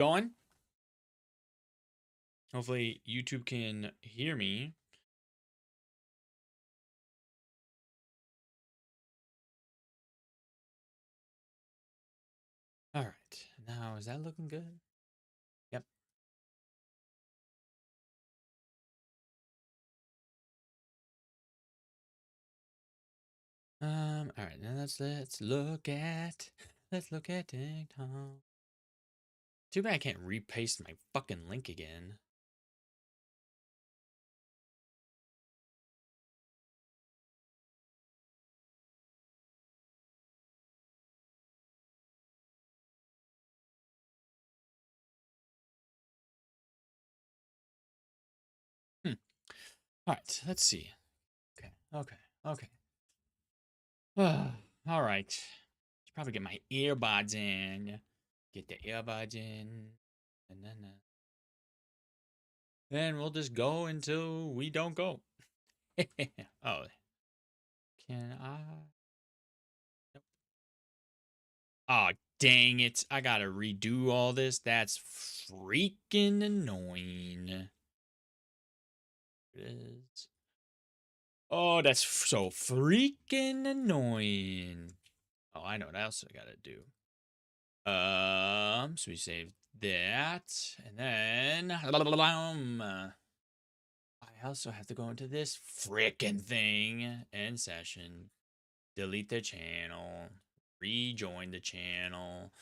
Going. Hopefully YouTube can hear me. All right. Now, is that looking good? Yep. All right. Now let's look at TikTok. Too bad I can't repaste my fucking link again. All right. Let's see. Okay. All right. Should probably get my earbuds in. Get the earbuds in. Then we'll just go until we don't go. Oh. Can I? Nope. Oh, dang it. I gotta redo all this. That's freaking annoying. It is. Oh, that's so freaking annoying. Oh, I know what else I gotta do. So we save that. And then I also have to go into this freaking thing. End session. Delete the channel. Rejoin the channel.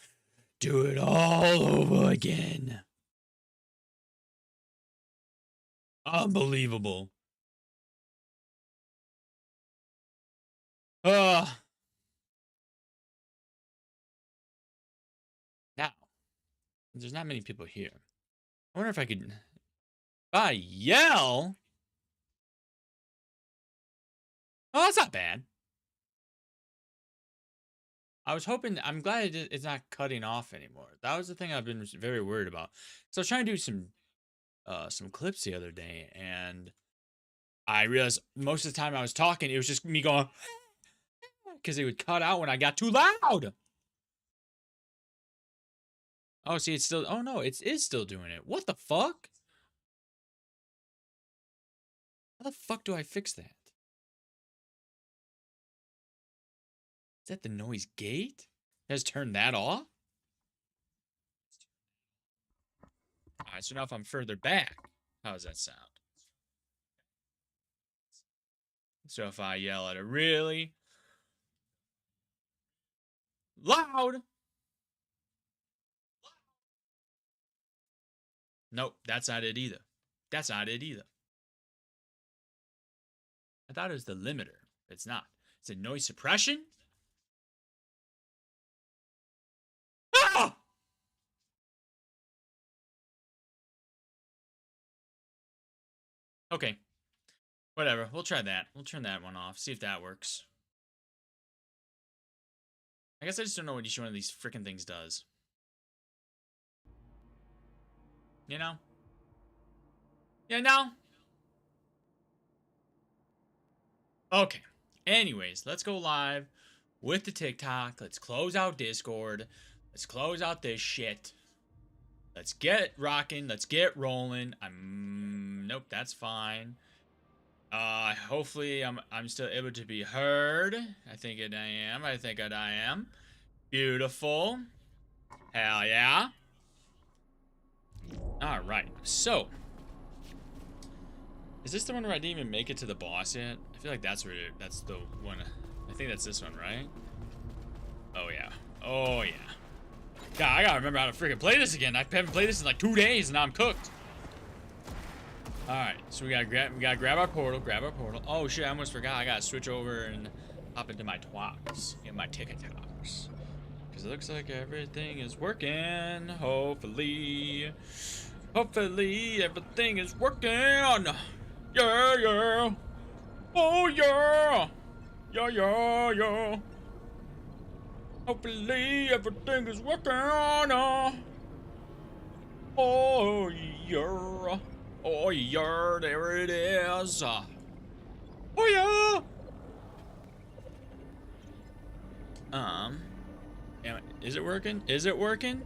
Do it all over again. Unbelievable. Now, there's not many people here. I wonder if I could. If I yell. Oh, that's not bad. I was hoping. I'm glad it's not cutting off anymore. That was the thing I've been very worried about. So I was trying to do some clips the other day, and I realized most of the time I was talking, it was just me going because it would cut out when I got too loud. Oh, see, it's still. Oh no, it is still doing it. What the fuck? How the fuck do I fix that? Is that the noise gate? Has turned that off? Alright, so now if I'm further back, how does that sound? So if I yell at it really loud. Nope, that's not it either. That's not it either. I thought it was the limiter. It's not. It's a noise suppression? Ah! Okay. Whatever. We'll try that. We'll turn that one off. See if that works. I guess I just don't know what each one of these freaking things does. You know? Yeah, no. Okay. Anyways, let's go live with the TikTok. Let's close out Discord. Let's close out this shit. Let's get rocking. Let's get rolling. Nope, that's fine. Hopefully I'm still able to be heard. I think I am. I think I am. Beautiful. Hell yeah. All right. So, is this the one where I didn't even make it to the boss yet? I feel like that's the one. I think that's this one, right? Oh yeah. Oh yeah. God, I gotta remember how to freaking play this again. I haven't played this in like 2 days, and now I'm cooked. All right, so we gotta grab our portal. Grab our portal. Oh shit, I almost forgot. I gotta switch over and hop into my twox, in my TikToks, because it looks like everything is working. Hopefully everything is working. Yeah. Oh yeah. Yeah. Hopefully everything is working. Oh yeah. Oh yeah, there it is. Oh yeah. Is it working? Is it working?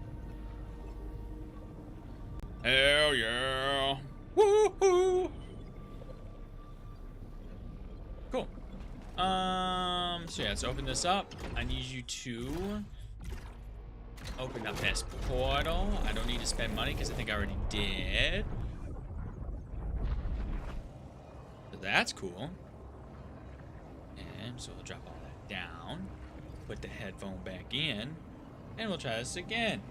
Hell yeah. Woohoo. Cool. So yeah, let's open this up. I need you to open up this portal. I don't need to spend money because I think I already did. So that's cool. And so we'll drop all that down. Put the headphone back in. And we'll try this again.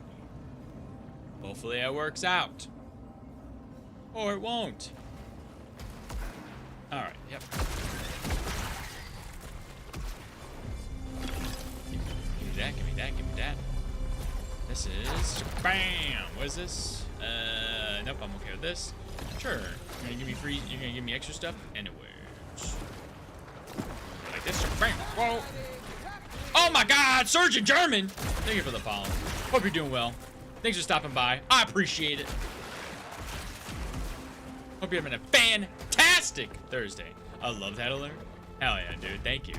Hopefully it works out. Or it won't. Alright, yep. Give me that, give me that, give me that. This is bam! What is this? Nope, I'm okay with this. Sure. You're gonna give me free, you're gonna give me extra stuff? Anyways. Like this. Bam! Whoa! Oh my god! Surgeon German! Thank you for the follow. Hope you're doing well. Thanks for stopping by. I appreciate it. Hope you're having a fantastic Thursday. I love that alert. Hell yeah, dude. Thank you.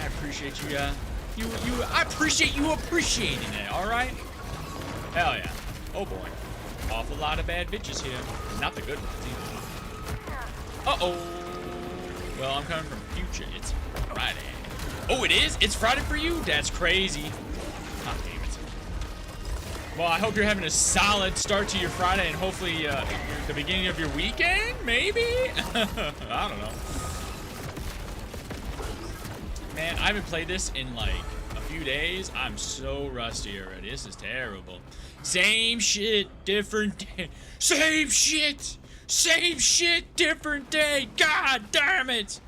I appreciate you, I appreciate you appreciating it, alright? Hell yeah. Oh boy. Awful lot of bad bitches here. Not the good ones either. Uh-oh. Well, I'm coming from future. It's Friday. Oh, it is? It's Friday for you? That's crazy. God damn it. Well, I hope you're having a solid start to your Friday and hopefully the beginning of your weekend, maybe? I don't know. Man, I haven't played this in like a few days. I'm so rusty already. This is terrible. Same shit, different day. Same shit! Same shit, different day. God damn it!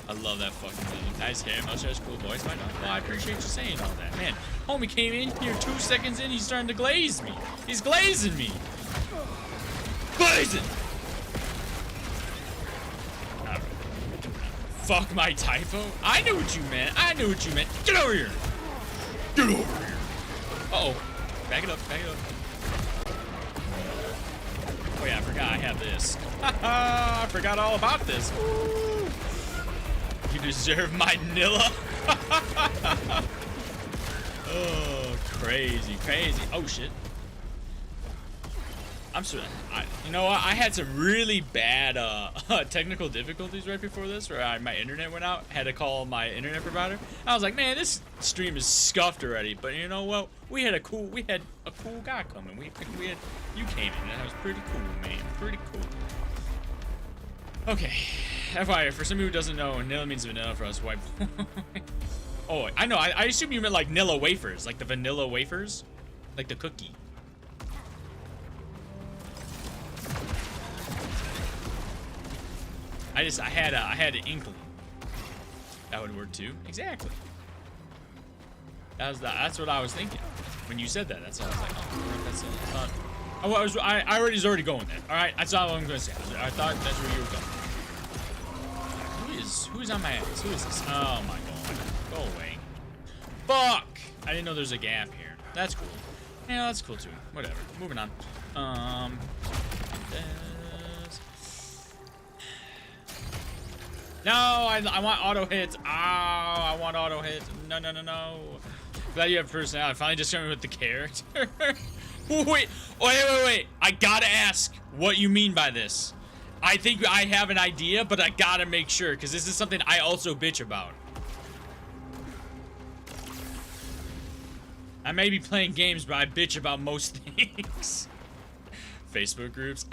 I love that fucking thing. Nice hair, mustache, cool voice. Well, I appreciate you saying all that. Man, homie came in here 2 seconds in, he's starting to glaze me. He's glazing me. Glazing! Alright. Fuck my typo. I knew what you meant. I knew what you meant. Get over here. Get over here. Uh-oh. Back it up, back it up. Oh yeah, I forgot I have this. I forgot all about this. Ooh. You deserve my Nilla. Oh, crazy, crazy. Oh shit. I'm sorry. You know what? I had some really bad technical difficulties right before this, where my internet went out. Had to call my internet provider. I was like, man, this stream is scuffed already. But you know what? We had a cool guy coming. We had you came in, and that was pretty cool, man. Pretty cool. Okay. FYI, for somebody who doesn't know, Nilla means vanilla for us white. Oh, I know. I assume you meant like Nilla wafers, like the vanilla wafers, like the cookie. I had an inkling that would work too. Exactly. That's what I was thinking when you said that. That's what I was like. Oh, that's it. I was already going there. All right, that's all I'm gonna say. I thought that's where you were going. Who's on my ass? Who is this? Oh my god. Go away. Fuck! I didn't know there's a gap here. That's cool. Yeah, that's cool too. Whatever. Moving on. No, I want auto hits. Oh, I want auto hits. No. Glad you have personality. I finally discovered with the character. Wait. I gotta ask what you mean by this. I think I have an idea, but I gotta make sure, because this is something I also bitch about. I may be playing games, but I bitch about most things. Facebook groups.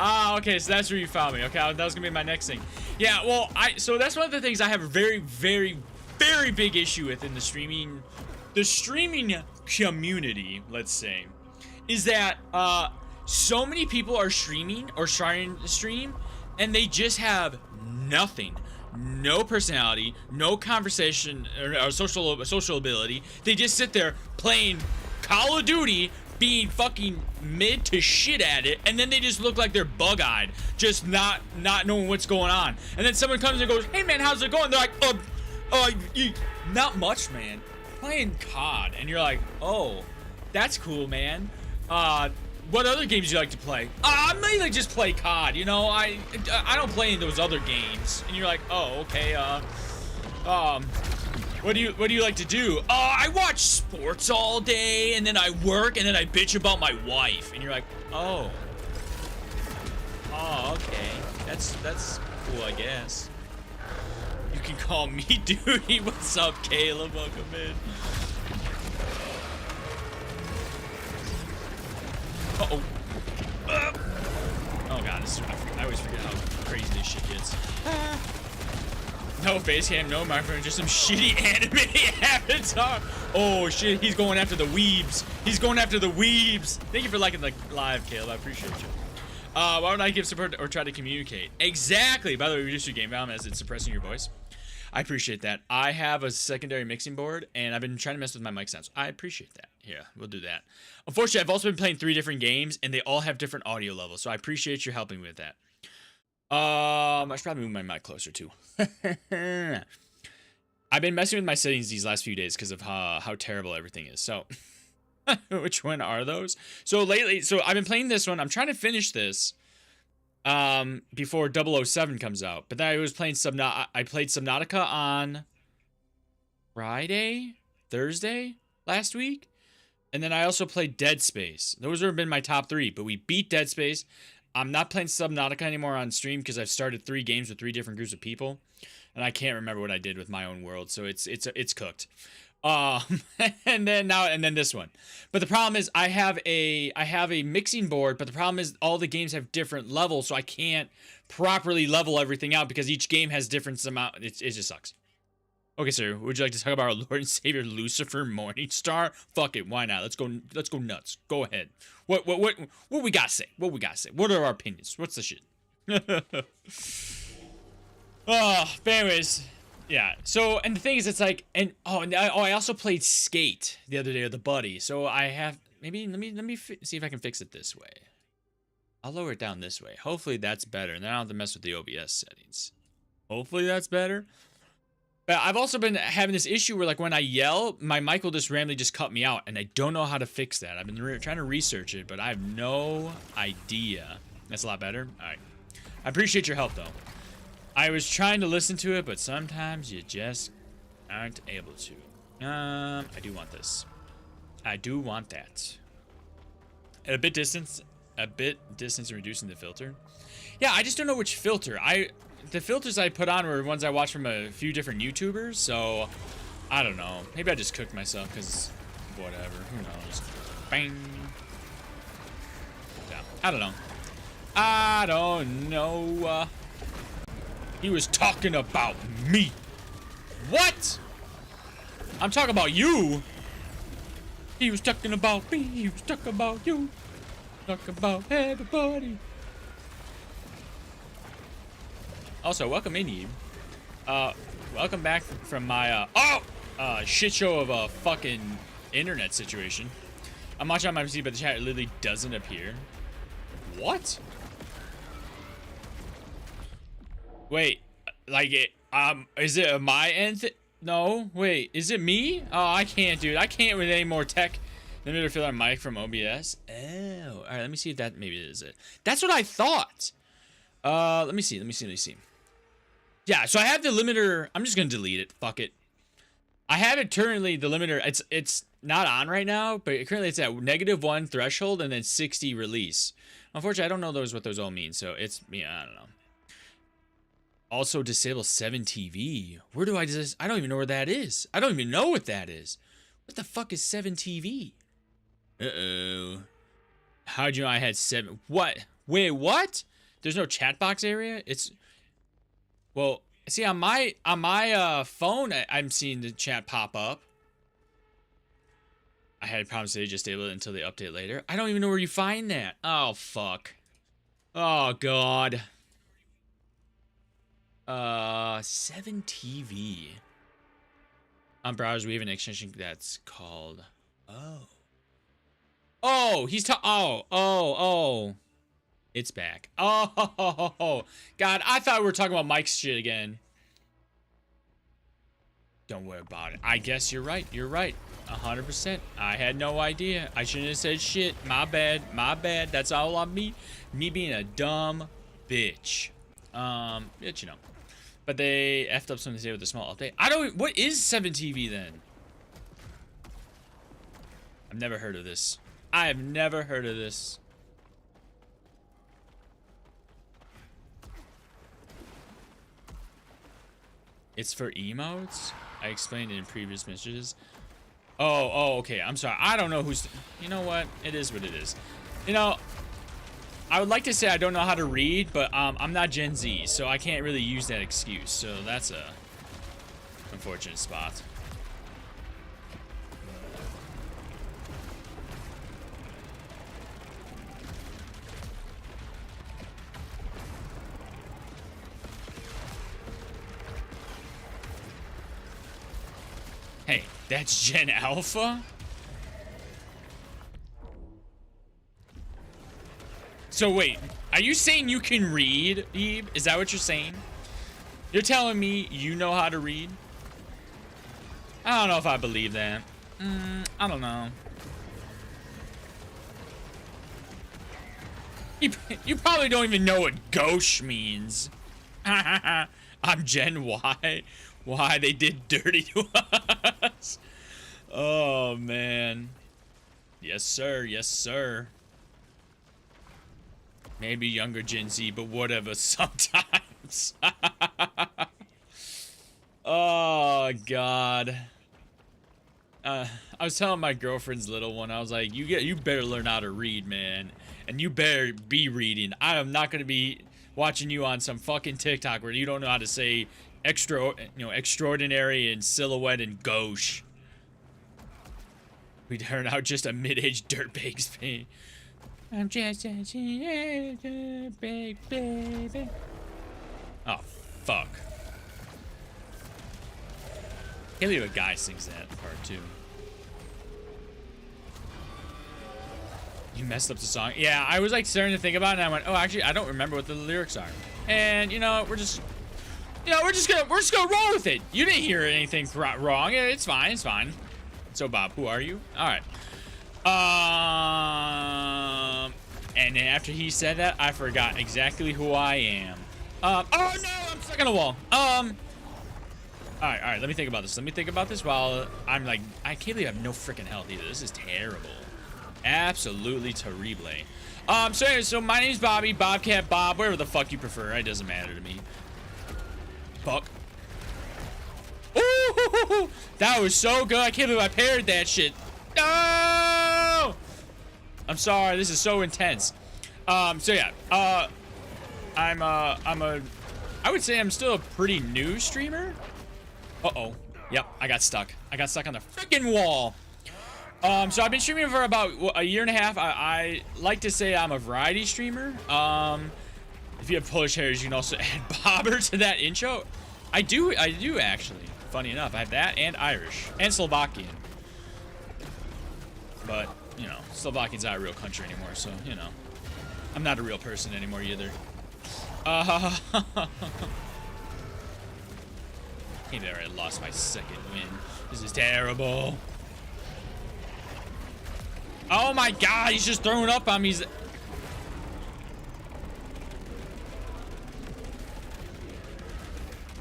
Okay, so that's where you found me. Okay, that was gonna be my next thing. Yeah, well, so that's one of the things I have a very, very, very big issue with in the streaming community, let's say, is that so many people are streaming or trying to stream, and they just have nothing. No personality, no conversation or social ability. They just sit there playing Call of Duty, being fucking mid to shit at it, and then they just look like they're bug-eyed, just not knowing what's going on. And then someone comes and goes, "Hey man, how's it going?" They're like, not much, man. Playing COD." And you're like, "Oh, that's cool, man. What other games do you like to play?" I mainly just play COD, you know. I don't play in those other games. And you're like, "Oh, okay, What do you like to do? I watch sports all day, and then I work, and then I bitch about my wife. And you're like, oh. Oh, okay. That's cool, I guess. You can call me Duty. What's up, Caleb? Welcome in. Uh-oh. Oh god, I always forget how crazy this shit gets. No face cam, no microphone, just some shitty anime avatar. Oh shit, he's going after the weebs. He's going after the weebs. Thank you for liking the live, Caleb. I appreciate you. Why would I give support or try to communicate? Exactly. By the way, reduce your game volume as it's suppressing your voice. I appreciate that. I have a secondary mixing board, and I've been trying to mess with my mic sounds. I appreciate that. Yeah, we'll do that. Unfortunately, I've also been playing 3 different games, and they all have different audio levels, so I appreciate you helping me with that. I should probably move my mic closer, too. I've been messing with my settings these last few days because of how terrible everything is, so... Which one are those? So lately, I've been playing this one. I'm trying to finish this before 007 comes out. But then I was playing I played Subnautica on Thursday last week. And then I also played Dead Space. Those have been my top 3, but we beat Dead Space. I'm not playing Subnautica anymore on stream because I've started 3 games with 3 different groups of people. And I can't remember what I did with my own world, so it's cooked. And then this one. But the problem is I have a mixing board, but the problem is all the games have different levels, so I can't properly level everything out because each game has different amount. It just sucks. Okay, sir, would you like to talk about our Lord and Savior Lucifer Morningstar? Fuck it, why not? Let's go nuts. Go ahead. What we gotta say? What we gotta say? What are our opinions? What's the shit? But anyways, yeah. So, and the thing is, it's like, I also played Skate the other day with a buddy. So I have let me see if I can fix it this way. I'll lower it down this way. Hopefully that's better, and then I don't have to mess with the OBS settings. Hopefully that's better. But I've also been having this issue where, like, when I yell, my mic will just randomly just cut me out, and I don't know how to fix that. I've been trying to research it, but I have no idea. That's a lot better. All right. I appreciate your help, though. I was trying to listen to it, but sometimes you just aren't able to. I do want this. I do want that. At a bit distance and reducing the filter. Yeah, I just don't know which filter. The filters I put on were ones I watched from a few different YouTubers, so I don't know. Maybe I just cooked myself because whatever. Who knows? Bang. Yeah, I don't know. I don't know. He was talking about me. What? I'm talking about you. He was talking about me. He was talking about you. Talking about everybody. Also, welcome in, Eve. Welcome back from my, shit show of a fucking internet situation. I'm watching on my PC, but the chat literally doesn't appear. What? Wait, like is it my end? No, wait, is it me? Oh, I can't, dude. I can't with any more tech. Let me fill our mic from OBS. Oh, all right. Let me see if that maybe is it. That's what I thought. Let me see. Yeah, so I have the limiter. I'm just gonna delete it. Fuck it. I have it currently. The limiter. It's not on right now, but currently it's at -1 threshold and then 60 release. Unfortunately, I don't know what those all mean. So it's I don't know. Also disable 7 TV. Where do I just? I don't even know where that is. I don't even know what that is. What the fuck is 7 TV? Uh-oh. How'd you know I had 7? What? Wait, what? There's no chat box area? Well, see, on my phone, I'm seeing the chat pop up. I had problems today, just disable it until they update later. I don't even know where you find that. Oh, fuck. Oh, God. 7 TV. On browsers, we have an extension that's called... Oh, he's oh. It's back. Oh, God, I thought we were talking about Mike's shit again. Don't worry about it. I guess you're right. 100%. I had no idea. I shouldn't have said shit. My bad. That's all on me. Me being a dumb bitch. But, But they effed up something today with a small update. I don't. What is 7TV then? I've never heard of this. I have never heard of this. It's for emotes? I explained it in previous messages. Oh, okay. I'm sorry. I don't know who's... You know what? It is what it is. You know, I would like to say I don't know how to read, but I'm not Gen Z, so I can't really use that excuse. So that's a unfortunate spot. Hey, that's Gen Alpha? So wait, are you saying you can read, Eve? Is that what you're saying? You're telling me you know how to read? I don't know if I believe that. I don't know. You probably don't even know what gauche means. I'm Gen Y. Why they did dirty to us. Oh, man. Yes, sir. Yes, sir. Maybe younger Gen Z, but whatever sometimes. Oh, God. I was telling my girlfriend's little one, I was like, you better learn how to read, man. And you better be reading. I am not going to be watching you on some fucking TikTok where you don't know how to say extraordinary and silhouette and gauche. We turn out just a mid-aged dirtbag's pain. I'm just a dirtbag baby. Oh, fuck. Can't believe a guy sings that part too. You messed up the song. Yeah, I was like starting to think about it, and I went, oh, actually, I don't remember what the lyrics are. And you know, we're just gonna roll with it. You didn't hear anything wrong. It's fine. It's fine. So Bob, who are you? All right. And then after he said that, I forgot exactly who I am. Oh no, I'm stuck on a wall. All right. Let me think about this. While I'm like, I can't believe I have no freaking health either. This is terrible. Absolutely terrible. So anyway, so my name's Bobby, Bobcat Bob, whatever the fuck you prefer. It doesn't matter to me. Fuck. Ooh, that was so good. I can't believe I parried that shit. No! I'm sorry. This is so intense. So yeah. I would say I'm still a pretty new streamer. Uh-oh. Yep, I got stuck. I got stuck on the freaking wall. So I've been streaming for about a year and a half. I like to say I'm a variety streamer. If you have Polish heritage, you can also add bobber to that intro. I do actually. Funny enough, I have that and Irish and Slovakian. But, you know, Slovakian's not a real country anymore, so, you know. I'm not a real person anymore either. Maybe I already lost my second win. This is terrible. Oh my god, he's just throwing up on me.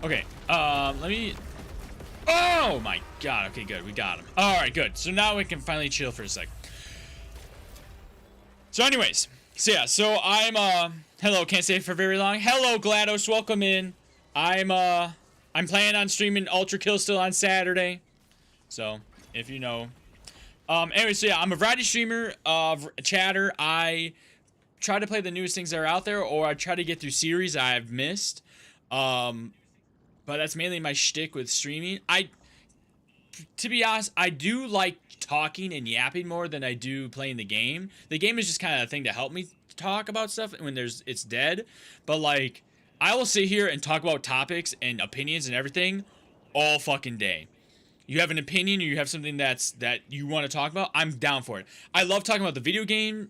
Okay, let me... Oh my god, okay, good, we got him. Alright, good. So now we can finally chill for a sec. So anyways, so I'm, hello, can't stay for very long. Hello, GLaDOS, welcome in. I'm planning on streaming Ultra Kill still on Saturday. So, if you know. Anyway, so yeah, I'm a variety streamer, chatter. I try to play the newest things that are out there, or I try to get through series I've missed. But that's mainly my shtick with streaming. To be honest, I do like talking and yapping more than I do playing the game. The game is just kind of a thing to help me talk about stuff when it's dead. But like, I will sit here and talk about topics and opinions and everything all fucking day. You have an opinion, or you have something that you want to talk about, I'm down for it. I love talking about the video game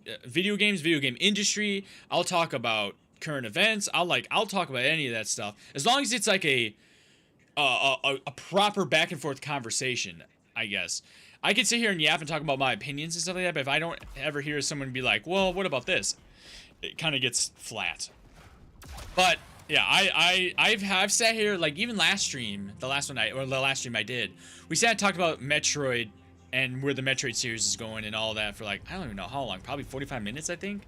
industry. I'll talk about current events. I'll talk about any of that stuff as long as it's like a proper back and forth conversation. I guess I could sit here and yap and talk about my opinions and stuff like that, but if I don't ever hear someone be like, well, what about this, it kind of gets flat. But Yeah, I've sat here, like, even last stream, the last stream I did, we sat and talked about Metroid and where the Metroid series is going and all that for, like, I don't even know how long, probably 45 minutes, I think.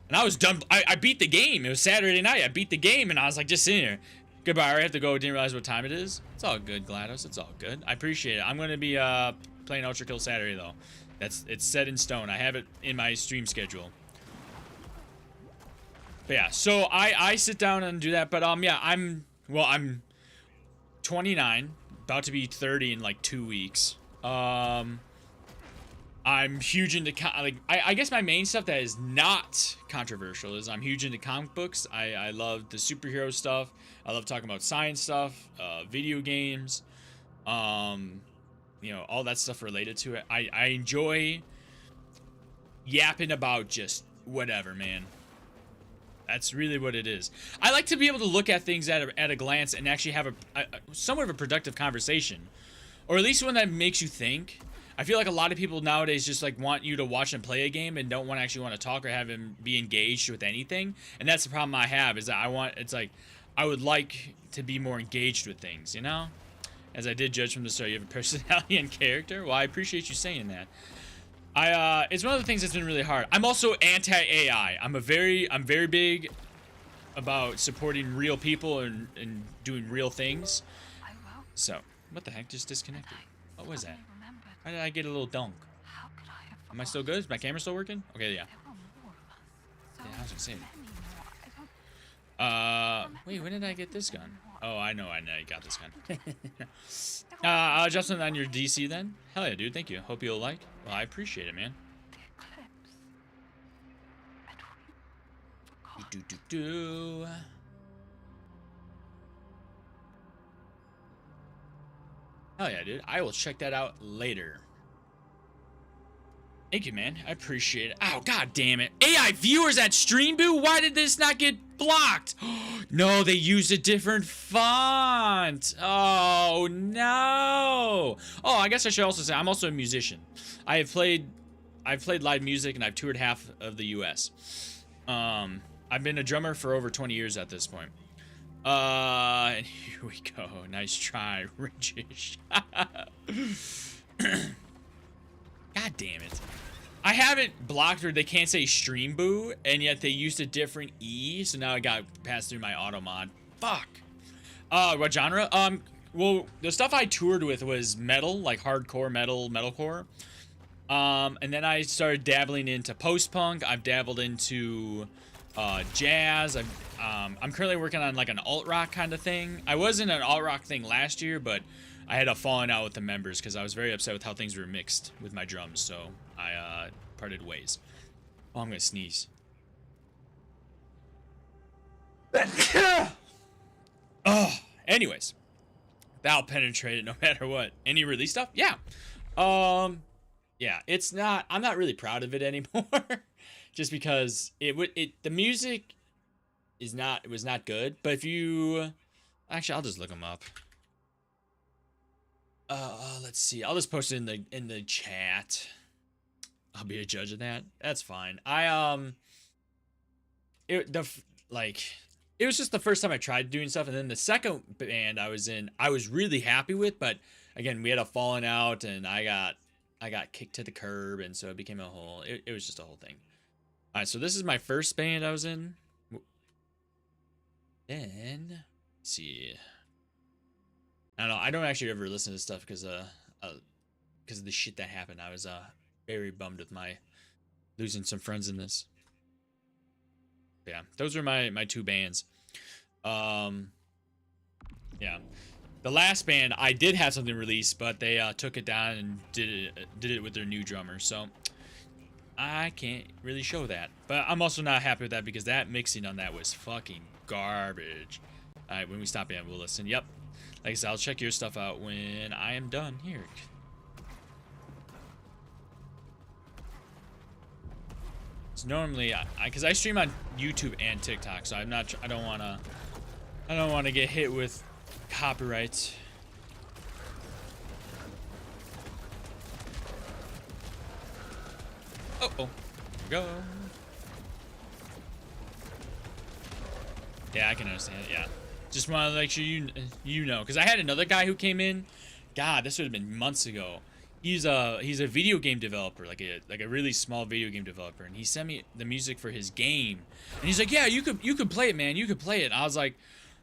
And I was done. I beat the game. It was Saturday night. I beat the game, and I was like, just sitting here. Goodbye. I have to go. Didn't realize what time it is. It's all good, GLaDOS. It's all good. I appreciate it. I'm gonna be playing Ultra Kill Saturday though. It's set in stone. I have it in my stream schedule. But yeah, so I sit down and do that. But yeah, I'm 29, about to be 30 in like 2 weeks. I'm huge into I guess my main stuff that is not controversial is I'm huge into comic books. I love the superhero stuff. I love talking about science stuff, video games, you know, all that stuff related to it. I enjoy yapping about just whatever, man. That's really what it is. I like to be able to look at things at a glance and actually have a somewhat of a productive conversation, or at least one that makes you think. I feel like a lot of people nowadays just like want you to watch them play a game and don't actually want to talk or have him be engaged with anything. And that's the problem I have, is that I would like to be more engaged with things, you know? As I did judge from the start, you have a personality and character. Well, I appreciate you saying that. It's one of the things that's been really hard. I'm also anti-AI. I'm very big about supporting real people and doing real things. So, what the heck just disconnected? What was that? How did I get a little dunk? Am I still good? Is my camera still working? Okay, yeah. Yeah, I was gonna say. Wait, when did I get this gun? Oh, I know you got this gun. Justin, on your DC then? Hell yeah, dude, thank you. Hope you'll like. Well, I appreciate it, man. Do. Hell yeah, dude. I will check that out later. Thank you, man. I appreciate it. Oh, god damn it. AI viewers at Streamboo? Why did this not get blocked? No, they used a different font. Oh, no. Oh, I guess I should also say I'm also a musician. I've played live music and I've toured half of the US. I've been a drummer for over 20 years at this point. And here we go. Nice try, Richish. God damn it. I have it blocked where they can't say stream boo, and yet they used a different E, so now I got passed through my auto mod. Fuck. What genre? Well, the stuff I toured with was metal, like hardcore metal, metalcore. And then I started dabbling into post-punk. I've dabbled into jazz. I'm currently working on like an alt-rock kind of thing. I was in an alt-rock thing last year, but I had a falling out with the members because I was very upset with how things were mixed with my drums, so I parted ways. Oh, I'm gonna sneeze. Oh, anyways, that'll penetrate it no matter what. Any release stuff? Yeah. Yeah, it's not. I'm not really proud of it anymore, just because the music is not. It was not good. But if you, actually, I'll just look them up. Let's see. I'll just post it in the chat. I'll be a judge of that. That's fine. It was just the first time I tried doing stuff, and then the second band I was in, I was really happy with, but again, we had a falling out, and I got kicked to the curb, and so it became a whole. It was just a whole thing. All right, so this is my first band I was in. Then, let's see. I don't know. I don't actually ever listen to stuff because of the shit that happened. I was very bummed with my losing some friends in this. Yeah, those were my two bands. Yeah, the last band I did have something released, but they took it down and did it with their new drummer. So I can't really show that. But I'm also not happy with that because that mixing on that was fucking garbage. All right, when we stop in, we'll listen. Yep. Like I said, I'll check your stuff out when I am done here. So normally, because I stream on YouTube and TikTok, so I don't wanna get hit with copyrights. Oh, go. Yeah, I can understand it. Yeah, just want to make sure you know, because I had another guy who came in. God, this would have been months ago. He's a video game developer, like a really small video game developer, and he sent me the music for his game, and he's like, yeah, you could play it, man, you could play it. And I was like,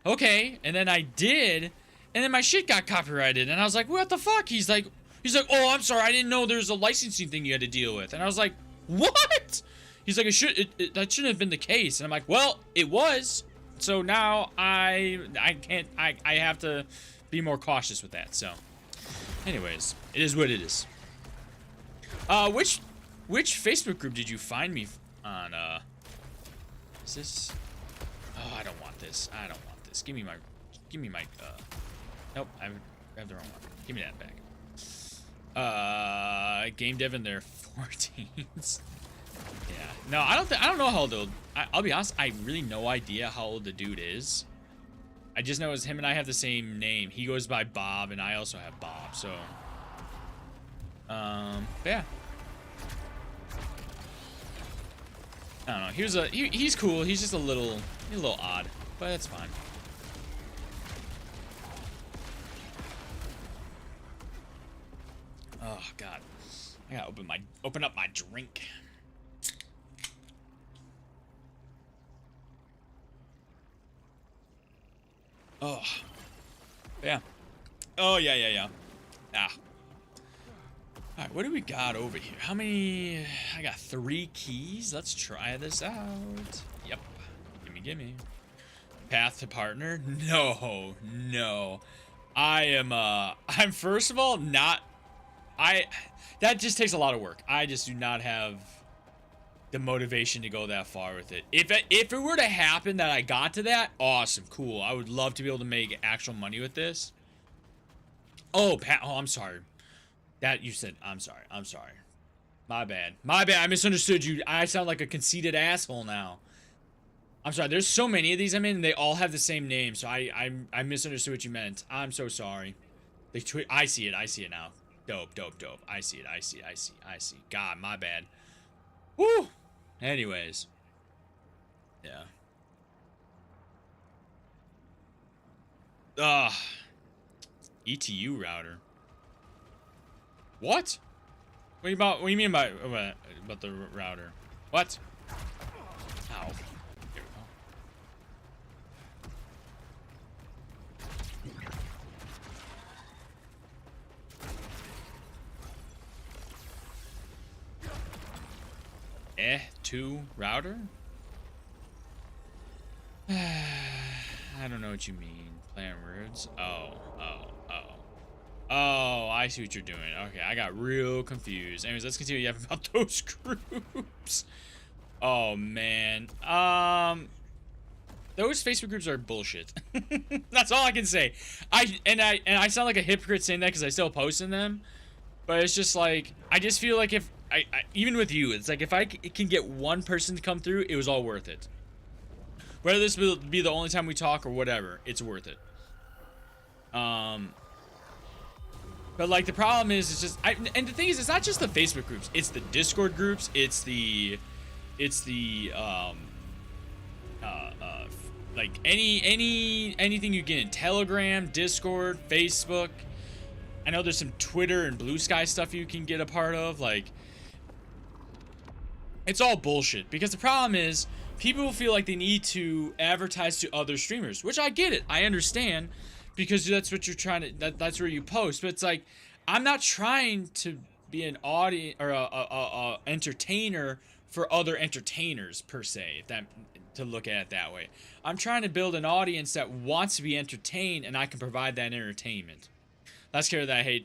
okay, and then I did, and then my shit got copyrighted, and I was like, what the fuck? He's like, oh, I'm sorry, I didn't know there's a licensing thing you had to deal with. And I was like, what? He's like, that shouldn't have been the case. And I'm like, well, it was. So now I have to be more cautious with that. So, anyways, it is what it is. Which Facebook group did you find me on? Is this? Oh, I don't want this. I don't want this. Give me my. Nope, I have the wrong one. Give me that back. Game dev in their 14s. Yeah. No, I don't know how old. I'll be honest. I really no idea how old the dude is. I just know it's him and I have the same name. He goes by Bob, and I also have Bob. So, yeah. I don't know. He's cool. He's just a little odd, but that's fine. Oh God, I gotta open up my drink. Oh, yeah. Oh yeah. Ah. All right, what do we got over here? How many? I got 3 keys. Let's try this out. Yep. Gimme. Path to partner? No. I'm first of all not. That just takes a lot of work. I just do not have the motivation to go that far with it. If it were to happen that I got to that, awesome, cool. I would love to be able to make actual money with this. Oh, I'm sorry. That you said, I'm sorry. My bad. I misunderstood you. I sound like a conceited asshole now. I'm sorry. There's so many of these I'm in, and they all have the same name, so I misunderstood what you meant. I'm so sorry. I see it now. Dope. I see it. God, my bad. Woo! Anyways. Yeah. ETU router. What? What do you mean by about the router? What? Ow. Here we go. 2 router? I don't know what you mean. Playing words? Oh, I see what you're doing. Okay, I got real confused. Anyways, let's continue yapping about those groups. Oh man. Those Facebook groups are bullshit. That's all I can say. I sound like a hypocrite saying that because I still post in them. But it's just like, I just feel like if even with you, it's like if I can get one person to come through, it was all worth it. Whether this will be the only time we talk or whatever, it's worth it. But like the problem is, it's just and the thing is, it's not just the Facebook groups, it's the Discord groups, it's the like anything you get in Telegram, Discord, Facebook. I know there's some Twitter and Blue Sky stuff you can get a part of. Like, it's all bullshit, because the problem is people feel like they need to advertise to other streamers, which I get it, I understand, because that's what you're trying to, that's where you post. But it's like, I'm not trying to be an audience or a entertainer for other entertainers per se, if that, to look at it that way. I'm trying to build an audience that wants to be entertained, and I can provide that entertainment. Last character that I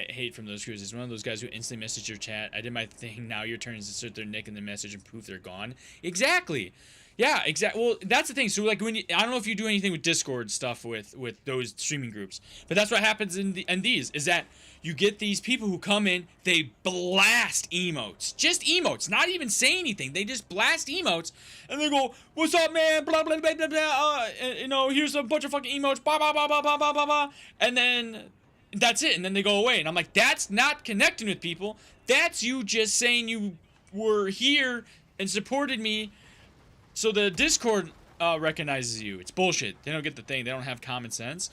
hate from those crews is one of those guys who instantly message your chat. I did my thing, now your turn is to insert their nick in the message, and poof, they're gone. Exactly. Yeah, exactly. Well, that's the thing. So like, when I don't know if you do anything with Discord stuff with those streaming groups, but that's what happens in these, is that you get these people who come in, they blast emotes, just emotes, not even say anything. They just blast emotes, and they go, "What's up, man? Blah blah blah blah blah. You know, here's a bunch of fucking emotes. Blah blah blah blah blah blah blah blah." And then that's it. And then they go away. And I'm like, that's not connecting with people. That's you just saying you were here and supported me. So the Discord recognizes you. It's bullshit. They don't get the thing. They don't have common sense.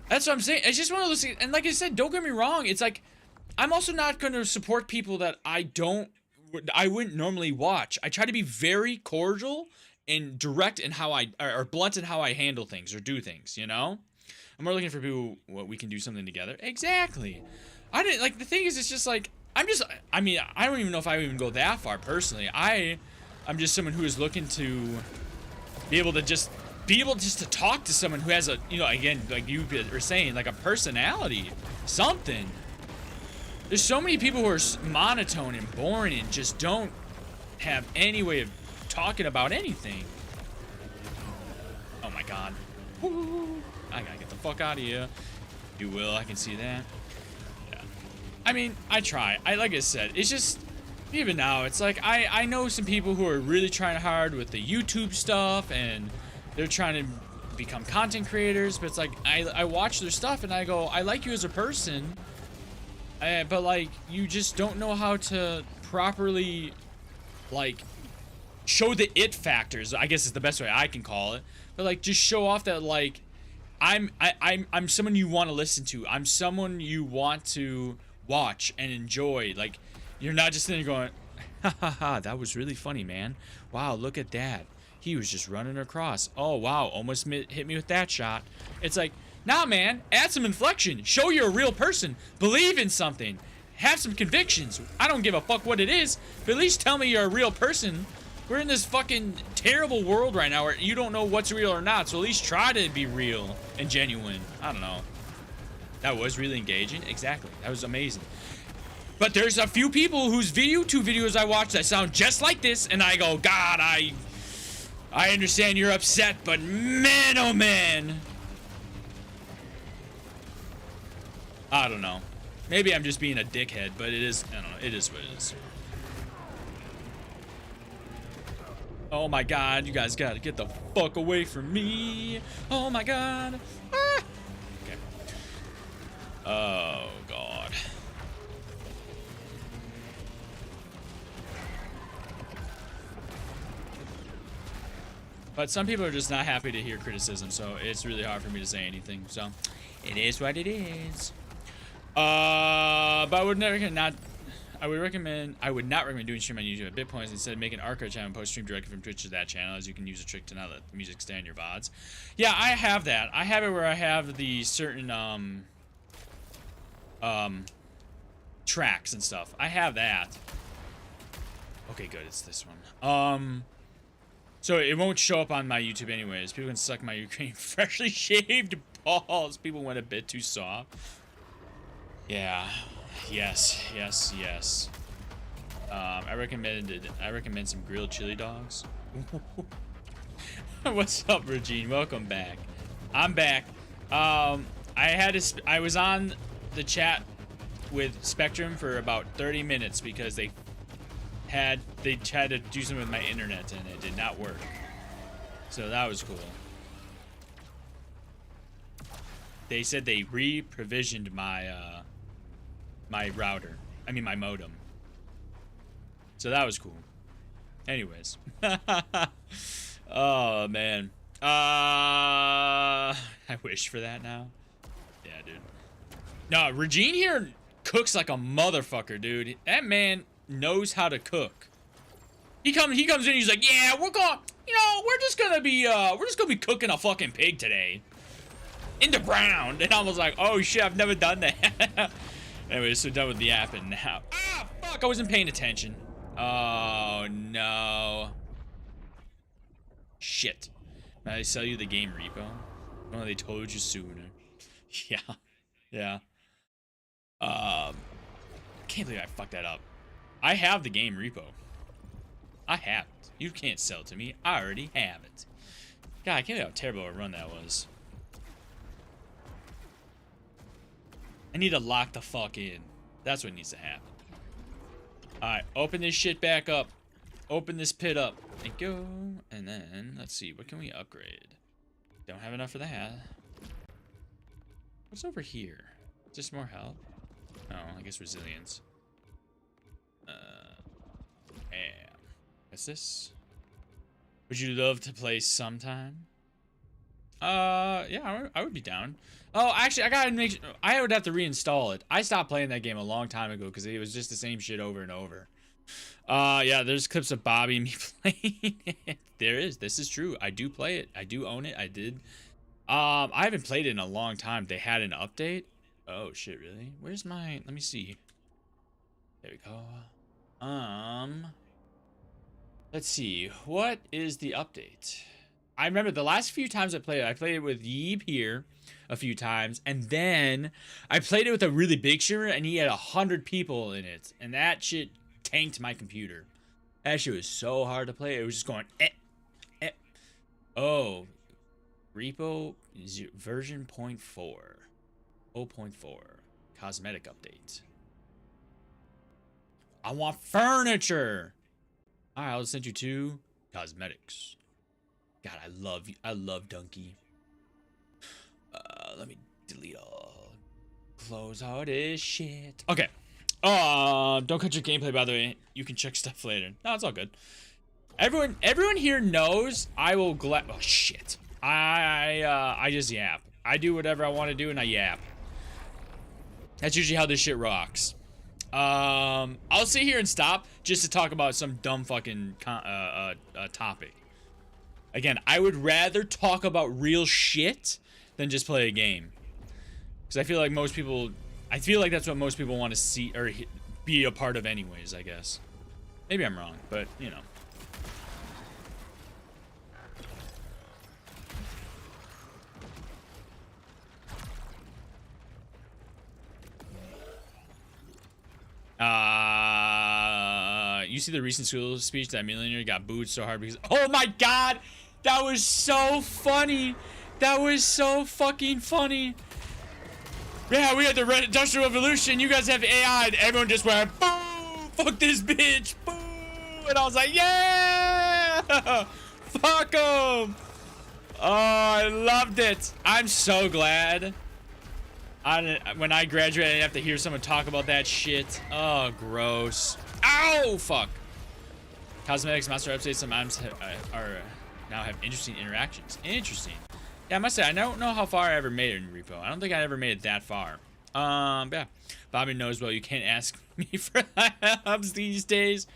That's what I'm saying. It's just one of those things. And like I said, don't get me wrong. It's like, I'm also not going to support people that I wouldn't normally watch. I try to be very cordial and direct in how or blunt in how I handle things or do things, you know? I'm more looking for people, we can do something together. Exactly. I didn't, like, the thing is, it's just like, I mean, I don't even know if I would even go that far personally. I'm just someone who is looking to be able to just to talk to someone who has a, you know, again, like you were saying, like a personality, something. There's so many people who are monotone and boring and just don't have any way of talking about anything. Oh my god. Woo. I gotta get the fuck out of here. You will, I can see that. Yeah. I mean, I try. Like I said, it's just, even now, it's like, I know some people who are really trying hard with the YouTube stuff, and they're trying to become content creators, but it's like, I watch their stuff and I go, I like you as a person, but like, you just don't know how to properly, like, show the it factors, I guess is the best way I can call it, but like, just show off that, like, I'm someone you want to listen to, I'm someone you want to watch and enjoy. Like, you're not just sitting there going, ha ha ha, that was really funny, man. Wow, look at that. He was just running across. Oh, wow, almost hit me with that shot. It's like, nah, man, add some inflection. Show you're a real person. Believe in something. Have some convictions. I don't give a fuck what it is, but at least tell me you're a real person. We're in this fucking terrible world right now where you don't know what's real or not, so at least try to be real and genuine. I don't know. That was really engaging. Exactly. That was amazing. But there's a few people whose YouTube videos I watch that sound just like this, and I go, God, I understand you're upset, but man, oh man. I don't know. Maybe I'm just being a dickhead, but it is, I don't know, it is what it is. Oh my god, you guys gotta get the fuck away from me. Oh my god. Ah. Okay. Oh god. But some people are just not happy to hear criticism, so it's really hard for me to say anything. So it is what it is. But I would not recommend doing stream on YouTube at BitPoints. Instead, make an archive channel and post stream directly from Twitch to that channel, as you can use a trick to not let the music stay on your VODs. Yeah, I have that. I have it where I have the certain tracks and stuff. I have that. Okay, good. It's this one. So it won't show up on my YouTube anyways. People can suck my Ukraine freshly shaved balls. People went a bit too soft. Yeah. Yes. Yes. Yes. I recommend some grilled chili dogs. What's up, Regine? Welcome back. I'm back. I was on the chat with Spectrum for about 30 minutes because they had to do something with my internet and it did not work. So that was cool. They said they re-provisioned my my router. I mean my modem. So that was cool. Anyways. Oh man. I wish for that now. Yeah, dude. No, Regine here cooks like a motherfucker, dude. That man knows how to cook. He comes in, he's like, yeah, we're just gonna be cooking a fucking pig today in the ground. And I was like, oh shit, I've never done that. Anyway, so done with the app, and now, ah, fuck, I wasn't paying attention. Oh no, shit. Now they sell you the game repo. Oh, they told you sooner. Yeah, yeah. Can't believe I fucked that up. I have the game repo. I have it. You can't sell it to me. I already have it. God, I can't believe how terrible a run that was. I need to lock the fuck in. That's what needs to happen. Alright, open this shit back up. Open this pit up. And go. And then, let's see. What can we upgrade? Don't have enough for that. What's over here? Just more health? Oh, I guess resilience. Yeah. What's this? Would you love to play sometime? Yeah, I would be down. Oh, actually, I would have to reinstall it. I stopped playing that game a long time ago because it was just the same shit over and over. Yeah, there's clips of Bobby and me playing it. There is. This is true. I do play it. I do own it. I did. I haven't played it in a long time. They had an update. Oh shit, really? Where's my? Let me see. There we go. Let's see. What is the update? I remember the last few times I played it with Yeeb here a few times, and then I played it with a really big streamer, and he had 100 people in it, and that shit tanked my computer. That shit was so hard to play. It was just going Oh, repo version 0.4, 0.4 cosmetic update. I want furniture. All right, I'll send you to cosmetics. God, I love Donkey. Let me delete all. Close all this shit. Okay. Don't cut your gameplay, by the way. You can check stuff later. No, it's all good. Everyone here knows I will oh shit. I just yap. I do whatever I want to do and I yap. That's usually how this shit rocks. I'll sit here and stop just to talk about some dumb fucking topic. Again, I would rather talk about real shit than just play a game. Because I feel like that's what most people want to see or be a part of anyways, I guess. Maybe I'm wrong, but, you know. You see the recent school speech that millionaire got booed so hard because, oh my god, that was so funny. That was so fucking funny. Yeah, we had the Red Industrial Revolution. You guys have AI, and everyone just went, boo, fuck this bitch, boo. And I was like, yeah, fuck him. Oh, I loved it. I'm so glad. When I graduate, I have to hear someone talk about that shit. Oh, gross. Ow, fuck. Cosmetics master updates sometimes now have interesting interactions. Interesting. Yeah, I must say, I don't know how far I ever made it in repo. I don't think I ever made it that far. Yeah. Bobby knows, well, you can't ask me for helps these days.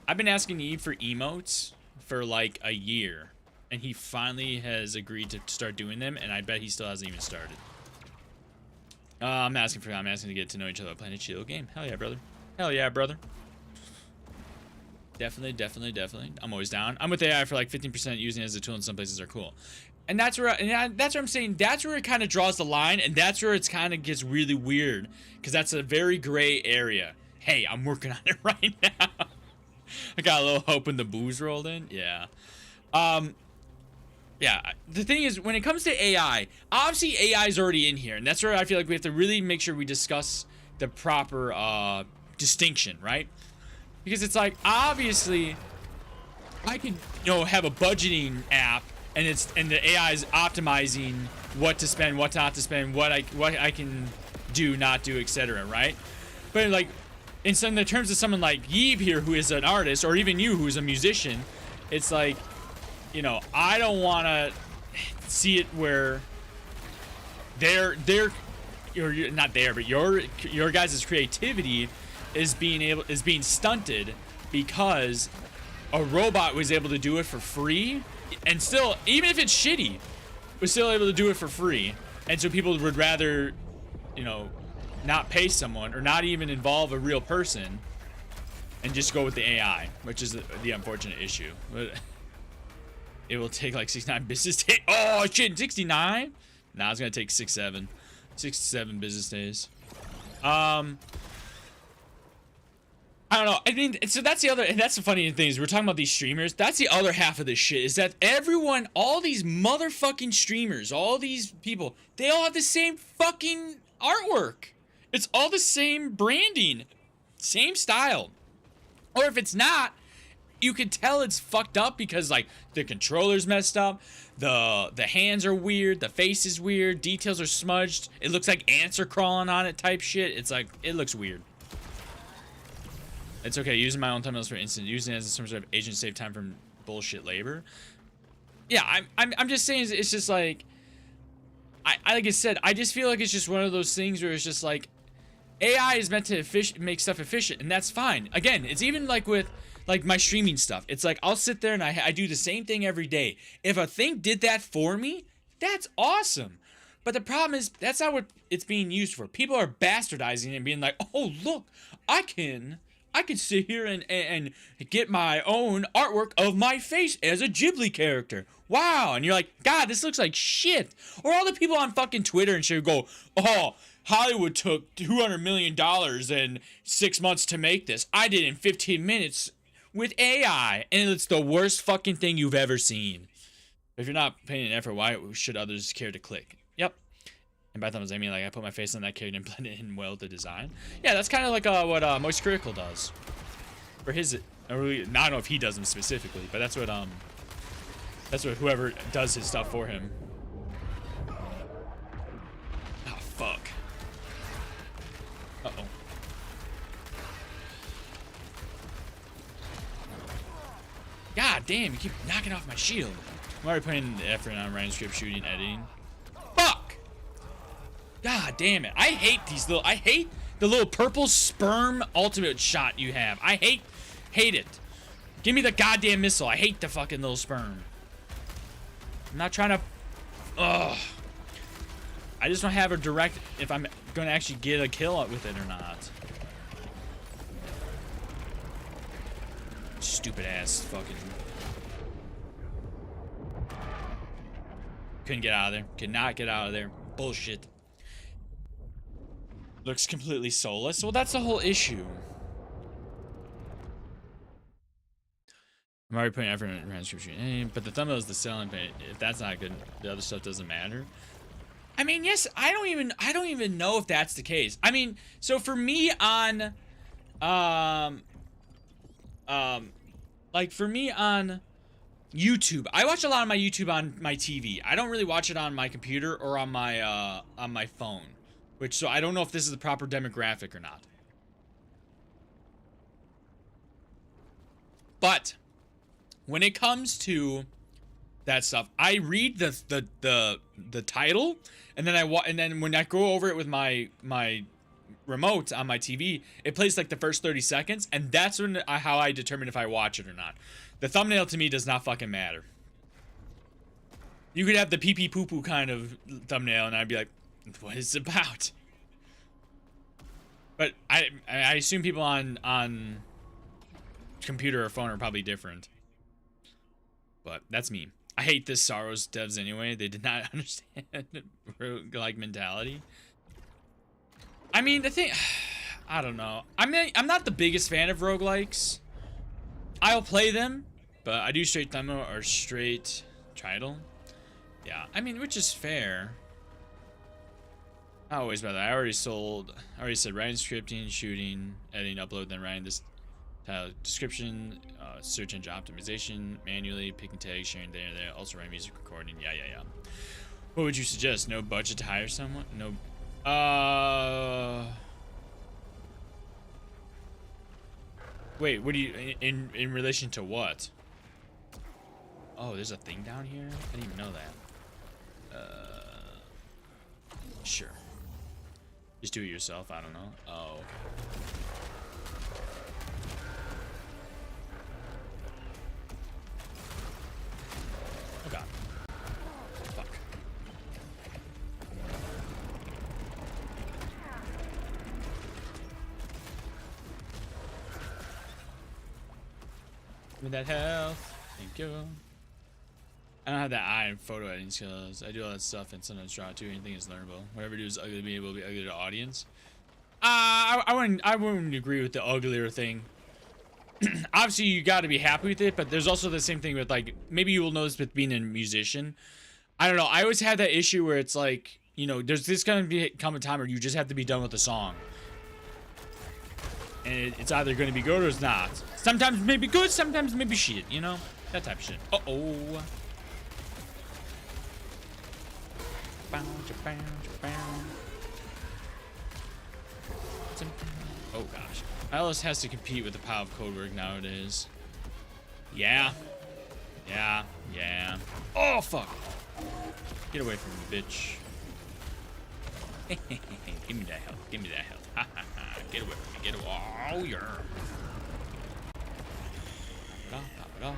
I've been asking Eve for emotes for like a year, and he finally has agreed to start doing them, and I bet he still hasn't even started. I'm asking to get to know each other playing a chill game. Hell yeah, brother. Hell yeah, brother. Definitely. I'm always down. I'm with AI for like 15% using it as a tool, and some places are cool. And that's where I'm saying that's where it kind of draws the line, and that's where it's kind of gets really weird, because that's a very gray area. Hey, I'm working on it right now. I got a little hope when the booze rolled in. Yeah. Yeah, the thing is, when it comes to AI, obviously AI is already in here, and that's where I feel like we have to really make sure we discuss the proper distinction, right? Because it's like, obviously, I can, have a budgeting app, and the AI is optimizing what to spend, what not to spend, what I can do, not do, etc., right? But like, in the terms of someone like Yeeb here, who is an artist, or even you, who's a musician, it's like, I don't want to see it where you're not there, but your guys' creativity is being stunted because a robot was able to do it for free, and still, even if it's shitty, was still able to do it for free, and so people would rather, not pay someone or not even involve a real person and just go with the AI, which is the unfortunate issue. But it will take like 69 business days. Oh shit, 69? Nah, it's gonna take 6 to 7 business days. I don't know. I mean, so that's the funny thing is we're talking about these streamers. That's the other half of this shit, is that everyone, all these motherfucking streamers, all these people, they all have the same fucking artwork. It's all the same branding, same style. Or if it's not, you can tell it's fucked up because like the controller's messed up, the hands are weird, the face is weird, details are smudged, it looks like ants are crawling on it type shit. It's like, it looks weird. It's okay, using my own thumbnails for instant, using it as a sort of agent to save time from bullshit labor. Yeah, I'm just saying it's just like, like I said, I just feel like it's just one of those things where it's just like, AI is meant to make stuff efficient, and that's fine. Again, it's even like with like my streaming stuff. It's like I'll sit there and I do the same thing every day. If a thing did that for me, that's awesome. But the problem is that's not what it's being used for. People are bastardizing it and being like, oh look, I can sit here and get my own artwork of my face as a Ghibli character. Wow. And you're like, God, this looks like shit. Or all the people on fucking Twitter and shit go, oh, Hollywood took $200 million and 6 months to make this. I did it in 15 minutes with AI. And it's the worst fucking thing you've ever seen. If you're not paying an effort, why should others care to click? Yep. And by thumbs, I mean like I put my face on that character and blend it in well with the design. Yeah, that's kind of like what Moist Critical does. For his, I don't know if he does them specifically, but that's what whoever does his stuff for him. Oh fuck. Uh oh. God damn, you keep knocking off my shield. I'm already putting the effort on Ryan's script, shooting, editing. Fuck! God damn it. I hate the little purple sperm ultimate shot you have. I hate it. Give me the goddamn missile. I hate the fucking little sperm. I'm not trying to... Ugh. I just don't have a direct if I'm going to actually get a kill with it or not. Stupid ass fucking... Couldn't get out of there. Could not get out of there. Bullshit. Looks completely soulless. Well, that's the whole issue. I'm already putting effort in the transcription, but the thumbnail is the selling point. If that's not good, the other stuff doesn't matter. I mean, yes, I don't even know if that's the case. I mean, so for me on, like for me on YouTube, I watch a lot of my YouTube on my TV. I don't really watch it on my computer or on my phone, so I don't know if this is the proper demographic or not. But when it comes to that stuff, I read the title, and then when I go over it with my remote on my TV, it plays like the first 30 seconds, and that's how I determine if I watch it or not. The thumbnail to me does not fucking matter. You could have the pee pee poo poo kind of thumbnail, and I'd be like, what is it about? But I assume people on computer or phone are probably different. But that's me. I hate this Saros devs anyway. They did not understand roguelike mentality. I mean, the thing, I don't know. I mean, I'm not the biggest fan of roguelikes. I'll play them, but I do straight thumbnail or straight title. Yeah, I mean, which is fair. Not always, by the way. I already said writing, scripting, shooting, editing, upload, then writing this description, search engine optimization, manually picking tags, sharing there, also writing music, recording. Yeah. What would you suggest? No budget to hire someone? No. Wait, what do you in relation to what? Oh, there's a thing down here? I didn't even know that. Sure. Just do it yourself, I don't know. Oh, okay. Oh god. Fuck. Give me that health. Thank you. I don't have that eye and photo editing skills. I do all that stuff and sometimes draw too. Anything is learnable. Whatever I do is ugly to me, it will be ugly to the audience. I wouldn't agree with the uglier thing. Obviously, you got to be happy with it, but there's also the same thing with, like, maybe you will notice with being a musician. I don't know. I always have that issue where it's like, you know, there's this kind of come a time where you just have to be done with the song. And it's either going to be good or it's not. Sometimes maybe good, sometimes maybe shit, you know? That type of shit. Uh-oh. Oh gosh. Alice has to compete with the power of code work nowadays. Yeah. Yeah, yeah. Oh, fuck. Get away from me, bitch. Give me that health. Give me that health. Ha, ha, ha. Get away from me. Get away. Oh, yeah. Pop it off.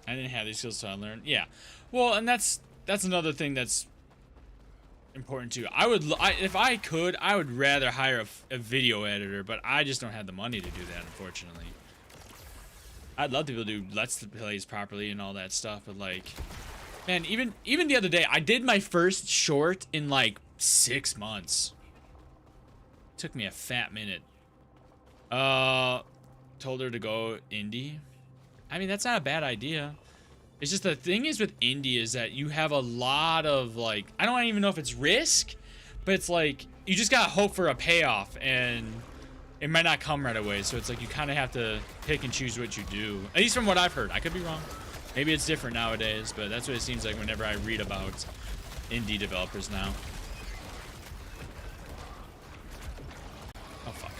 I didn't have these skills, so I learned. Yeah. Well, and that's another thing that's important too. If I could, I would rather hire a video editor, but I just don't have the money to do that, unfortunately. I'd love to be able to do Let's Plays properly and all that stuff, but like, man, even the other day, I did my first short in like 6 months. Took me a fat minute. Told her to go indie. I mean, that's not a bad idea. It's just the thing is with indie is that you have a lot of like, I don't even know if it's risk, but it's like you just gotta hope for a payoff, and it might not come right away. So it's like you kind of have to pick and choose what you do. At least from what I've heard. I could be wrong. Maybe it's different nowadays, but that's what it seems like whenever I read about indie developers now. Oh fuck.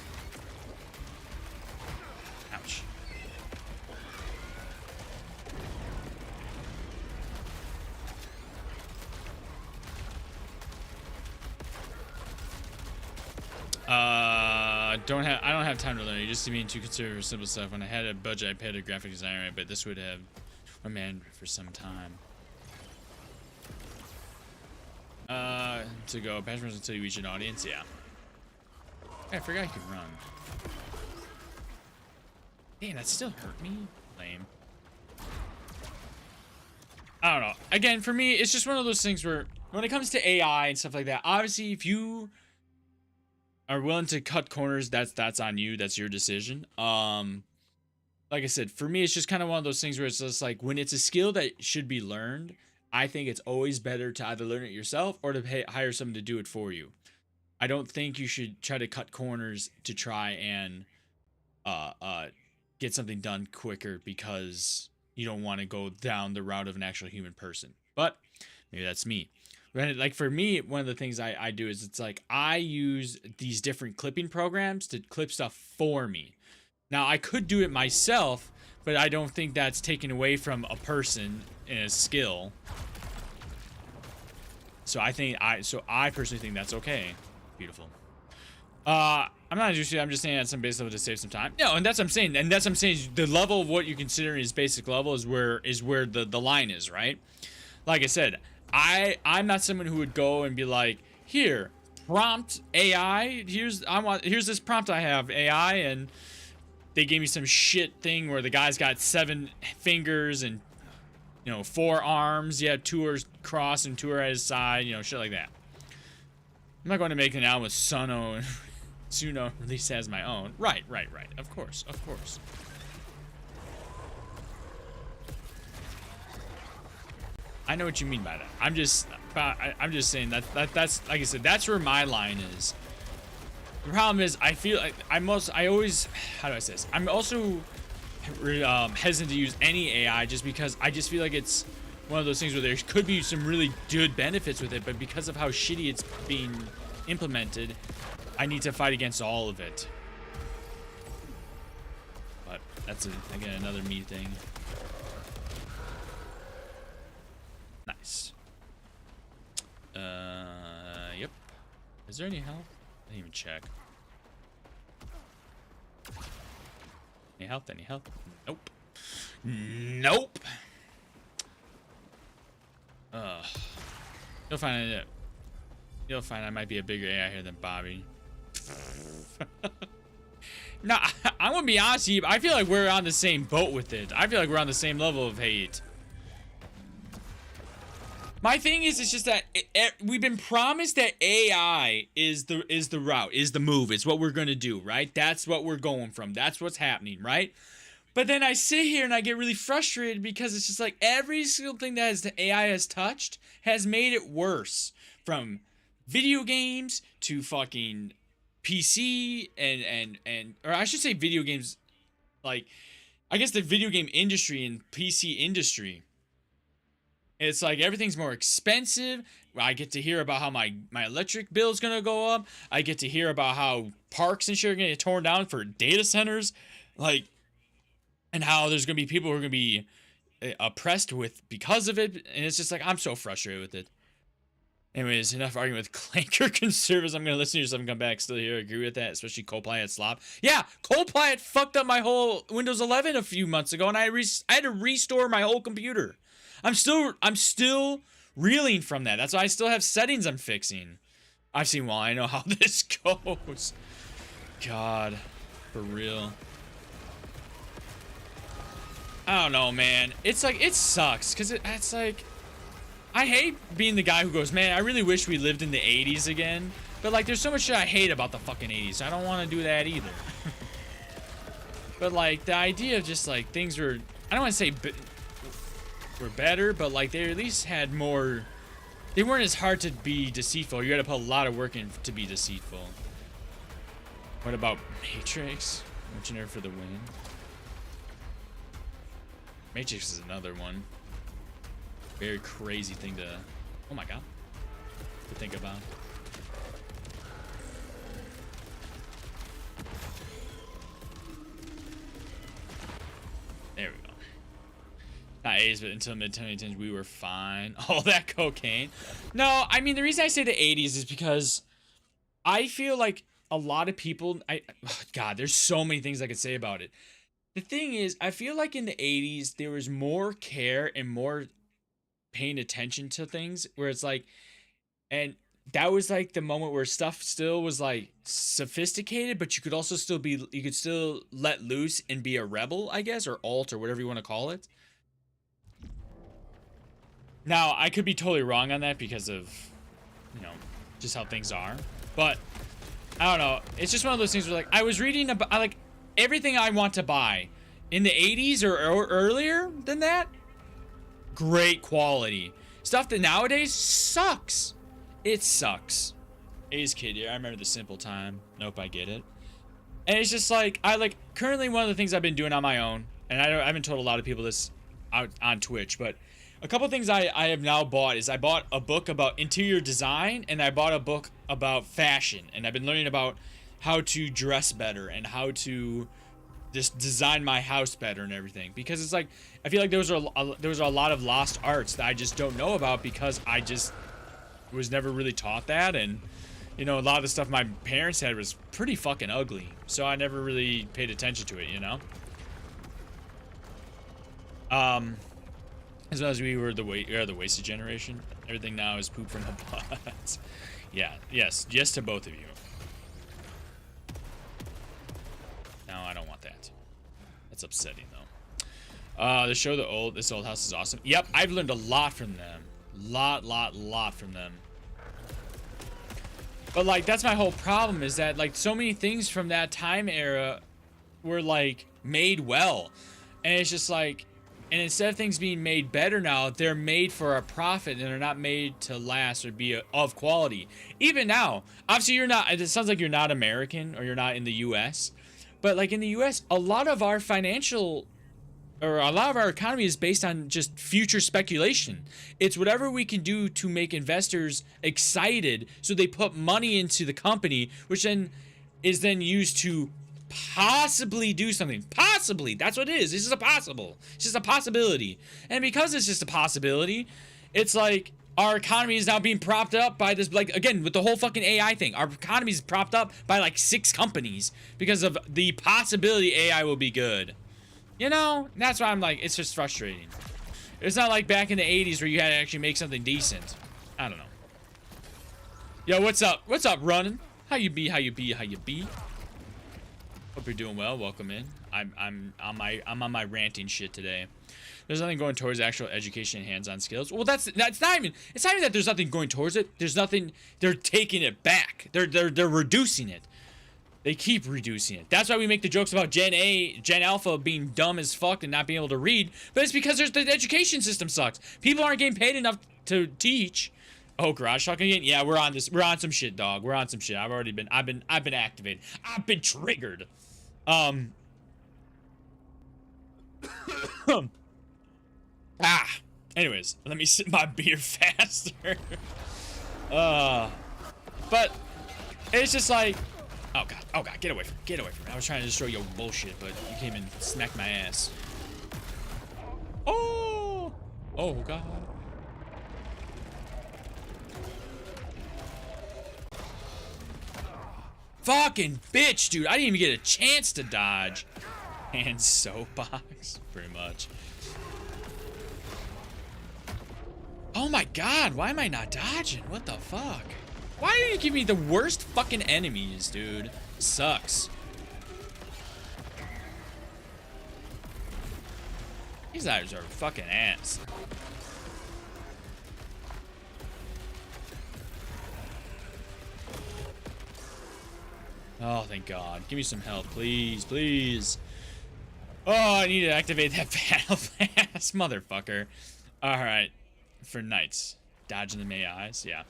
Ouch. I don't have time to learn. You just see me to consider simple stuff. When I had a budget, I paid a graphic designer, but this would have remained for some time. To go patch until you reach an audience. Yeah. I forgot you could run. Damn, that still hurt me. Lame. I don't know. Again, for me, it's just one of those things where when it comes to AI and stuff like that, obviously, if you are willing to cut corners, that's on you. That's your decision. Like I said, for me, it's just kind of one of those things where it's just like when it's a skill that should be learned, I think it's always better to either learn it yourself or to hire someone to do it for you. I don't think you should try to cut corners to try and get something done quicker because you don't want to go down the route of an actual human person. But maybe that's me. Like for me, one of the things I do is it's like I use these different clipping programs to clip stuff for me. Now I could do it myself, but I don't think that's taken away from a person and a skill. So I personally think that's okay. Beautiful. I'm not interested. I'm just saying at some base level to save some time. No, and that's what I'm saying. And that's what I'm saying. The level of what you consider is basic level is where the line is, right? Like I said, I'm not someone who would go and be like, here, prompt AI. Here's this prompt I have AI, and they gave me some shit thing where the guy's got 7 fingers and 4 arms. Yeah, 2 are crossed and 2 are at his side. Shit like that. I'm not going to make an album with Suno and Suno release as my own. Right. Of course. I know what you mean by that. I'm just saying that's like I said, that's where my line is. The problem is I feel like how do I say this? I'm also hesitant to use any AI just because I just feel like it's one of those things where there could be some really good benefits with it, but because of how shitty it's being implemented, I need to fight against all of it. But that's again another me thing. Nice. Yep. Is there any health? I didn't even check. Any health? Any health? Nope. Nope. You'll find it. You'll find I might be a bigger AI here than Bobby. No, I'm gonna be honest with you. I feel like we're on the same boat with it. I feel like we're on the same level of hate. My thing is, it's just that we've been promised that AI is the route, is the move. It's what we're gonna do, right? That's what we're going from. That's what's happening, right? But then I sit here and I get really frustrated because it's just like every single thing that the AI has touched has made it worse. From video games to fucking PC or I should say video games, like I guess the video game industry and PC industry. It's like everything's more expensive. I get to hear about how my electric bill is gonna go up. I get to hear about how parks and shit are gonna get torn down for data centers, like, and how there's gonna be people who are gonna be oppressed with because of it. And it's just like I'm so frustrated with it. Anyways, enough arguing with Clanker conservatives. I'm gonna listen to yourself and come back. Still here, agree with that, especially Coldplay slop. Yeah, Coldplay fucked up my whole Windows 11 a few months ago, and I had to restore my whole computer. I'm still reeling from that. That's why I still have settings I'm fixing. I've seen well, I know how this goes. God, for real. I don't know, man. It's like, it sucks, because it's like, I hate being the guy who goes, man, I really wish we lived in the 80s again. But, like, there's so much shit I hate about the fucking 80s. So I don't want to do that either. But, like, the idea of just, like, things were, I don't want to say were better, but, like, they at least had more, they weren't as hard to be deceitful. You had to put a lot of work in to be deceitful. What about Matrix? Mercenary for the win. Matrix is another one. Very crazy thing to, oh my god, to think about. There we go. Not 80s, but until mid-2010s, we were fine. All that cocaine. No, I mean, the reason I say the 80s is because I feel like a lot of people, God, there's so many things I could say about it. The thing is, I feel like in the 80s, there was more care and more paying attention to things, where it's like, and that was like the moment where stuff still was like sophisticated, but you could also still be, you could still let loose and be a rebel, I guess, or alt, or whatever you want to call it. Now, I could be totally wrong on that because of, you know, just how things are, but I don't know. It's just one of those things where, like, I was reading about, like, everything I want to buy in the 80s or earlier than that, great quality. Stuff that nowadays sucks. It sucks. 80s kid here. I remember the simple time. Nope, I get it. And it's just like, currently one of the things I've been doing on my own, and I haven't told a lot of people this out on Twitch, but a couple things I have now bought is I bought a book about interior design, and I bought a book about fashion, and I've been learning about how to dress better and how to just design my house better and everything, because it's like, I feel like there was a lot of lost arts that I just don't know about because I just was never really taught that. And you know, a lot of the stuff my parents had was pretty fucking ugly, so I never really paid attention to it, you know. As well as we were the wasted generation. Everything now is poop from the butt. Yeah, yes to both of you. No, I don't want that. That's upsetting though. This old house is awesome. Yep, I've learned a lot from them. Lot from them. But like, that's my whole problem, is that like so many things from that time era were like made well, and it's just like, and instead of things being made better now, they're made for a profit, and they're not made to last or be of quality. Even now, obviously you're not, it sounds like you're not American or you're not in the US, but like in the US, a lot of our economy is based on just future speculation. It's whatever we can do to make investors excited, so they put money into the company, which then is then used to possibly do something. Possibly, that's what it is. This is a possible. It's just a possibility. And because it's just a possibility, it's like our economy is now being propped up by this, like, again, with the whole fucking AI thing. Our economy is propped up by like 6 companies because of the possibility AI will be good. You know, that's why I'm like, it's just frustrating. It's not like back in the 80s where you had to actually make something decent. I don't know. Yo, what's up? What's up, running? How you be? How you be? How you be? Hope you're doing well. Welcome in. I'm on my ranting shit today. There's nothing going towards actual education and hands-on skills. Well, that's not even. It's not even that there's nothing going towards it. There's nothing. They're taking it back. They're reducing it. They keep reducing it. That's why we make the jokes about Gen Alpha being dumb as fuck and not being able to read. But it's because the education system sucks. People aren't getting paid enough to teach. Oh, garage talk again? Yeah, we're on this. We're on some shit, dog. We're on some shit. I've been activated. I've been triggered. Anyways, let me sip my beer faster. But it's just like, oh god, get away from me. I was trying to destroy your bullshit, but you came and smacked my ass. Oh god. Fucking bitch, dude. I didn't even get a chance to dodge. And soapbox, pretty much. Oh my god, why am I not dodging? What the fuck? Why do you give me the worst fucking enemies, dude? Sucks. These guys are fucking ass. Oh, thank God. Give me some health, please, please. Oh, I need to activate that battle pass, motherfucker. Alright. For knights. Dodging the May eyes, yeah.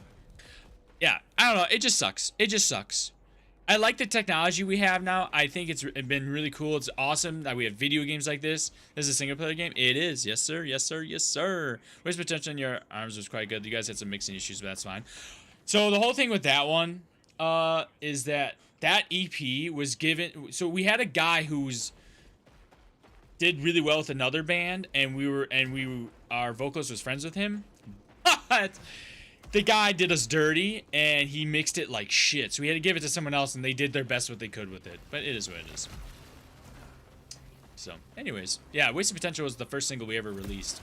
Yeah, I don't know. It just sucks. It just sucks. I like the technology we have now. I think it's been really cool. It's awesome that we have video games like this. This is a single player game. It is. Yes, sir. Yes, sir. Yes, sir. Waste potential in your arms was quite good. You guys had some mixing issues, but that's fine. So the whole thing with that one is that EP was given. So we had a guy who's did really well with another band, and our vocalist was friends with him, but the guy did us dirty and he mixed it like shit, so we had to give it to someone else, and they did their best what they could with it, but it is what it is. So anyways, yeah, Wasted Potential was the first single we ever released,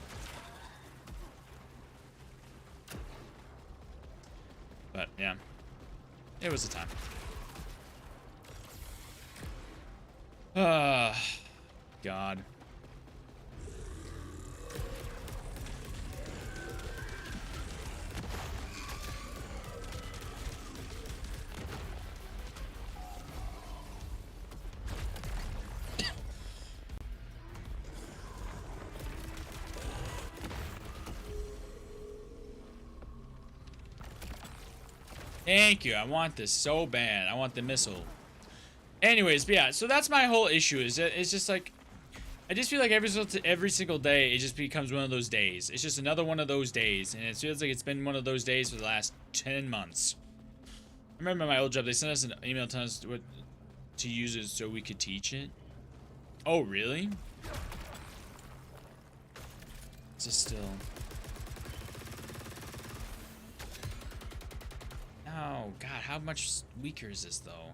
but yeah, it was a time. God. Thank you. I want this so bad. I want the missile. Anyways, but yeah, so that's my whole issue. Is that it's just like, I just feel like every single day it just becomes one of those days. It's just another one of those days, and it feels like it's been one of those days for the last 10 months. I remember my old job, they sent us an email telling us what to use it so we could teach it. Oh, really? Is this still? Oh, God, how much weaker is this, though?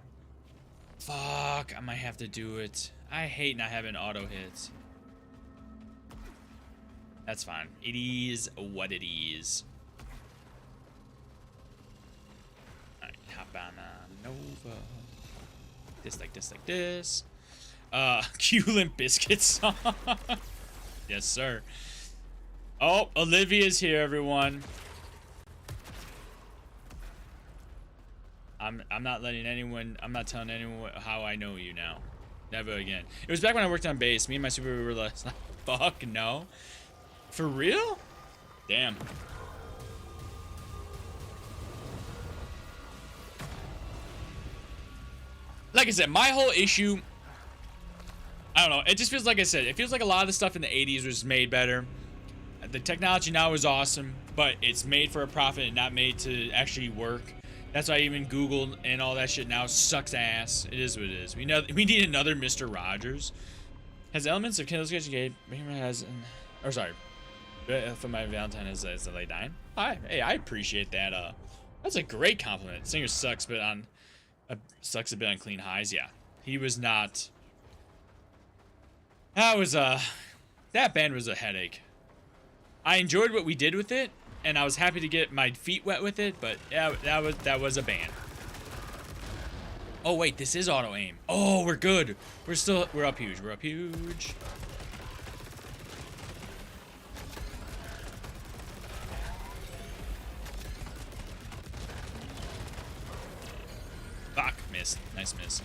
Fuck, I might have to do it. I hate not having auto hits. That's fine. It is what it is. Alright, hop on Nova. This, like this, like this. COUDLNT biscuit song. Yes, sir. Oh, Olivia's here, everyone. I'm not letting anyone, I'm not telling anyone how I know you now. Never again. It was back when I worked on base. Me and my super were like, fuck no. For real? Damn. Like I said, my whole issue, I don't know, it just feels like I said, it feels like a lot of the stuff in the 80s was made better. The technology now is awesome, but it's made for a profit and not made to actually work. That's why even Google and all that shit now sucks ass. It is what it is. We need another Mr. Rogers. Has elements of Kindle Sketch Gate has, or sorry, for my Valentine is a late 9. Hey, I appreciate that. That's a great compliment. Singer sucks, but sucks a bit on clean highs. Yeah, he was not. That band was a headache. I enjoyed what we did with it, and I was happy to get my feet wet with it, but yeah, that was a band. Oh wait, this is auto aim. Oh, we're good. We're up huge. We're up huge. Fuck, missed. Nice miss.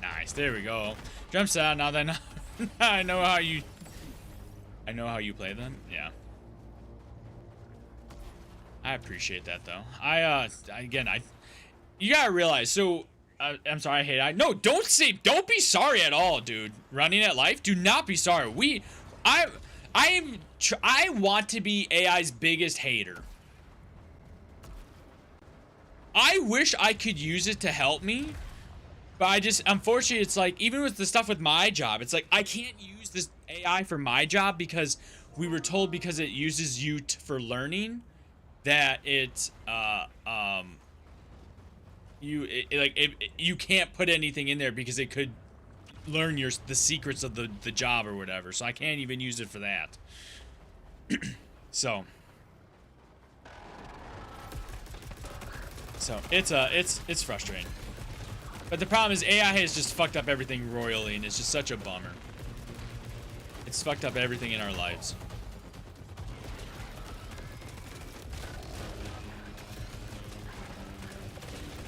Nice, there we go. Jumps out, now then I know how you play them. Yeah. I appreciate that though. you gotta realize, so I'm sorry, I hate AI. No, don't be sorry at all, dude. Running at life, do not be sorry. I want to be AI's biggest hater. I wish I could use it to help me, but unfortunately, it's like, even with the stuff with my job, it's like, I can't use this AI for my job because we were told because it uses you for learning that you can't put anything in there because it could learn the secrets of the job or whatever. So I can't even use it for that. So it's frustrating. But the problem is AI has just fucked up everything royally, and it's just such a bummer. It's fucked up everything in our lives.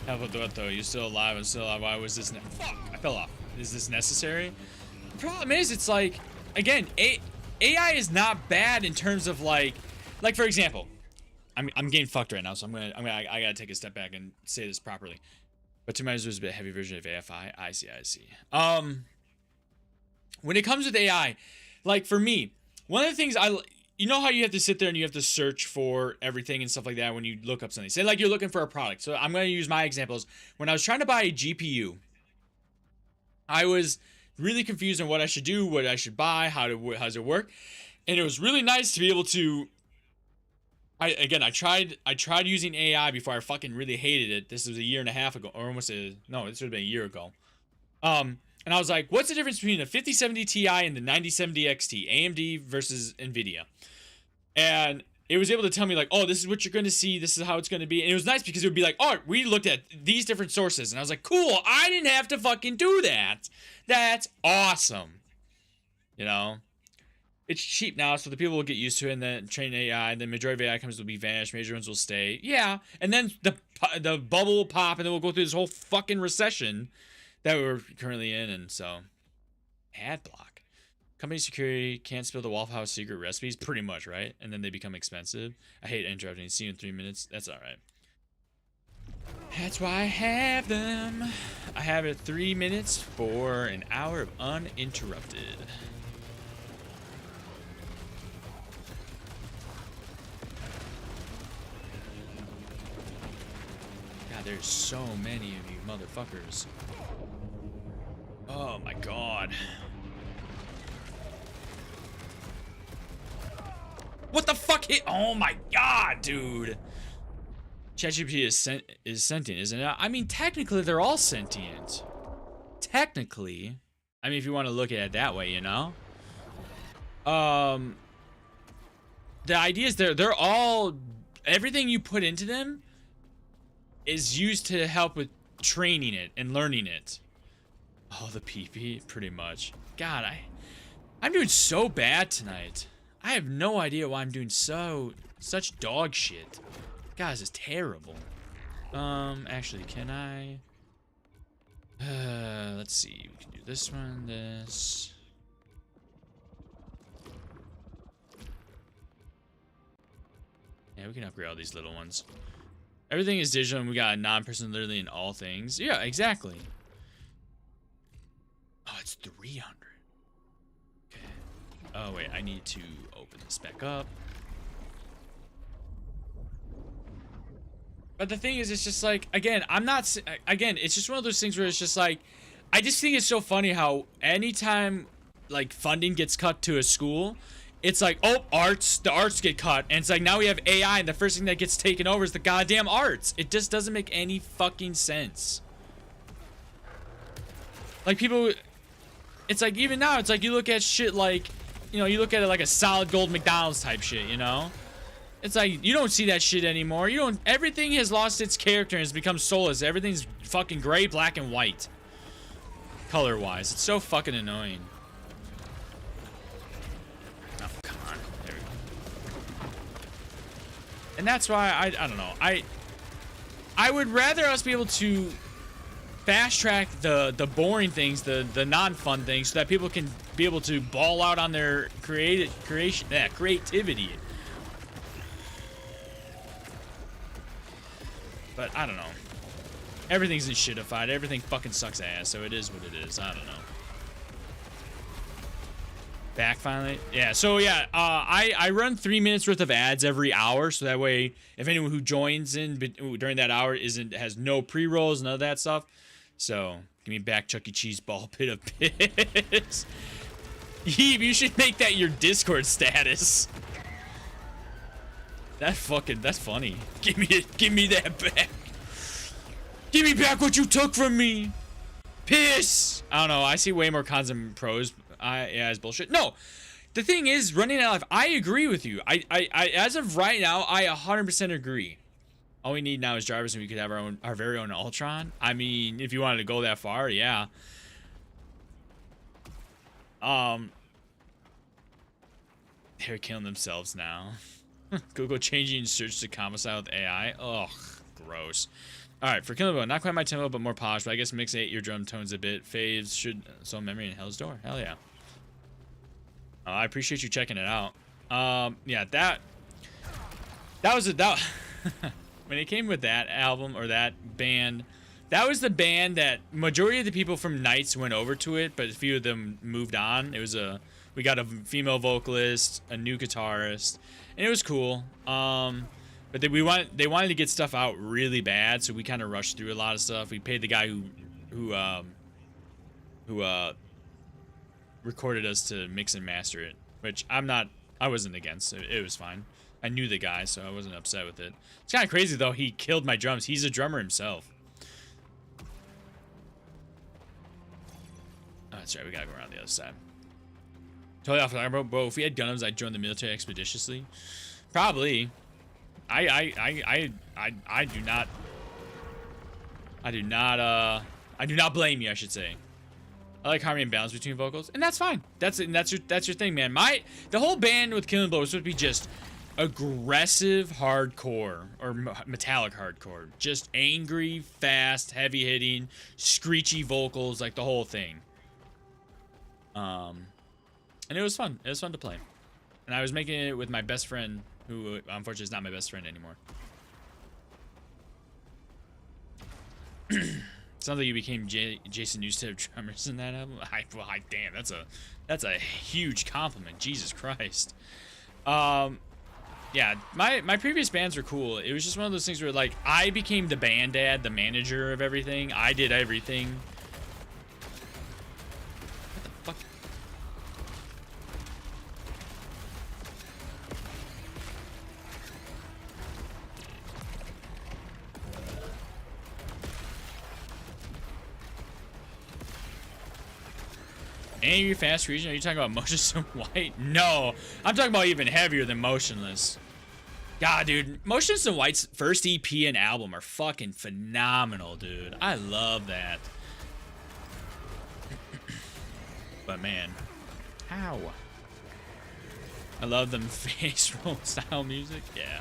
How about what though? You're still alive. I'm still alive. Why was this? Fuck! I fell off. Is this necessary? The problem is, it's like, again, AI is not bad in terms of like for example, I'm getting fucked right now, so I gotta take a step back and say this properly. But to my eyes, there's a bit heavy version of AFI. I see. When it comes with AI, like for me, one of the things you know how you have to sit there and you have to search for everything and stuff like that when you look up something. Say like you're looking for a product. So I'm going to use my examples. When I was trying to buy a GPU, I was really confused on what I should do, what I should buy, how does it work. And it was really nice to be able to, I tried using AI before I fucking really hated it. This was a year and a half ago, or this would have been a year ago. And I was like, what's the difference between the 5070 Ti and the 9070 XT, AMD versus NVIDIA? And it was able to tell me like, oh, this is what you're going to see. This is how it's going to be. And it was nice because it would be like, oh, we looked at these different sources. And I was like, cool, I didn't have to fucking do that. That's awesome. You know? It's cheap now, so the people will get used to it and then train AI. And the majority of AI companies will be vanished. Major ones will stay. Yeah. And then the bubble will pop and then we'll go through this whole fucking recession that we're currently in. And so, ad block. Company security can't spill the Waffle House secret recipes, pretty much, right? And then they become expensive. I hate interrupting. See you in 3 minutes. That's all right. That's why I have them. I have it 3 minutes for an hour of uninterrupted. God, there's so many of you motherfuckers. Oh my god. What the fuck hit? Oh my god, dude. ChatGPT is sentient, isn't it? I mean, technically, they're all sentient. Technically. I mean, if you want to look at it that way, you know? The idea is they're all... Everything you put into them is used to help with training it and learning it. Oh, the PP, pretty much. God, I'm doing so bad tonight. I have no idea why I'm doing such dog shit. God, this is terrible. Actually, can I? Let's see. We can do this one, this. Yeah, we can upgrade all these little ones. Everything is digital, and we got a non-person literally in all things. Yeah, exactly. Oh, it's 300. Okay. Oh wait, I need to open this back up. But the thing is, it's just like, again, it's just one of those things where it's just like, I just think it's so funny how anytime like funding gets cut to a school, it's like, oh, the arts get cut, and it's like now we have AI, and the first thing that gets taken over is the goddamn arts. It just doesn't make any fucking sense. Like people, it's like even now, it's like you look at shit like, you know, you look at it like a solid gold McDonald's type shit, you know? It's like, you don't see that shit anymore. Everything has lost its character and has become soulless. Everything's fucking gray, black, and white. Color-wise. It's so fucking annoying. Oh, come on. There we go. And that's why, I don't know. I would rather us be able to fast track the boring things, the non-fun things, so that people can be able to ball out on their creativity. But I don't know. everything's in shitified. Everything fucking sucks ass, so it is what it is. I don't know. Back finally. Yeah, so yeah, I run 3 minutes worth of ads every hour, so that way if anyone who joins in during that hour has no pre-rolls, none of that stuff. So give me back Chuck E. Cheese ball pit of piss. Heave, you should make that your Discord status. That's funny. Give me that back. Give me back what you took from me. Piss. I don't know. I see way more cons than pros. Yeah, it's bullshit. No, the thing is, running out of life. I agree with you. I as of right now, I 100% agree. All we need now is drivers, and we could have our very own Ultron. I mean, if you wanted to go that far, yeah. They're killing themselves now. Google changing search to commissar with AI. Ugh, gross. Alright, for Killing Bill, not quite my tempo, but more polished. But I guess mix 8 eardrum tones a bit. Faves should soul memory in Hell's Door. Hell yeah. I appreciate you checking it out. Yeah, that was when it came with that album or that band. That was the band that majority of the people from Nights went over to it, but a few of them moved on. It was we got a female vocalist, a new guitarist, and it was cool. But they wanted to get stuff out really bad, so we kind of rushed through a lot of stuff. We paid the guy who recorded us to mix and master it, which I wasn't against. It was fine. I knew the guy, so I wasn't upset with it. It's kind of crazy though. He killed my drums. He's a drummer himself. Oh, that's right. We gotta go around the other side. Totally off the bro. If we had Gundams, I'd join the military expeditiously. Probably. I do not blame you, I should say. I like harmony and balance between vocals, and that's fine. That's your thing, man. The whole band with Killing Blow was supposed to be just aggressive hardcore or metallic hardcore, just angry, fast, heavy hitting, screechy vocals, like the whole thing. And it was fun. It was fun to play, and I was making it with my best friend, who unfortunately is not my best friend anymore. Sounds like you became Jason Newsted of drummers in that album. Damn, that's a huge compliment. Jesus Christ. Yeah, my previous bands were cool. It was just one of those things where like I became the band dad, the manager of everything. I did everything. What the fuck? Angry Fast Region? Are you talking about Motionless in White? No, I'm talking about even heavier than Motionless. God, dude, Motionless in White's first EP and album are fucking phenomenal, dude. I love that. But man, how? I love them face roll style music. Yeah.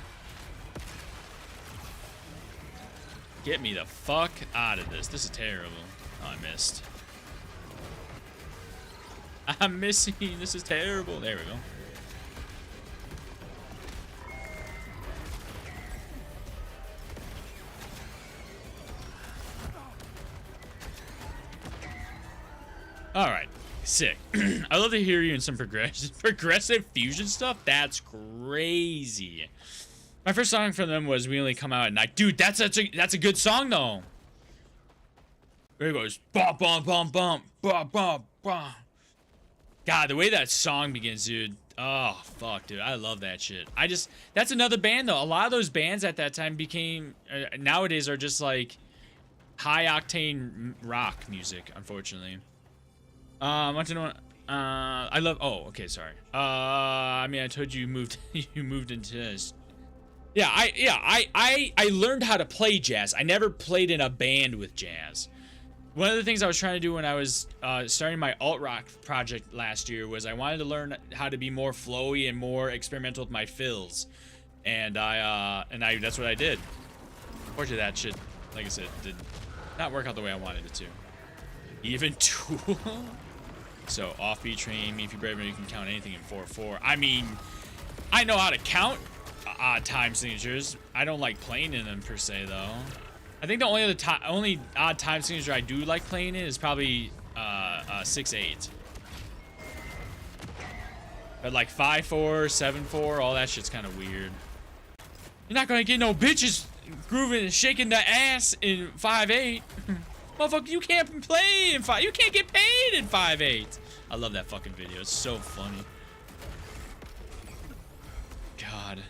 Get me the fuck out of this. This is terrible. Oh, I missed. I'm missing. This is terrible. There we go. All right. Sick. I love to hear you in some progressive fusion stuff. That's crazy. My first song from them was "We Only Come Out at Night." Dude, that's a good song though. There it goes. Bum bum bum bum bum bum bum. God, the way that song begins, dude. Oh, fuck, dude. I love that shit. That's another band, though. A lot of those bands at that time nowadays are just like high-octane rock music, unfortunately. I want to know, I love, oh, okay, sorry. I mean, I told you you moved into this. Yeah, I learned how to play jazz. I never played in a band with jazz. One of the things I was trying to do when I was starting my alt-rock project last year was I wanted to learn how to be more flowy and more experimental with my fills, and that's what I did. Unfortunately, that shit, like I said, did not work out the way I wanted it to. Even Tool. So offbeat train me if you're brave, you can count anything in 4/4. I mean, I know how to count odd time signatures. I don't like playing in them per se though. I think the only odd time signature I do like playing in is probably 6/8. But like 5/4, 7/4, all that shit's kind of weird. You're not gonna get no bitches grooving and shaking the ass in 5/8. Motherfucker, you can't play in 5. You can't get paid in 5/8. I love that fucking video. It's so funny. God.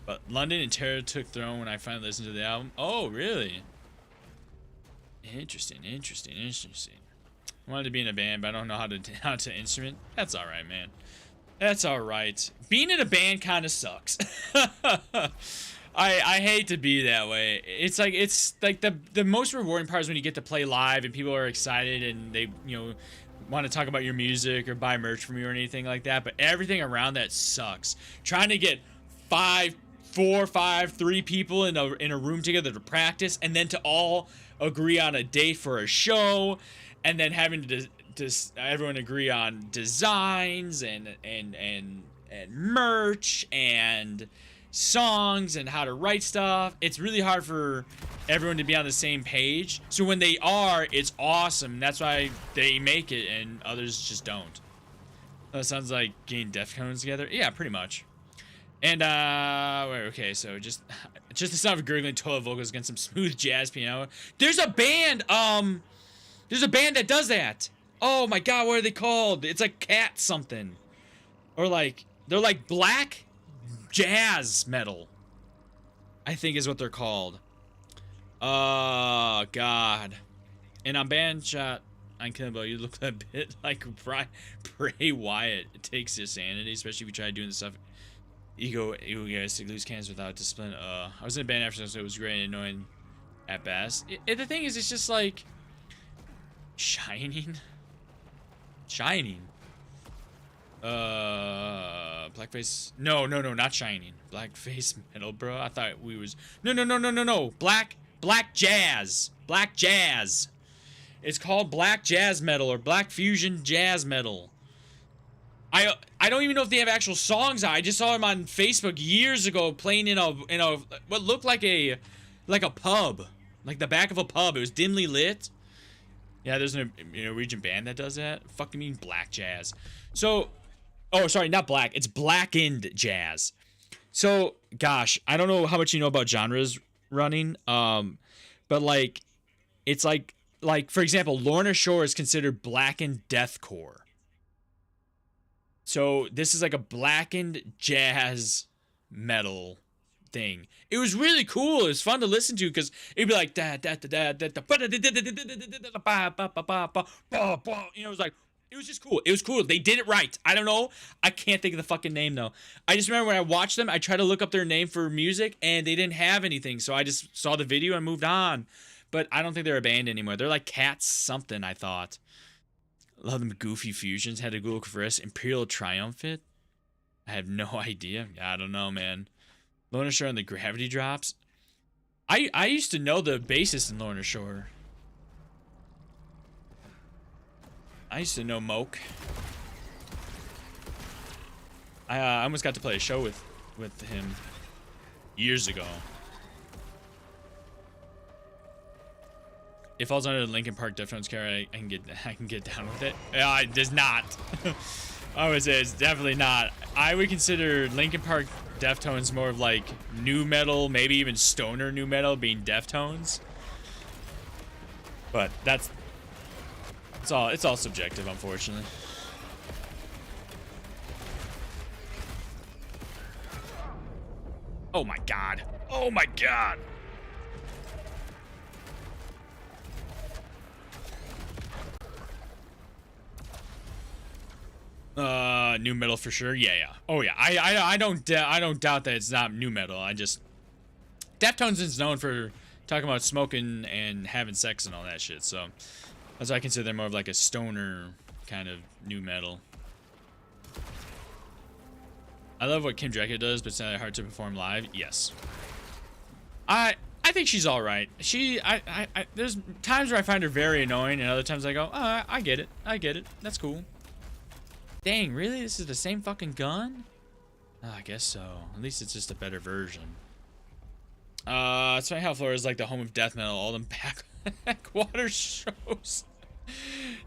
But London and Terror took throne when I finally listened to the album. Oh, really? Interesting. I wanted to be in a band, but I don't know how to instrument. That's all right, man. That's all right. Being in a band kind of sucks. I hate to be that way. It's like the most rewarding part is when you get to play live and people are excited and they, you know, want to talk about your music or buy merch from you or anything like that. But everything around that sucks. Trying to get 3 people in a room together to practice, and then to all agree on a date for a show, and then having to everyone agree on designs and merch and songs and how to write stuff. It's really hard for everyone to be on the same page. So when they are, it's awesome. That's why they make it and others just don't. That sounds like getting Deftones together. Yeah, pretty much. And okay, so just the sound of gurgling toilet vocals against some smooth jazz piano. There's a band that does that. Oh my god, what are they called? It's like Cat something. Or like they're like black jazz metal, I think is what they're called. Oh god. And on Band Shot on Kimbo, you look a bit like Bray Wyatt. It takes your sanity, especially if you try doing the stuff egoistic loose cans without discipline. I was in a band after, so it was great and annoying at best. The thing is, it's just like Shining. Blackface. No, not Shining. Blackface metal, bro. I thought we was no. Black jazz. Black jazz. It's called black jazz metal or black fusion jazz metal. I don't even know if they have actual songs out. I just saw them on Facebook years ago playing in a what looked like a pub, like the back of a pub. It was dimly lit. Yeah, there's a Norwegian band that does that. Fucking mean black jazz. So, oh, sorry, not black. It's blackened jazz. So, gosh, I don't know how much you know about genres running. But like, it's like for example, Lorna Shore is considered blackened deathcore. So this is like a blackened jazz metal thing. It was really cool. It was fun to listen to because it'd be like it was like, it was just cool. It was cool. They did it right. I don't know. I can't think of the fucking name though. I just remember when I watched them, I tried to look up their name for music and they didn't have anything. So I just saw the video and moved on. But I don't think they're a band anymore. They're like Cats something, I thought. Love them goofy fusions. Had to Google for us. Imperial Triumphant? I have no idea. I don't know, man. Lorna Shore and the Gravity Drops. I used to know the bassist in Lorna Shore. I used to know Moke. I almost got to play a show with him years ago. It falls under the Linkin Park Deftones care. I can get down with it. It does not. I would say it's definitely not. I would consider Linkin Park Deftones more of like new metal, maybe even stoner new metal, being Deftones. But it's all subjective, unfortunately. Oh my god. Oh my god. New metal for sure. Yeah. Oh yeah. I don't doubt that it's not new metal. Deftones is known for talking about smoking and having sex and all that shit. So that's why I consider them more of like a stoner kind of new metal. I love what Kim Dreka does, but it's not hard to perform live. Yes. I think she's all right. There's times where I find her very annoying, and other times I go, oh, I get it. That's cool. Dang, really? This is the same fucking gun? Oh, I guess so. At least it's just a better version. That's why how Florida is like the home of death metal. All them backwater shows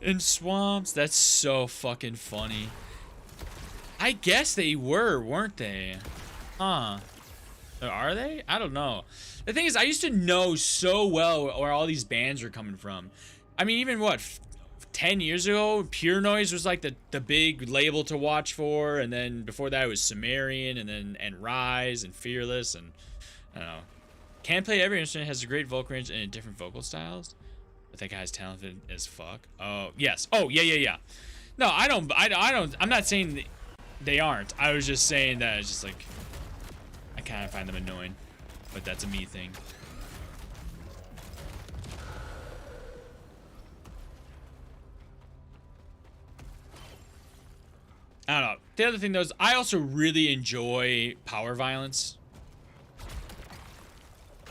in swamps. That's so fucking funny. I guess they were, weren't they? Huh. Are they? I don't know. The thing is, I used to know so well where all these bands were coming from. I mean, even what, 10 years ago, Pure Noise was like the big label to watch for, and then before that it was Sumerian, and Rise and Fearless, and I don't know. Can't play every instrument, has a great vocal range and different vocal styles. But that guy's talented as fuck. Oh yes. Oh yeah. No, I don't. I'm not saying they aren't. I was just saying that it's just like I kind of find them annoying, but that's a me thing. I don't know. The other thing though is I also really enjoy power violence.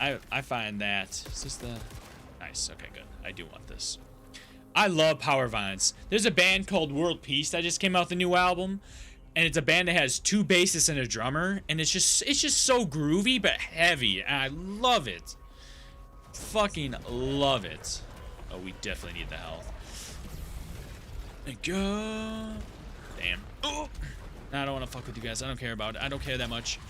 I find that. Is this the nice? Okay, good. I do want this. I love power violence. There's a band called World Peace that just came out with a new album, and it's a band that has 2 bassists and a drummer, and it's just so groovy but heavy, and I love it. Fucking love it. Oh, we definitely need the health. Thank you. Damn. Oh. I don't want to fuck with you guys. I don't care about it. I don't care that much.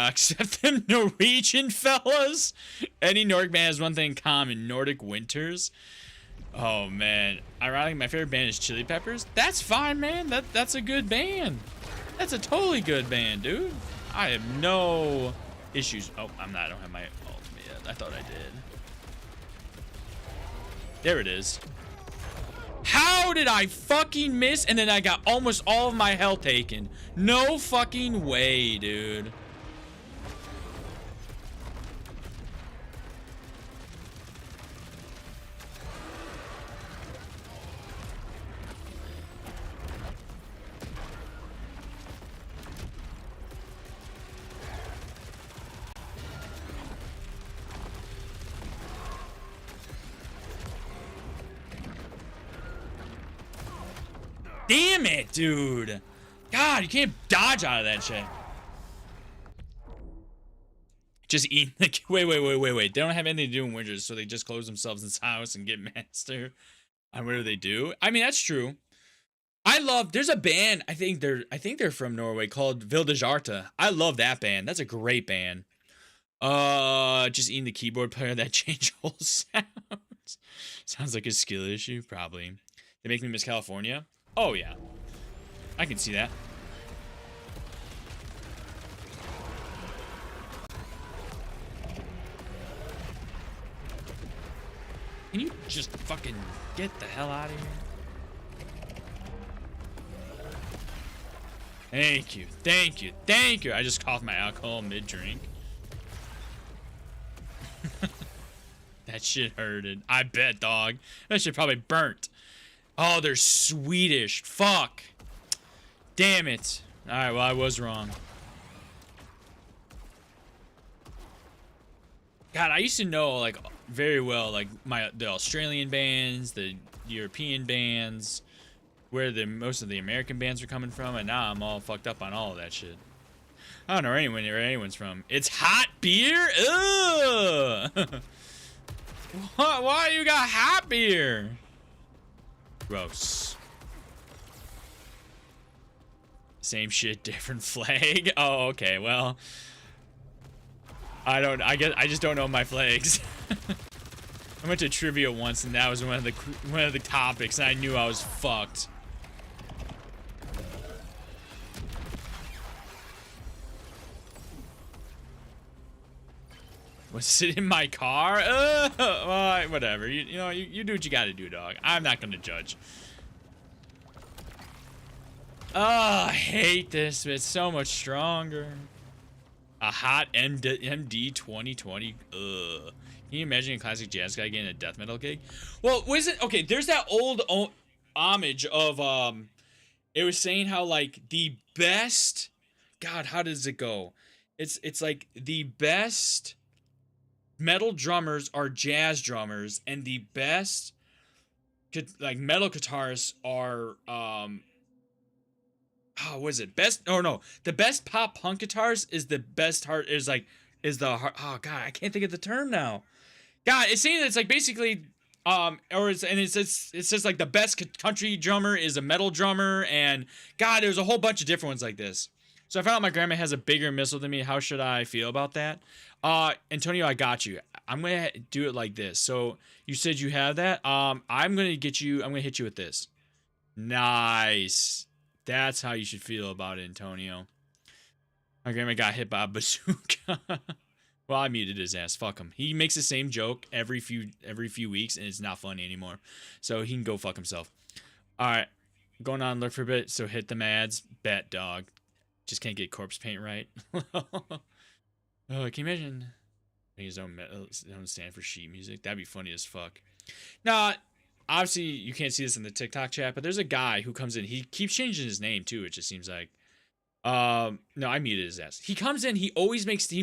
Except them Norwegian fellas. Any Nordic band has one thing in common: Nordic winters. Oh man. Ironically, my favorite band is Chili Peppers. That's fine, man. That's a good band. That's a totally good band, dude. I have no issues. Oh, I don't have my ultimate yet. I thought I did. There it is. How did I fucking miss? And then I got almost all of my health taken. No fucking way, dude. Damn it, dude. God, you can't dodge out of that shit. Just eat. Wait. They don't have anything to do in winters, so they just close themselves in this house and get master. And what do they do? I mean, that's true. There's a band, I think they're from Norway, called Vildejarta. I love that band. That's a great band. Just eating the keyboard player that change whole sounds. Sounds like a skill issue, probably. They make me miss California. Oh yeah, I can see that. Can you just fucking get the hell out of here? Thank you. I just coughed my alcohol mid-drink. That shit hurted. I bet, dog. That shit probably burnt. Oh, they're Swedish. Fuck. Damn it. Alright, well, I was wrong. God, I used to know, like, very well, like, the Australian bands, the European bands, where most of the American bands are coming from, and now I'm all fucked up on all of that shit. I don't know where anyone's from. It's hot beer? Ugh! Why you got hot beer? Gross. Same shit, different flag. Oh, okay. Well, I guess I just don't know my flags. I went to trivia once, and that was one of the topics, and I knew I was fucked. Was it in my car? Well, whatever. You know, you do what you gotta do, dog. I'm not gonna judge. Oh, I hate this, but it's so much stronger. A hot MD 2020. Ugh. Can you imagine a classic jazz guy getting a death metal gig? Well, was it okay? There's that old homage of It was saying how like the best. God, how does it go? It's like the best metal drummers are jazz drummers, and the best like metal guitarists are oh, was it best? Oh no, the best pop punk guitars is the best heart is like is the heart. Oh god, I can't think of the term now. God, it's saying that it's like basically or it's just like the best country drummer is a metal drummer, and God, there's a whole bunch of different ones like this. So I found out my grandma has a bigger missile than me. How should I feel about that? Antonio, I got you. I'm gonna do it like this. So you said you have that. I'm gonna hit you with this. Nice. That's how you should feel about it, Antonio. My grandma got hit by a bazooka. Well, I muted his ass. Fuck him. He makes the same joke every few weeks, and it's not funny anymore. So he can go fuck himself. All right, going on look for a bit. So hit the mads. Bet, dog. Just can't get corpse paint right. Oh, can you imagine? His own stand for sheet music. That'd be funny as fuck. Now, obviously, you can't see this in the TikTok chat, but there's a guy who comes in. He keeps changing his name too. It just seems like. No, I muted his ass. He comes in, he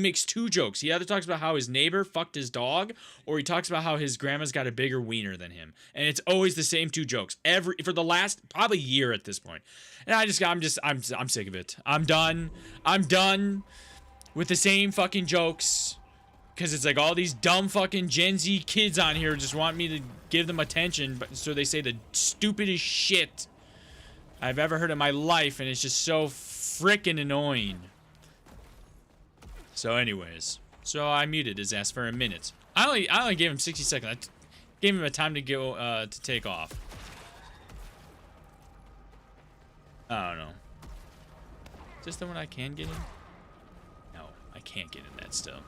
makes two jokes. He either talks about how his neighbor fucked his dog, or he talks about how his grandma's got a bigger wiener than him. And it's always the same two jokes for the last probably year at this point. And I'm sick of it. I'm done with the same fucking jokes. Cause it's like all these dumb fucking Gen Z kids on here just want me to give them attention, but so they say the stupidest shit I've ever heard in my life, and it's just so freaking annoying. So anyways, so I muted his ass for a minute. I only gave him 60 seconds. I gave him a time to go to take off. I don't know. Is this the one I can get in? No, I can't get in that still.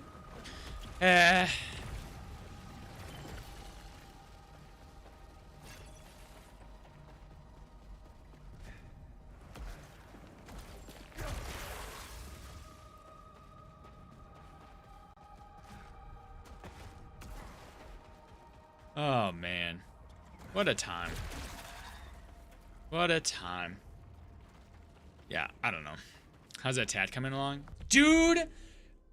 Oh man, what a time. What a time. Yeah, I don't know. How's that tat coming along? Dude!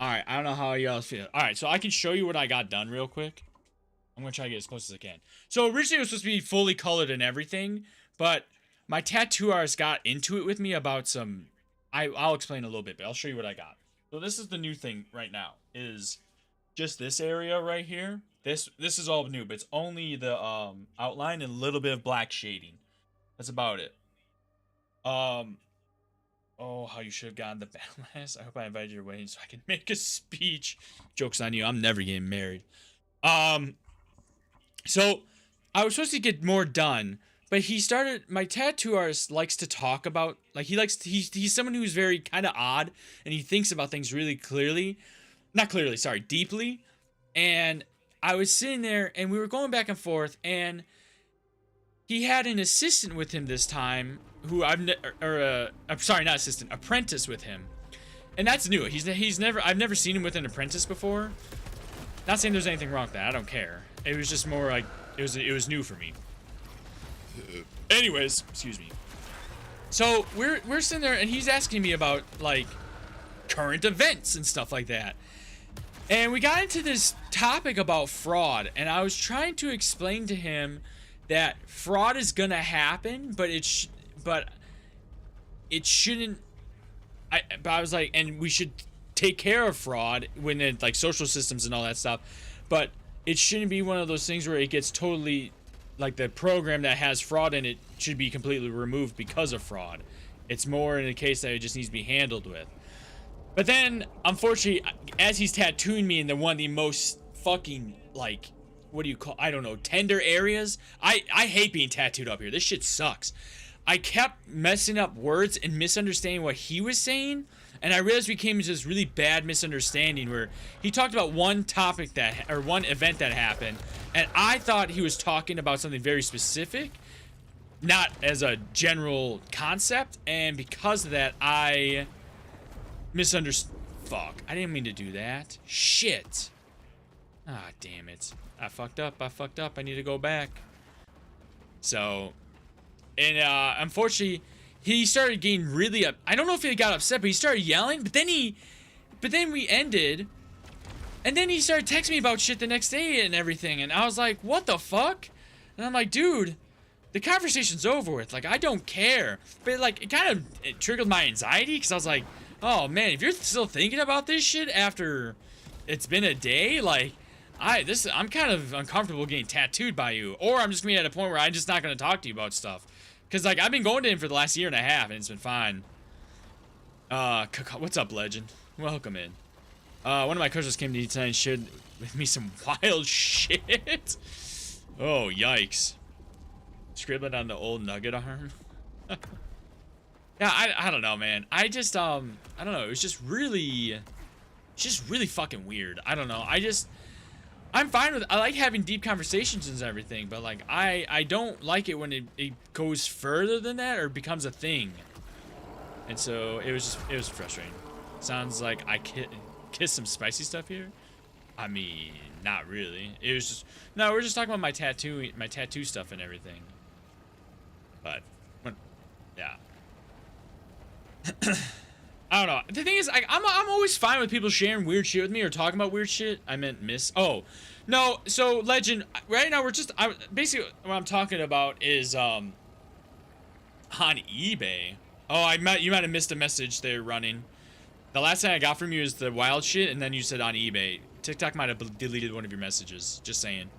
Alright, I don't know how y'all feel. Alright, so I can show you what I got done real quick. I'm gonna try to get as close as I can. So originally it was supposed to be fully colored and everything, but my tattoo artist got into it with me about some... I'll explain a little bit, but I'll show you what I got. So this is the new thing right now, is just this area right here. This is all new, but it's only the outline and a little bit of black shading. That's about it. Oh, how you should have gotten the battle last. I hope I invited your wedding so I can make a speech. Joke's on you. I'm never getting married. So I was supposed to get more done, but my tattoo artist likes to talk about, like he's someone who's very kind of odd, and he thinks about things really deeply. And I was sitting there and we were going back and forth, and he had an assistant with him this time who apprentice with him. And that's new. I've never seen him with an apprentice before. Not saying there's anything wrong with that. I don't care. It was just more like it was new for me. Anyways, excuse me. So we're sitting there and he's asking me about like current events and stuff like that. And we got into this topic about fraud, and I was trying to explain to him that fraud is gonna happen, but it shouldn't. But I was like, and we should take care of fraud when it, like social systems and all that stuff, but it shouldn't be one of those things where it gets totally, like the program that has fraud in it should be completely removed because of fraud. It's more in a case that it just needs to be handled with. But then, unfortunately, as he's tattooing me in one of the most fucking, like, what do you call, I don't know, tender areas. I hate being tattooed up here. This shit sucks. I kept messing up words and misunderstanding what he was saying, and I realized we came into this really bad misunderstanding where he talked about one topic one event that happened, and I thought he was talking about something very specific, not as a general concept, and because of that, I misunderstood. Fuck, I didn't mean to do that. Shit. Ah, damn it. I fucked up. I need to go back. So, and unfortunately, he started getting really up. I don't know if he got upset, but he started yelling. But then we ended, and then he started texting me about shit the next day and everything. And I was like, what the fuck? And I'm like, dude, the conversation's over with. Like, I don't care. But like, it triggered my anxiety because I was like, oh man, if you're still thinking about this shit after it's been a day, like, I'm kind of uncomfortable getting tattooed by you, or I'm just gonna be at a point where I'm just not gonna talk to you about stuff. Cause like, I've been going to him for the last 1.5 years and it's been fine. What's up, legend? Welcome in. One of my coaches came to me tonight and shared with me some wild shit. Oh, yikes. Scribbling on the old nugget arm. Yeah, I don't know, man. I don't know. It was just really fucking weird. I don't know. I'm fine with, I like having deep conversations and everything, but like, I don't like it when it goes further than that or becomes a thing. And so it was frustrating. Sounds like I kissed some spicy stuff here. I mean, not really. It was just, no, we're just talking about my tattoo stuff and everything. But, yeah. I don't know. The thing is, I'm always fine with people sharing weird shit with me or talking about weird shit. I meant miss. Oh, no. So, legend, right now basically what I'm talking about is, on eBay. Oh, you might have missed a message there running. The last thing I got from you is the wild shit, and then you said on eBay. TikTok might have deleted one of your messages. Just saying.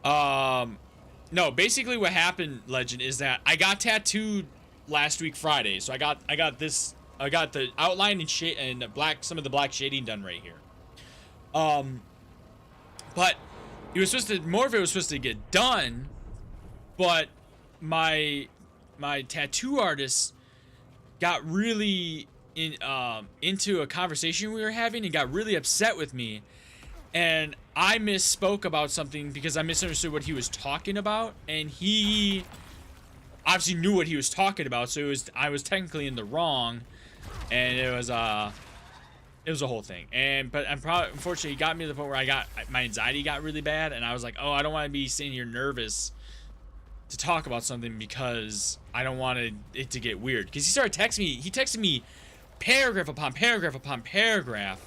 No, basically what happened, legend, is that I got tattooed last week Friday. So I got the outline and shade and some of the black shading done right here. But it was more of it was supposed to get done, but my tattoo artist got really into a conversation we were having and got really upset with me, and I misspoke about something because I misunderstood what he was talking about, and he obviously knew what he was talking about, so I was technically in the wrong, and it was a whole thing. But unfortunately, he got me to the point where my anxiety got really bad, and I was like, oh, I don't want to be sitting here nervous to talk about something because I don't want it to get weird. Because he started texting me. He texted me paragraph upon paragraph upon paragraph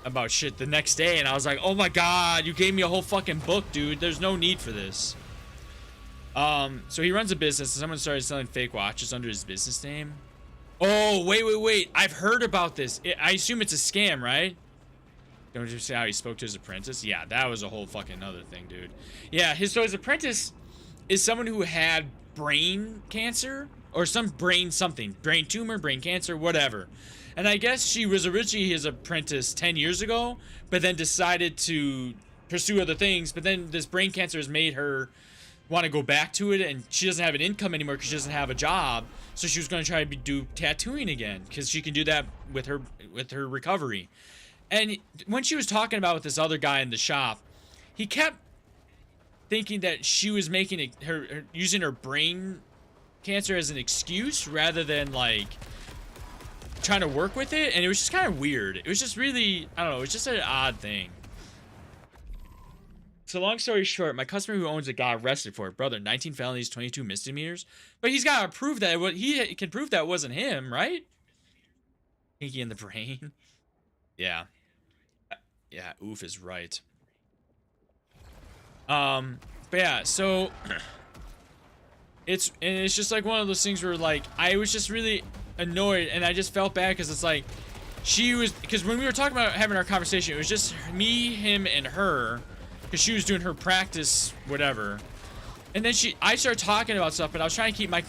about shit the next day, and I was like, oh my god, you gave me a whole fucking book, dude. There's no need for this. So he runs a business, and someone started selling fake watches under his business name. Oh, wait. I've heard about this. I assume it's a scam, right? Don't you see how he spoke to his apprentice? Yeah, that was a whole fucking other thing, dude. Yeah, so his apprentice is someone who had brain cancer or some brain tumor, brain cancer, whatever. And I guess she was originally his apprentice 10 years ago, but then decided to pursue other things. But then this brain cancer has made her want to go back to it, and she doesn't have an income anymore because she doesn't have a job. So she was going to try to do tattooing again because she can do that with her recovery. And when she was talking about with this other guy in the shop, he kept thinking that she was making her using her brain cancer as an excuse rather than like trying to work with it, and it was just kind of weird. It was just really, I don't know, it was just an odd thing. So long story short, my customer who owns it got arrested for it. Brother, 19 felonies, 22 misdemeanors. But he's got to prove that he can prove that wasn't him, right? Pinky in the brain. Yeah. Yeah, oof is right. But yeah, so it's just like one of those things where like I was just really annoyed, and I just felt bad because it's like because when we were talking about having our conversation, it was just me, him, and her, because she was doing her practice whatever, and then I started talking about stuff, but I was trying to keep my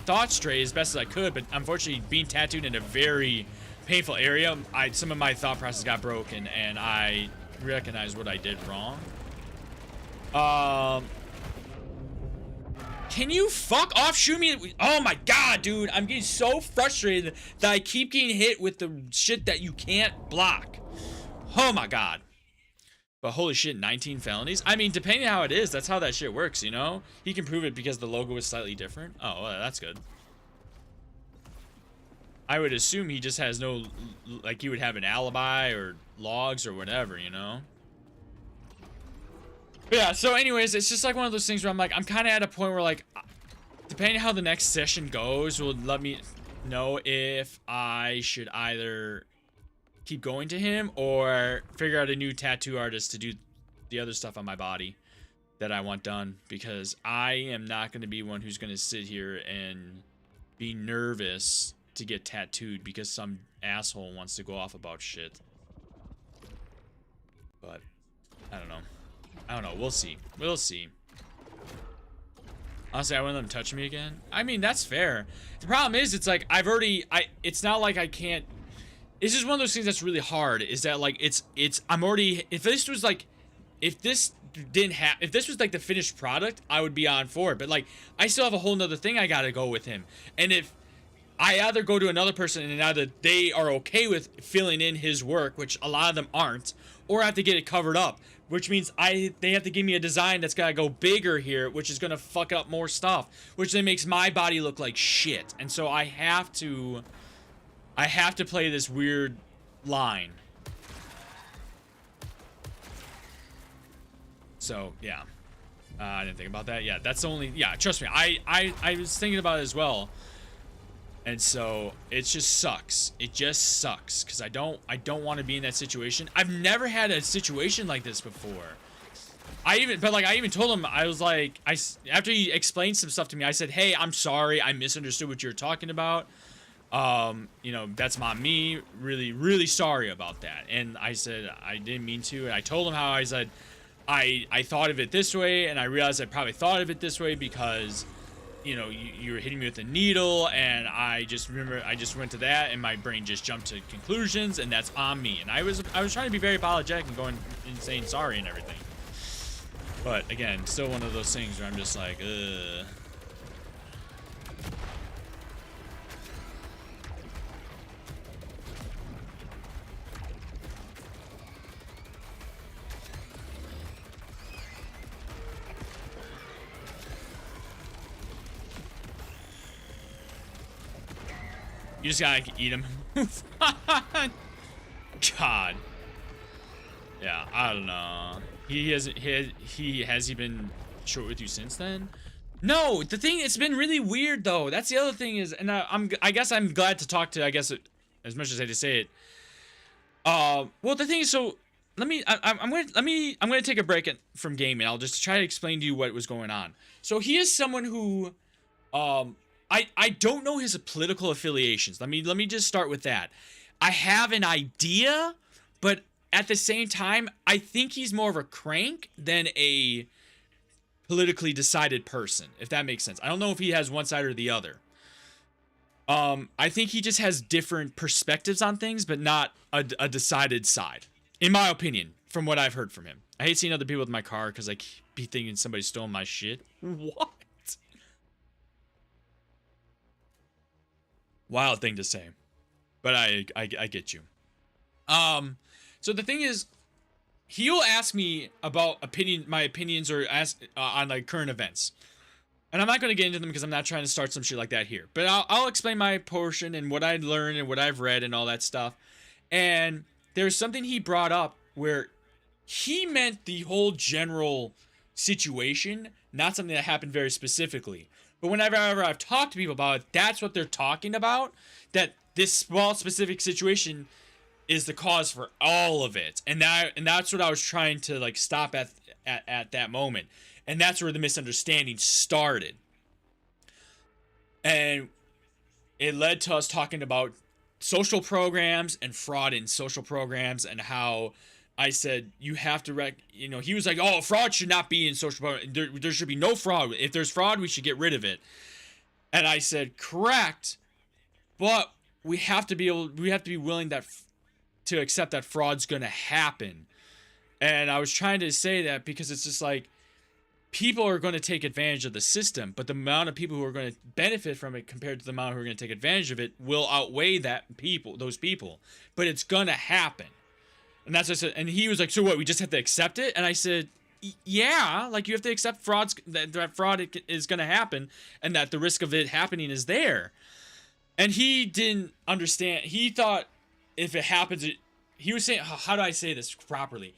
thoughts straight as best as I could, but unfortunately being tattooed in a very painful area, some of my thought process got broken, and I recognized what I did wrong. Can you fuck off? Shoot me. Oh my god, dude. I'm getting so frustrated that I keep getting hit with the shit that you can't block. Oh my god. But holy shit, 19 felonies? I mean, depending on how it is, that's how that shit works, you know? He can prove it because the logo is slightly different. Oh, well, that's good. I would assume he just has no, like, he would have an alibi or logs or whatever, you know? But yeah, so anyways, it's just like one of those things where I'm like, I'm kind of at a point where like, depending on how the next session goes, will let me know if I should either keep going to him or figure out a new tattoo artist to do the other stuff on my body. that I want done, because I am not going to be one who's going to sit here and be nervous to get tattooed because some asshole wants to go off about shit. But I don't know. We'll see. Honestly, I wouldn't let him touch me again. I mean, that's fair. The problem is, it's like it's not like I can't. It's just one of those things that's really hard. Is that like I'm already. If this was like the finished product, I would be on for it. But like, I still have a whole nother thing I gotta go with him. And if I either go to another person and either they are okay with filling in his work, which a lot of them aren't, or I have to get it covered up, which means they have to give me a design that's gotta go bigger here, which is gonna fuck up more stuff, which then makes my body look like shit. And so I have to play this weird line. So yeah, I didn't think about that. Yeah, that's the only. Yeah, trust me, I was thinking about it as well. And so it just sucks. It just sucks because I don't want to be in that situation. I've never had a situation like this before. I even told him, I was like, after he explained some stuff to me, I said, hey, I'm sorry, I misunderstood what you're talking about. You know, that's on me. Really, really sorry about that. And I said I didn't mean to. And I told him how I said I thought of it this way, and I realized I probably thought of it this way because, you know, you were hitting me with a needle, and I just remember I just went to that, and my brain just jumped to conclusions, and that's on me. And I was trying to be very apologetic and going and saying sorry and everything. But again, still one of those things where I'm just like, ugh. You just gotta eat him. God. Yeah, I don't know. Has he been short with you since then? No, the thing, it's been really weird though. That's the other thing is, and I guess I'm glad to talk to, I guess, as much as I just say it. Well, the thing is, so I'm gonna take a break from gaming. I'll just try to explain to you what was going on. So he is someone who, I don't know his political affiliations. Let me just start with that. I have an idea, but at the same time, I think he's more of a crank than a politically decided person, if that makes sense. I don't know if he has one side or the other. I think he just has different perspectives on things, but not a decided side, in my opinion, from what I've heard from him. I hate seeing other people with my car because I be thinking somebody stole my shit. What? Wild thing to say, but I get you. So the thing is, he'll ask me about my opinions or ask on like current events, and I'm not going to get into them because I'm not trying to start some shit like that here. But I'll explain my portion and what I learned and what I've read and all that stuff. And there's something he brought up where he meant the whole general situation, not something that happened very specifically. But whenever I've talked to people about it, that's what they're talking about. That this small specific situation is the cause for all of it, and that's what I was trying to like stop at that moment, and that's where the misunderstanding started. And it led to us talking about social programs and fraud in social programs, and how I said you have to he was like, oh, fraud should not be in social programs. There should be no fraud. If there's fraud, we should get rid of it. And I said, correct, but we have to be willing to accept that fraud's gonna happen. And I was trying to say that because it's just like, people are going to take advantage of the system, but the amount of people who are going to benefit from it compared to the amount who are going to take advantage of it will outweigh those people. But it's going to happen. And that's what I said. And he was like, so what, we just have to accept it? And I said, yeah, like you have to accept that fraud is going to happen, and that the risk of it happening is there. And he didn't understand. He thought if it happens, he was saying, how do I say this properly?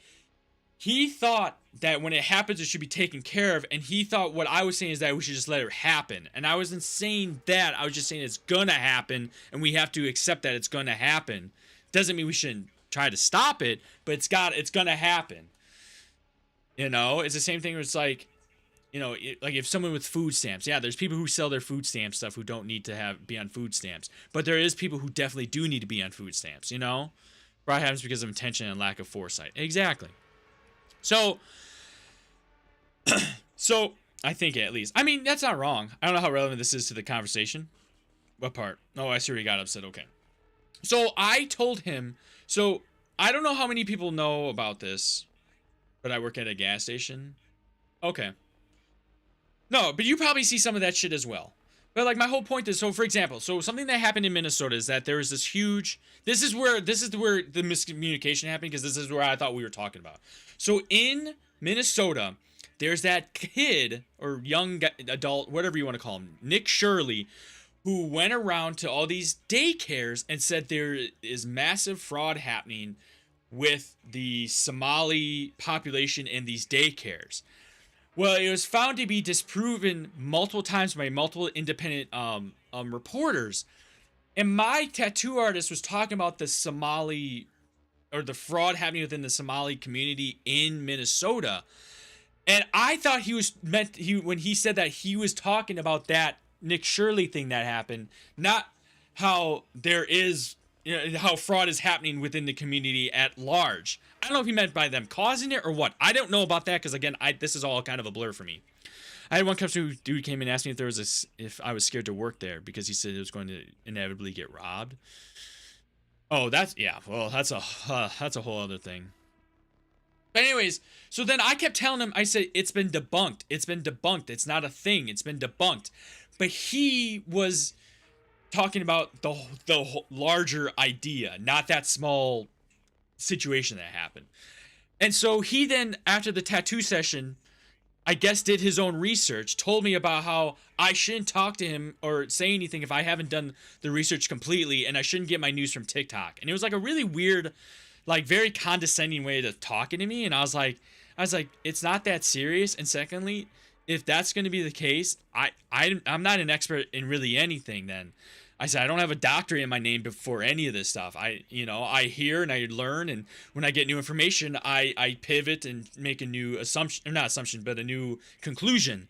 He thought that when it happens, it should be taken care of. And he thought what I was saying is that we should just let it happen. And I wasn't saying that. I was just saying it's going to happen, and we have to accept that it's going to happen. Doesn't mean we shouldn't try to stop it, but it's going to happen. You know, it's the same thing where it's like, you know, like if someone with food stamps, yeah, there's people who sell their food stamp stuff who don't need to be on food stamps, but there is people who definitely do need to be on food stamps, you know? Probably happens because of intention and lack of foresight. Exactly. So I think at least, I mean, that's not wrong. I don't know how relevant this is to the conversation. What part? Oh, I see where he got upset. Okay. So I told him, so I don't know how many people know about this, but I work at a gas station. Okay. No, but you probably see some of that shit as well. But like my whole point is, so for example, so something that happened in Minnesota is that there was this huge, this is where the miscommunication happened, because this is where I thought we were talking about. So in Minnesota, there's that kid or young adult, whatever you want to call him, Nick Shirley, who went around to all these daycares and said there is massive fraud happening with the Somali population in these daycares. Well, it was found to be disproven multiple times by multiple independent reporters. And my tattoo artist was talking about the Somali, or the fraud happening within the Somali community in Minnesota. And I thought when he said that, he was talking about that Nick Shirley thing that happened, not how there is, you know, how fraud is happening within the community at large. I don't know if he meant by them causing it or what. I don't know about that, because again, this is all kind of a blur for me. I had one customer dude came and asked me if I was scared to work there because he said it was going to inevitably get robbed. Oh, that's, yeah. Well, that's a whole other thing. But anyways, so then I kept telling him, I said, it's been debunked. It's been debunked. It's not a thing. It's been debunked. But he was talking about the larger idea, not that small situation that happened. And so he then, after the tattoo session, I guess did his own research, told me about how I shouldn't talk to him or say anything if I haven't done the research completely, and I shouldn't get my news from TikTok. And it was like a really weird, like very condescending way of talking to me. And I was like, it's not that serious. And secondly, if that's going to be the case, I'm not an expert in really anything then. I said, I don't have a doctorate in my name before any of this stuff. I hear and I learn, and when I get new information, I pivot and make a new assumption, or not assumption, but a new conclusion.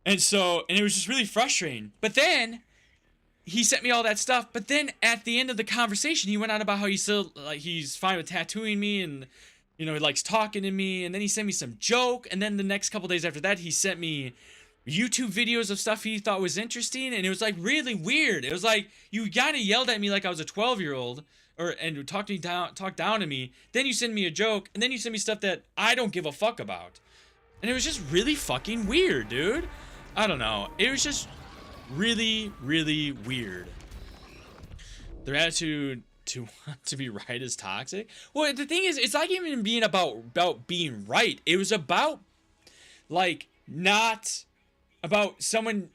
And it was just really frustrating. But then he sent me all that stuff. But then at the end of the conversation, he went on about how he's fine with tattooing me, and he likes talking to me. And then he sent me some joke. And then the next couple days after that, he sent me YouTube videos of stuff he thought was interesting, and it was like really weird. It was like you kind of yelled at me like I was a 12-year-old, and talk down to me. Then you send me a joke, and then you send me stuff that I don't give a fuck about. And it was just really fucking weird, dude. I don't know. It was just really, really weird. Their attitude to want to be right is toxic. Well, the thing is, it's not even being about being right. It was about like not about someone.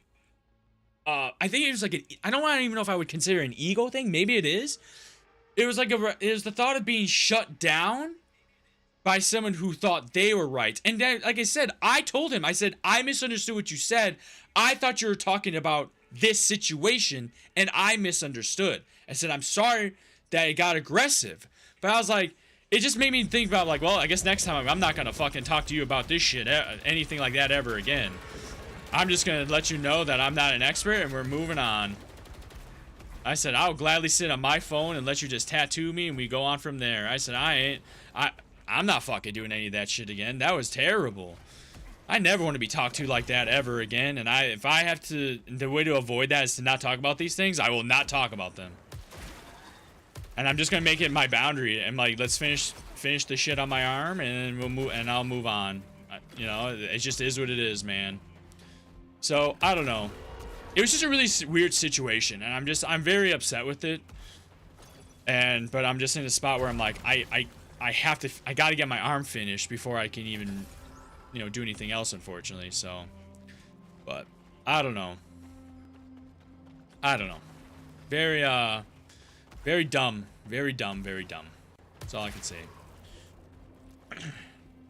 I think it was like I don't even know if I would consider it an ego thing. Maybe it is. It was the thought of being shut down by someone who thought they were right. And then, like I said, I told him, I said, I misunderstood what you said. I thought you were talking about this situation, and I misunderstood. I said, I'm sorry that it got aggressive. But I was like, it just made me think about like, well, I guess next time I'm not gonna fucking talk to you about this shit, anything like that ever again. I'm just gonna let you know that I'm not an expert, and we're moving on. I said, I'll gladly sit on my phone and let you just tattoo me, and we go on from there. I said, I'm not fucking doing any of that shit again. That was terrible. I never want to be talked to like that ever again. And if I have to, the way to avoid that is to not talk about these things. I will not talk about them. And I'm just gonna make it my boundary. I'm like, let's finish the shit on my arm, and we'll move, and I'll move on. It just is what it is, man. So I don't know. It was just a really weird situation, and I'm very upset with it. But I'm just in a spot where I'm like, I gotta get my arm finished before I can even, do anything else, unfortunately. So, but I don't know. Very dumb. Very dumb. Very dumb. That's all I can say.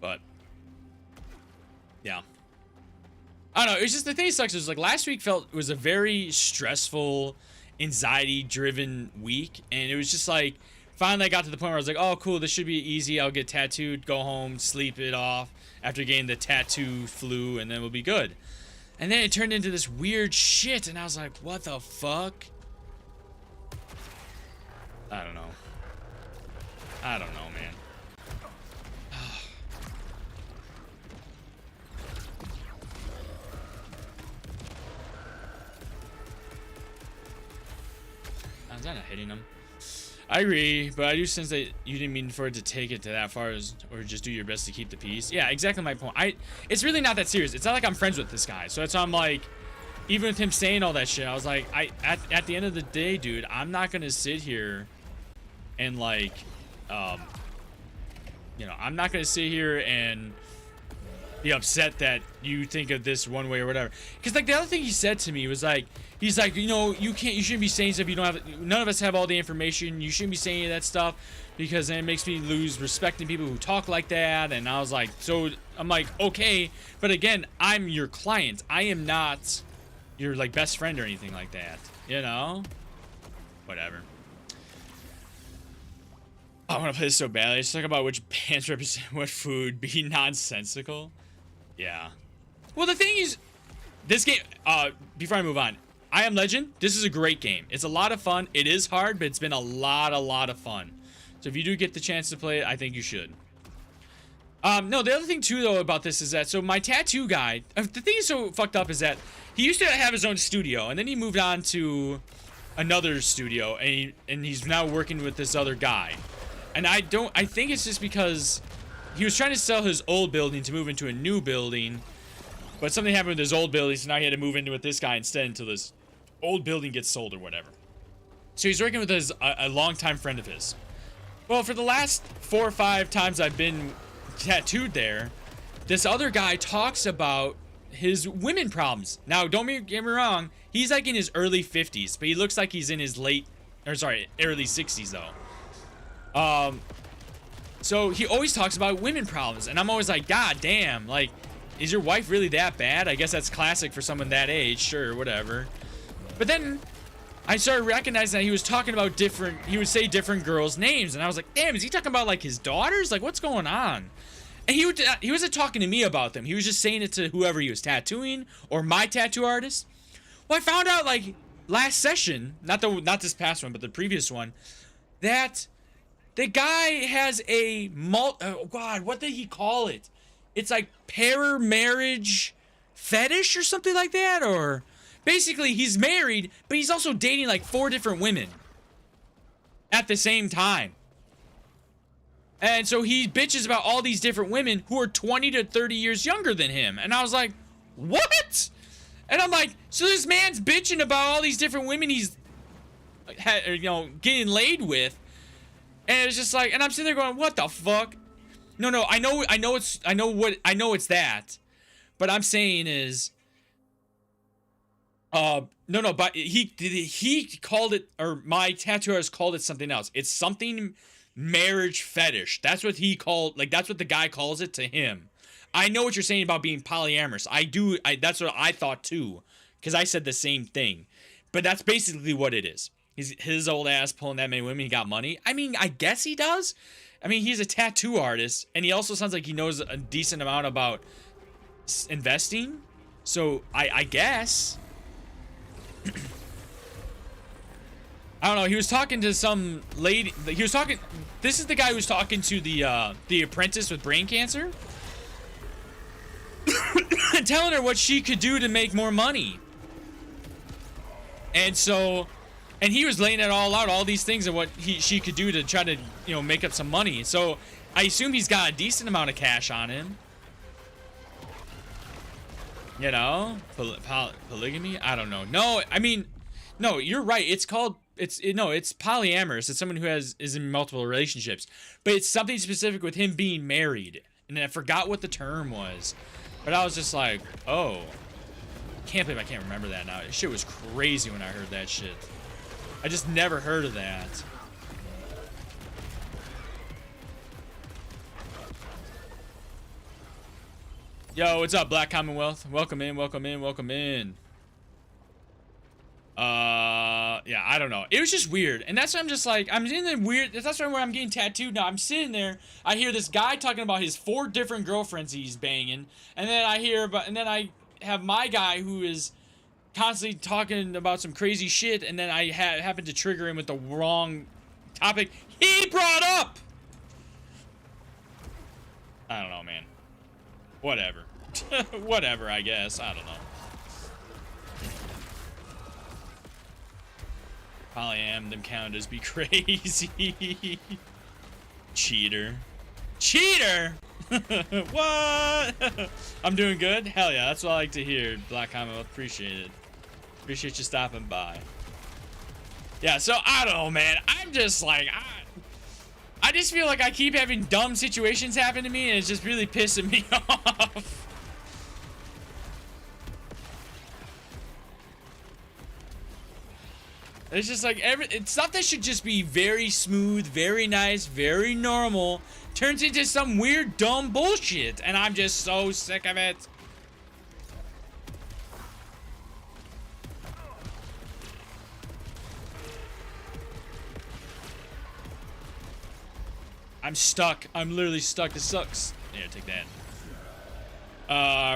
But yeah. I don't know. It's just the thing that sucks is like last week was a very stressful, anxiety-driven week, and it was just like finally I got to the point where I was like, oh, cool, this should be easy. I'll get tattooed, go home, sleep it off after getting the tattoo flu, and then we'll be good. And then it turned into this weird shit, and I was like, what the fuck? I don't know. I don't know, man. I'm not hitting him. I agree, but I do sense that you didn't mean for it to take it to that far, or just do your best to keep the peace. Yeah, exactly my point. It's really not that serious. It's not like I'm friends with this guy, so that's why I'm like, even with him saying all that shit, I was like, at the end of the day, dude, I'm not gonna sit here and like, you know, I'm not gonna sit here and be upset that you think of this one way or whatever. Because like the other thing he said to me was like, he's like, you know, you shouldn't be saying stuff you don't have. None of us have all the information. You shouldn't be saying any of that stuff because then it makes me lose respect in people who talk like that. And I was like, so I'm like, okay, but again, I'm your client. I am not your like best friend or anything like that. You know, whatever. I want to play this so badly. Let's talk about which bands represent what food. Be nonsensical. Yeah. Well, the thing is, this game. Before I move on. I Am Legend, this is a great game. It's a lot of fun. It is hard, but it's been a lot of fun. So if you do get the chance to play it, I think you should. No, the other thing too, though, about this is that, so my tattoo guy, the thing is so fucked up is that he used to have his own studio, and then he moved on to another studio, and he's now working with this other guy. And I think it's just because he was trying to sell his old building to move into a new building, but something happened with his old building, so now he had to move into with this guy instead until this old building gets sold or whatever. So he's working with a longtime friend of his. Well, for the last 4 or 5 times I've been tattooed there, this other guy talks about his women problems. Now, don't get me wrong, he's like in his early 50s, but he looks like he's in his early 60s though. So he always talks about women problems, and I'm always like, God damn, like, is your wife really that bad? I guess that's classic for someone that age, sure, whatever. But then I started recognizing that he was talking about he would say different girls' names, and I was like, damn, is he talking about like his daughters? Like, what's going on? And he wasn't talking to me about them. He was just saying it to whoever he was tattooing or my tattoo artist. Well, I found out like last session, not this past one, but the previous one, that the guy has a oh God, what did he call it? It's like para-marriage fetish or something like that, or basically he's married, but he's also dating like 4 different women at the same time. And so he bitches about all these different women who are 20 to 30 years younger than him. And I was like, what? And I'm like, so this man's bitching about all these different women he's, you know, getting laid with. And it's just like, and I'm sitting there going, what the fuck? No, I know it's that. But I'm saying is, no, but he called it, or my tattoo artist called it something else. It's something marriage fetish. That's what he called, like, that's what the guy calls it to him. I know what you're saying about being polyamorous. That's what I thought too, because I said the same thing. But that's basically what it is. His old ass pulling that many women, he got money. I mean, I guess he does. I mean, he's a tattoo artist, and he also sounds like he knows a decent amount about investing. So I guess. I don't know. He was talking to some lady. This is the guy who was talking to the apprentice with brain cancer, telling her what she could do to make more money. And he was laying it all out, all these things, and what she could do to try to, you know, make up some money. So I assume he's got a decent amount of cash on him. You know, polygamy. I don't know. No, I mean, no, you're right. It's polyamorous. It's someone who is in multiple relationships, but it's something specific with him being married. And I forgot what the term was, but I was just like, oh, can't believe I can't remember that now. Shit was crazy when I heard that shit. I just never heard of that. Yo, what's up, Black Commonwealth? Welcome in, welcome in, welcome in. Yeah, I don't know. It was just weird. And that's why I'm just like, I'm in the weird, that's why where I'm getting tattooed now. I'm sitting there, I hear this guy talking about his 4 different girlfriends he's banging. And then I hear about, and then I have my guy who is constantly talking about some crazy shit. And then I happen to trigger him with the wrong topic he brought up. I don't know, man. Whatever. Whatever, I guess. I don't know. Polyam, them counters be crazy. Cheater. Cheater! What? I'm doing good? Hell yeah, that's what I like to hear. Black Commonwealth, appreciate it. Appreciate you stopping by. Yeah, so I don't know, man. I'm just like, I just feel like I keep having dumb situations happen to me, and it's just really pissing me off. It's just like it's stuff that should just be very smooth, very nice, very normal, turns into some weird, dumb bullshit, and I'm just so sick of it. I'm stuck. I'm literally stuck. This sucks. Here, take that.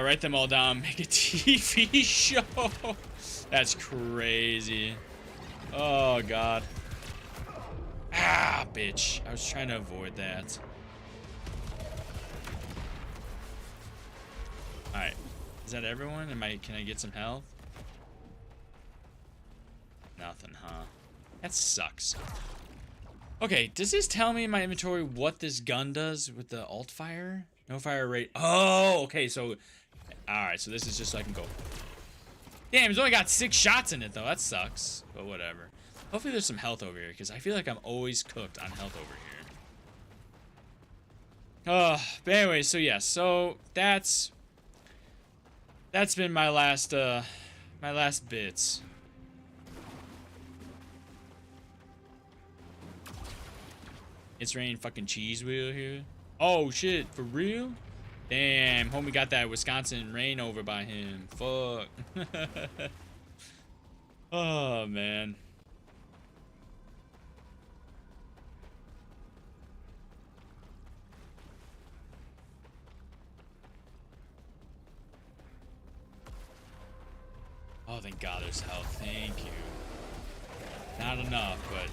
Write them all down. Make a TV show. That's crazy. Oh, God. Ah, bitch. I was trying to avoid that. Alright. Is that everyone? Can I get some health? Nothing, huh? That sucks. Okay, does this tell me in my inventory what this gun does with the alt fire? No fire rate. Oh, okay, so... Alright, so this is just so I can go... Damn, it's only got 6 shots in it, though. That sucks. But whatever. Hopefully there's some health over here, because I feel like I'm always cooked on health over here. But anyway, so yeah, so that's been my last bits. It's raining fucking cheese wheel here. Oh shit, for real? Damn, homie got that Wisconsin rain over by him. Fuck. Oh, man. Oh, thank God there's health. Thank you. Not enough, but...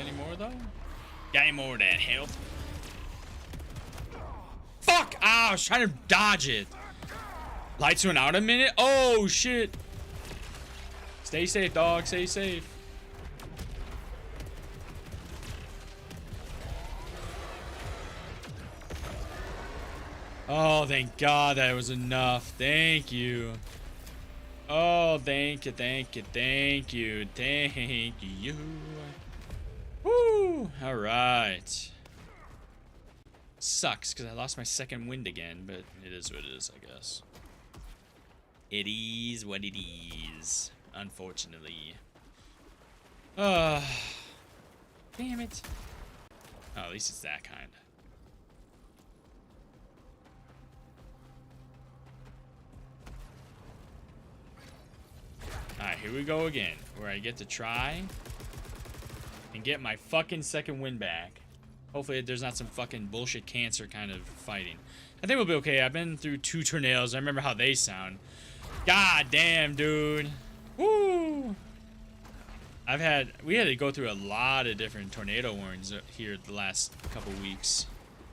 any more though? Got any more of that health? Fuck! Ah, I was trying to dodge it. Lights went out a minute? Oh, shit. Stay safe, dog. Stay safe. Oh, thank God that was enough. Thank you. Oh, thank you, thank you, thank you, thank you. Woo! All right. Sucks because I lost my second wind again, but it is what it is, I guess. It is what it is, unfortunately. Damn it. Oh, at least it's that kind. Alright, here we go again, where I get to try and get my fucking second win back. Hopefully there's not some fucking bullshit cancer kind of fighting. I think we'll be okay. I've been through 2 tornadoes. I remember how they sound. God damn, dude. Woo! We had to go through a lot of different tornado warnings here the last couple weeks.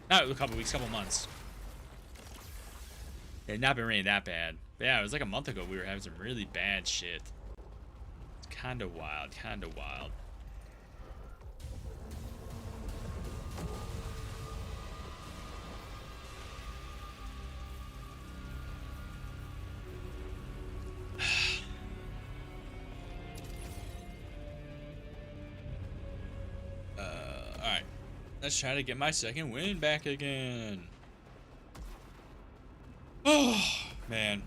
Not a couple weeks, couple months. It had not been raining that bad. But yeah, it was like a month ago we were having some really bad shit. It's kind of wild, kind of wild. Alright. Let's try to get my second win back again. Oh, man.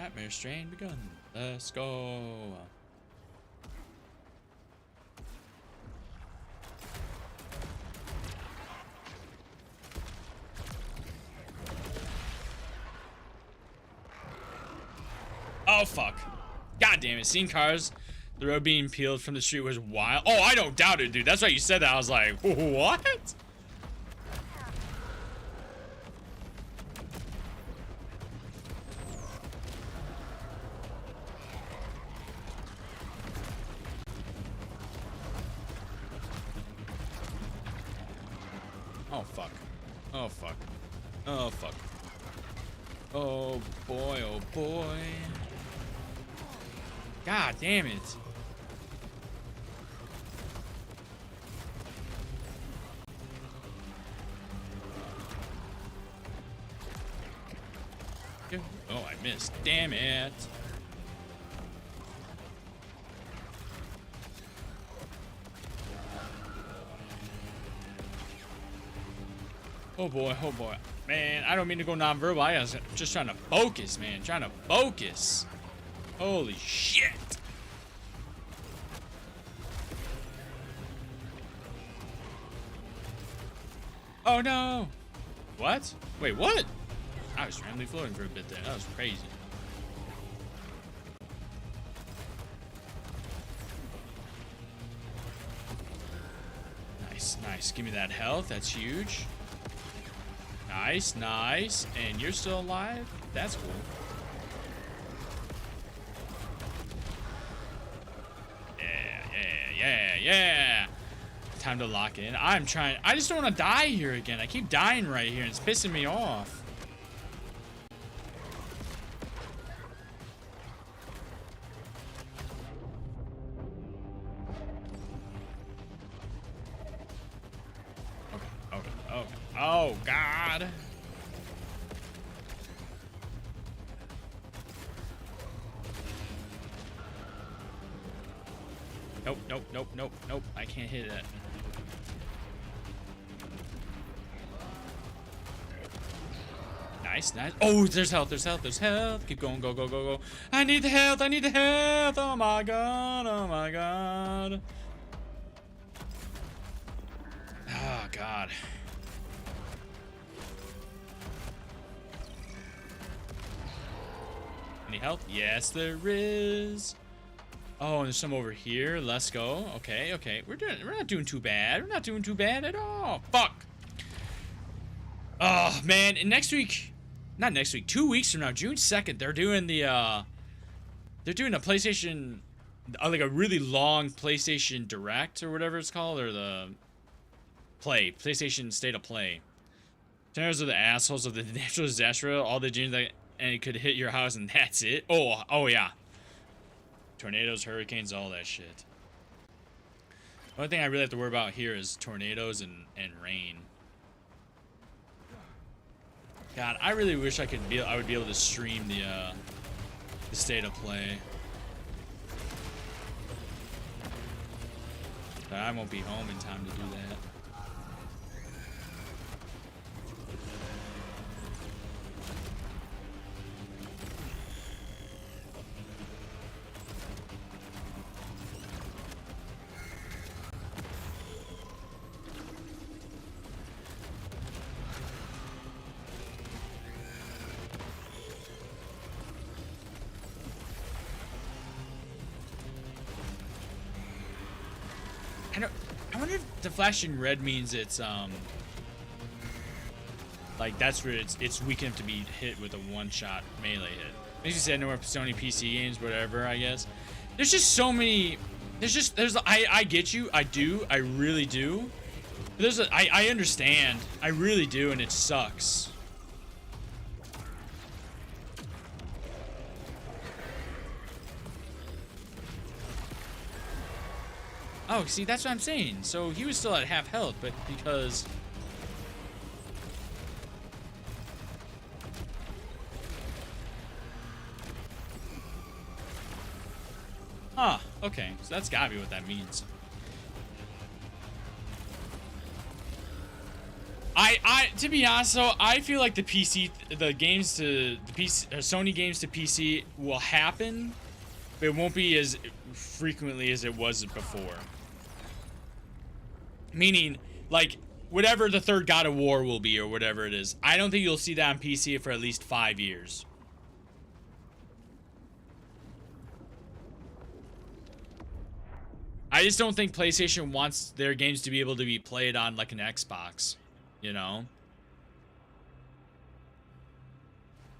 Nightmare strain begun. Let's go. Oh, fuck. God damn it. Seeing cars, the road being peeled from the street was wild. Oh, I don't doubt it, dude. That's why you said that. I was like, what? Oh, fuck. Oh, fuck. Oh, fuck. Oh, boy. Oh, boy. God damn it. Oh, I missed. Damn it. Oh boy, oh boy. Man, I don't mean to go nonverbal. I was just trying to focus, man. Trying to focus. Holy shit. Oh no. What? Wait, what? I was randomly floating for a bit there. That was crazy. Nice, nice. Give me that health. That's huge. Nice, nice. And you're still alive? That's cool. Yeah. Time to lock in. I just don't want to die here again. I keep dying right here and it's pissing me off. Okay. Oh, God. Nope. I can't hit that. Nice. Oh, there's health. Keep going. Go. I need the health. Oh my god. Oh god. Any health? Yes, there is. Oh, and there's some over here. Let's go. Okay. We're not doing too bad. We're not doing too bad at all. Fuck. Oh man, and not next week, 2 weeks from now, June 2nd, they're doing a PlayStation, like a really long PlayStation Direct or whatever it's called, or the PlayStation State of Play. Tornadoes are the assholes of the natural disaster, all the genes that, and it could hit your house and that's it. Oh yeah. Tornadoes, hurricanes, all that shit. The only thing I really have to worry about here is tornadoes and rain. God, I really wish I would be able to stream the State of Play. But I won't be home in time to do that. I wonder if the flashing red means it's like that's where it's weak enough to be hit with a one-shot melee hit. Makes you say no more Sony PC games, whatever. I guess there's just so many. I get you. I really do. I understand. I really do, and it sucks. Oh, see, that's what I'm saying. So he was still at half health, but because... Huh, okay. So that's gotta be what that means. To be honest though, I feel like the PC, the games to the PC, Sony games to PC will happen, but it won't be as frequently as it was before. Meaning, like, whatever the third God of War will be or whatever it is, I don't think you'll see that on PC for at least 5 years. I just don't think PlayStation wants their games to be able to be played on like an Xbox, you know?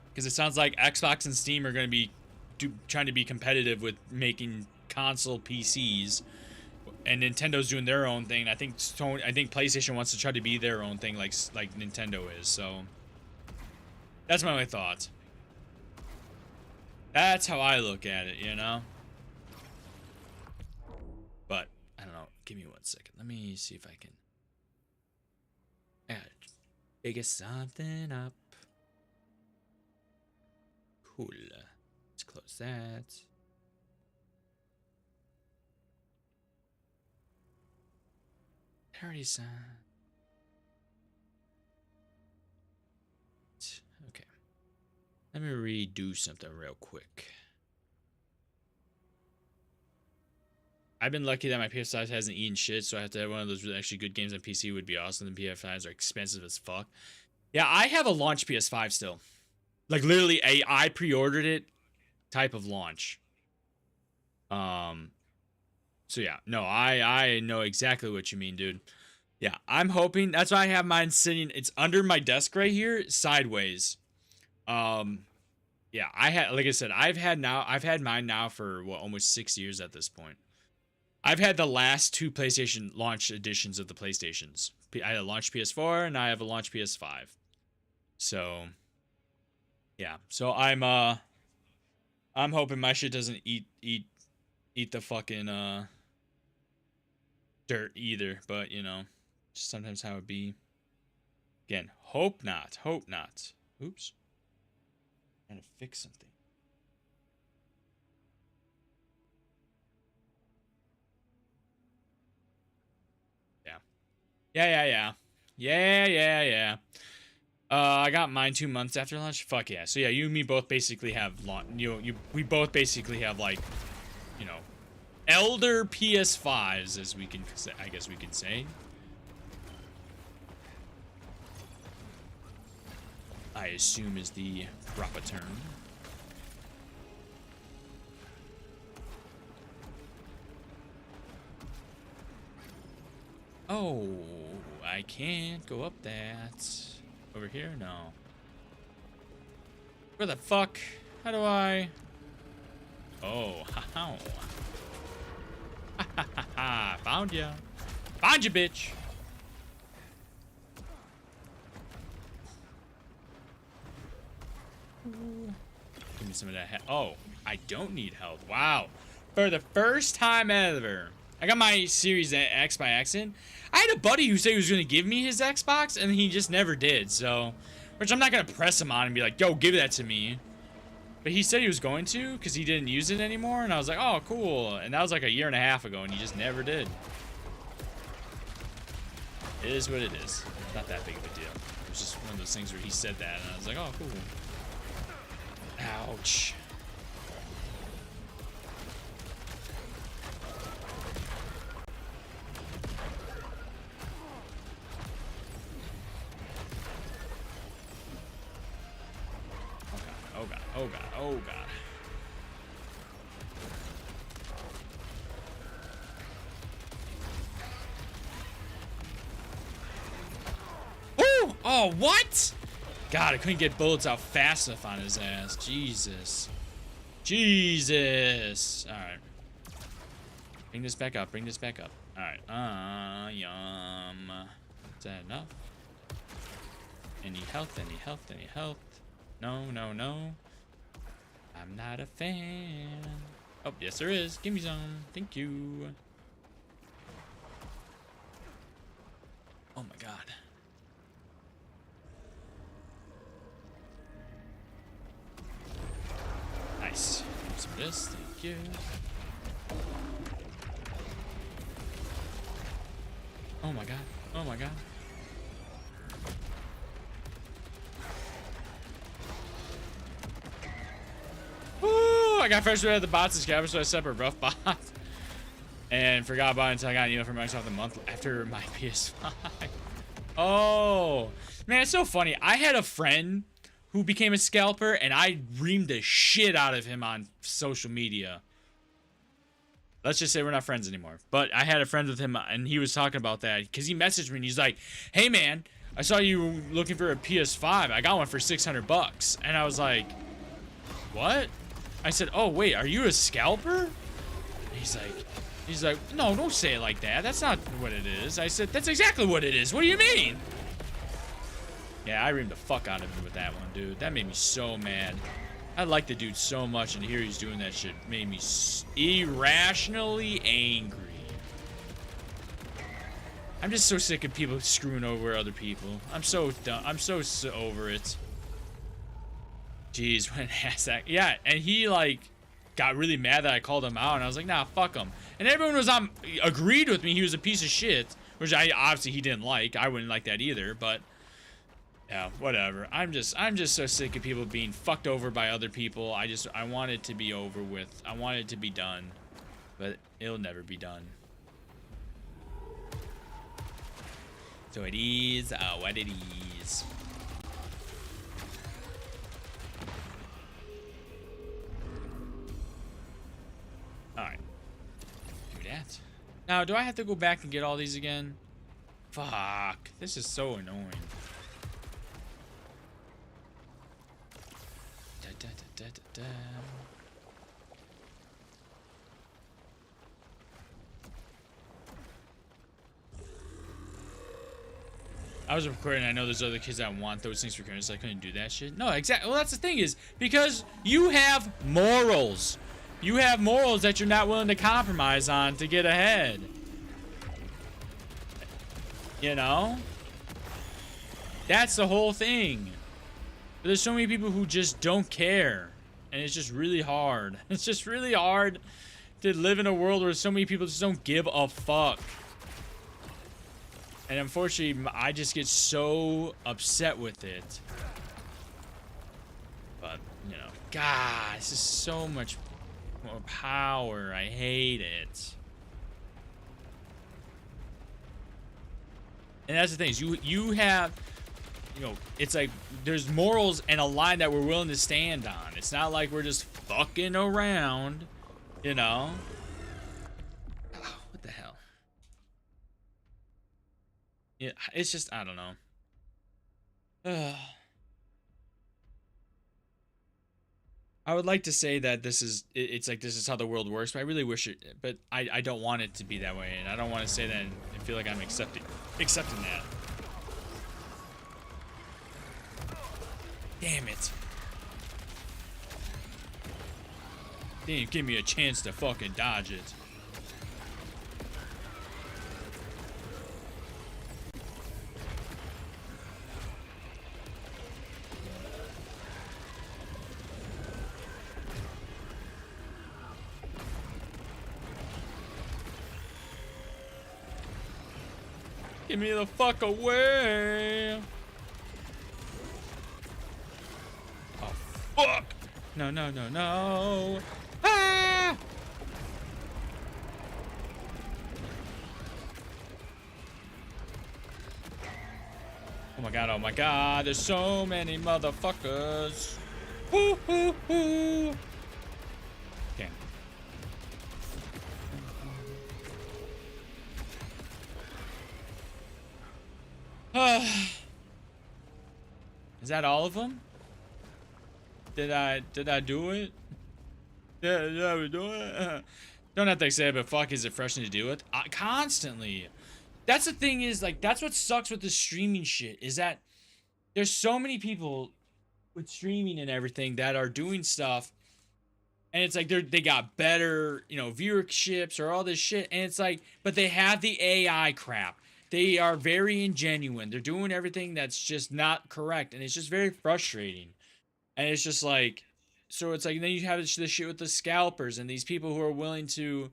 Because it sounds like Xbox and Steam are going to be trying to be competitive with making console PCs, and Nintendo's doing their own thing. I think PlayStation wants to try to be their own thing, like Nintendo is. So that's my only thought. That's how I look at it, you know. But I don't know. Give me 1 second. Let me see if I can. I gotta figure something up. Cool. Let's close that. Already signed. Okay. Let me redo something real quick. I've been lucky that my PS5 hasn't eaten shit, so I have to have one of those actually good games on PC. Would be awesome. The PS5s are expensive as fuck. Yeah, I have a launch PS5 still. Like literally I pre-ordered it type of launch. So yeah, no, I know exactly what you mean, dude. Yeah, I'm hoping, that's why I have mine sitting, it's under my desk right here, sideways. Yeah, like I said, I've had mine now for what, almost 6 years at this point. I've had the last 2 PlayStation launch editions of the PlayStations. I had a launch PS4 and I have a launch PS5. So yeah, so I'm hoping my shit doesn't eat the fucking dirt either, but you know, just sometimes how it be. Again, hope not. Oops. Trying to fix something. Yeah. I got mine 2 months after launch. Fuck yeah. So yeah, you and me both basically have we both basically have, like, you know, elder PS5s, as we can say, I guess we could say. I assume is the proper term. Oh, I can't go up that. Over here? No. Where the fuck? How do I? Oh, how? Ha. Found ya. Found you, bitch. Give me some of that. Oh, I don't need health. Wow. For the first time ever. I got my Series X by accident. I had a buddy who said he was going to give me his Xbox, and he just never did, so... Which I'm not going to press him on and be like, yo, give that to me. But he said he was going to, because he didn't use it anymore, and I was like, oh, cool. And that was like 1.5 years ago, and he just never did. It is what it is. It's not that big of a deal. It was just one of those things where he said that, and I was like, oh, cool. Ouch. Oh god. Ooh! Oh, what? God, I couldn't get bullets out fast enough on his ass. Jesus. Alright. Bring this back up. Alright. Yum. Is that enough? Any health? No. I'm not a fan. Oh, yes there is. Give me some. Thank you. Oh my god. Nice. Some of this. Thank you. Oh my god. got frustrated at the bots and scabbers, so I set up a rough bot. And forgot about it until I got an email from Microsoft a month after my PS5. Oh, man, it's so funny. I had a friend who became a scalper, and I reamed the shit out of him on social media. Let's just say we're not friends anymore. But I had a friend with him, and he was talking about that. Because he messaged me, and he's like, hey, man, I saw you looking for a PS5. I got one for 600 bucks. And I was like, what? I said, oh, wait, are you a scalper? He's like, no, don't say it like that. That's not what it is. I said, that's exactly what it is. What do you mean? Yeah, I reamed the fuck out of him with that one, dude. That made me so mad. I like the dude so much, and here he's doing that shit. Made me irrationally angry. I'm just so sick of people screwing over other people. I'm so done. I'm so over it. Jeez, when asked that. Yeah, and he, like, got really mad that I called him out, and I was like, nah, fuck him. And everyone was agreed with me he was a piece of shit, which obviously he didn't like. I wouldn't like that either, but yeah, whatever. I'm just so sick of people being fucked over by other people. I want it to be over with. I want it to be done, but it'll never be done. So it is what it is. Alright. Do that. Now, do I have to go back and get all these again? Fuck. This is so annoying. Da, da, da, da, da, da. I was recording. I know there's other kids that want those things recorded, so I couldn't do that shit. No, exactly. Well, that's the thing is because you have morals. You have morals that you're not willing to compromise on to get ahead. You know? That's the whole thing. But there's so many people who just don't care. And it's just really hard. It's just really hard to live in a world where so many people just don't give a fuck. And unfortunately, I just get so upset with it. But, you know, God, this is so much more power. I hate it. And that's the thing is you have, you know, it's like there's morals and a line that we're willing to stand on. It's not like we're just fucking around, you know. What the hell? Yeah, it's just, I don't know. I would like to say that this is, it's like this is how the world works, but I really wish it, but I don't want it to be that way, and I don't want to say that and feel like I'm accepting that. Damn it. Didn't give me a chance to fucking dodge it. Get me the fuck away. Oh, fuck. No, no, no, no. Ah! Oh my god, oh my god. There's so many motherfuckers. Woo, woo, woo. Okay. Is that all of them? Did I do it? Did I do it? Don't have to say it, but fuck, is it frustrating to deal with? Constantly. That's the thing is, like, that's what sucks with the streaming shit, is that there's so many people with streaming and everything that are doing stuff, and it's like they got better, you know, viewerships or all this shit, and it's like, but they have the AI crap. They are very ingenuine. They're doing everything that's just not correct, and it's just very frustrating. And it's just like, so it's like, then you have this shit with the scalpers and these people who are willing to,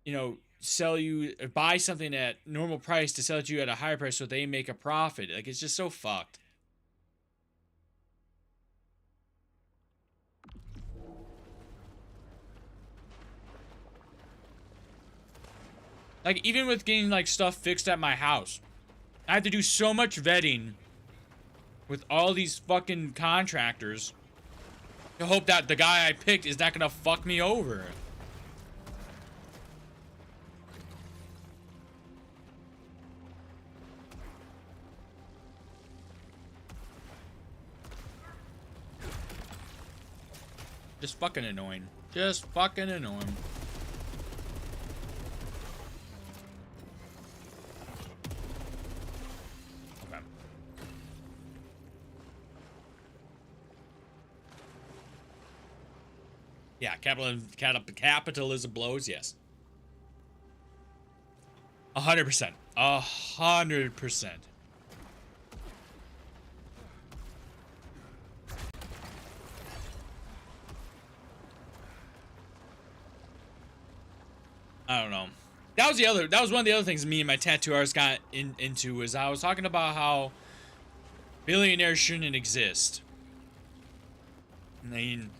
you know, sell you, buy something at normal price to sell it to you at a higher price so they make a profit. Like, it's just so fucked. Like, even with getting, like, stuff fixed at my house, I have to do so much vetting with all these fucking contractors to hope that the guy I picked is not gonna fuck me over. Just fucking annoying. Just fucking annoying. Okay. Yeah, capitalism blows, yes. 100%. 100%. I don't know. That was one of the other things me and my tattoo artist got into, was I was talking about how billionaires shouldn't exist. I mean,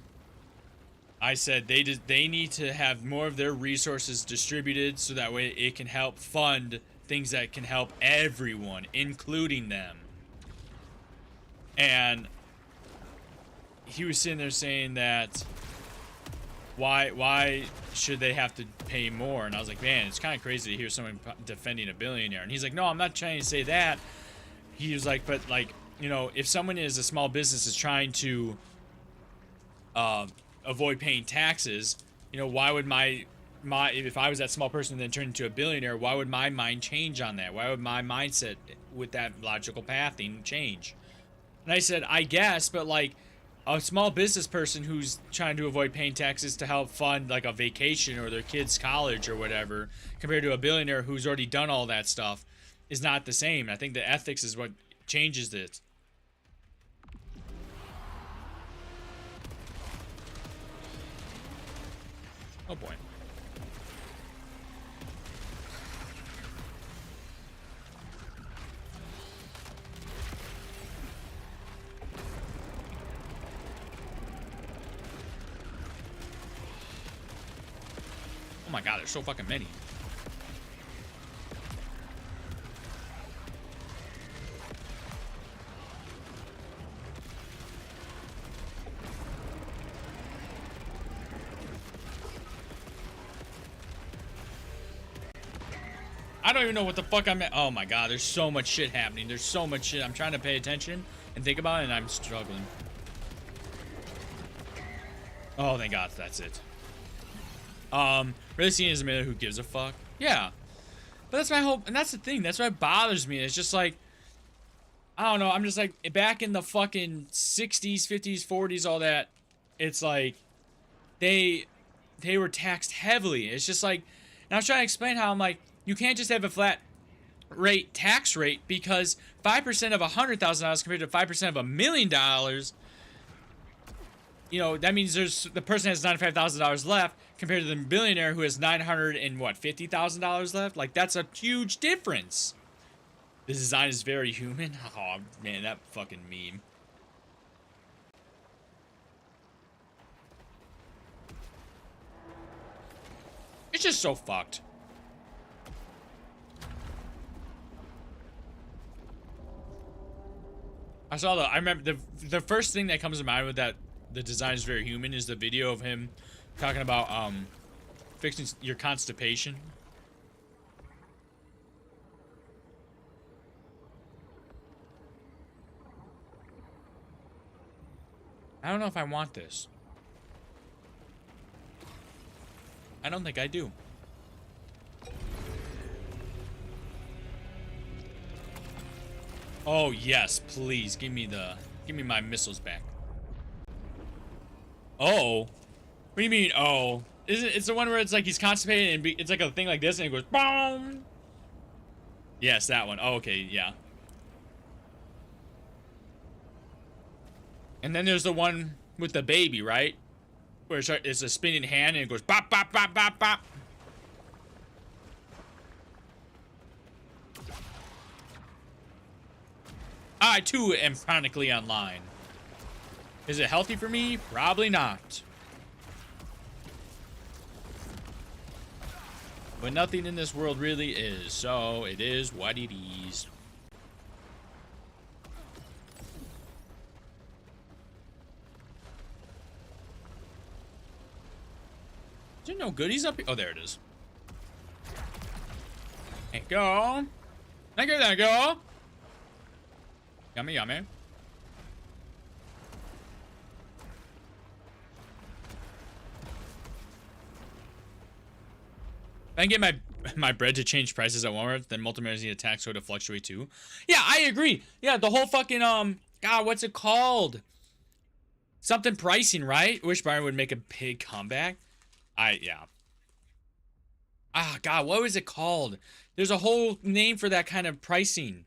I said they need to have more of their resources distributed so that way it can help fund things that can help everyone, including them. And he was sitting there saying that why should they have to pay more? And I was like, man, it's kind of crazy to hear someone defending a billionaire. And he's like, no, I'm not trying to say that. He was like, but like, you know, if someone is a small business is trying to avoid paying taxes, you know, why would my if I was that small person and then turned into a billionaire, why would my mind change on that? Why would my mindset with that logical pathing change? And I said, I guess, but like, a small business person who's trying to avoid paying taxes to help fund like a vacation or their kids' college or whatever, compared to a billionaire who's already done all that stuff, is not the same. I think the ethics is what changes this. Oh boy. Oh my god, there's so fucking many. I don't even know what the fuck I'm at. Oh my god, there's so much shit happening. There's so much shit. I'm trying to pay attention and think about it, and I'm struggling. Oh, thank god, that's it. Really seeing as a man who gives a fuck. Yeah. But that's my hope, and that's the thing. That's what bothers me. It's just like, I don't know. I'm just like, back in the fucking 60s, 50s, 40s, all that. It's like, they were taxed heavily. It's just like, and I was trying to explain how I'm like, you can't just have a flat rate tax rate, because 5% of $100,000 compared to 5% of $1 million, you know, that means the person has $95,000 left compared to the billionaire who has $950,000 left. Like, that's a huge difference. The design is very human. Oh man, that fucking meme. It's just so fucked. I remember the first thing that comes to mind with that the design is very human is the video of him talking about fixing your constipation. I don't know if I want this. I don't think I do. Oh yes, please give me my missiles back. Oh, what do you mean? Oh, it's the one where it's like he's constipated and it's like a thing like this and it goes boom. Yes, that one. Oh, okay, yeah. And then there's the one with the baby, right? Where it's a spinning hand and it goes bop bop bop bop bop. I too am chronically online. Is it healthy for me? Probably not. But nothing in this world really is, so it is what it is. Is there no goodies up here? Oh, there it is. Thank you. Thank you, thank you. Yummy, yummy. If I can get my bread to change prices at Walmart, then multimillionaires need a tax code to fluctuate too. Yeah, I agree. Yeah, the whole fucking God, what's it called? Something pricing, right? I wish Byron would make a big comeback. Yeah. Ah, God, what was it called? There's a whole name for that kind of pricing.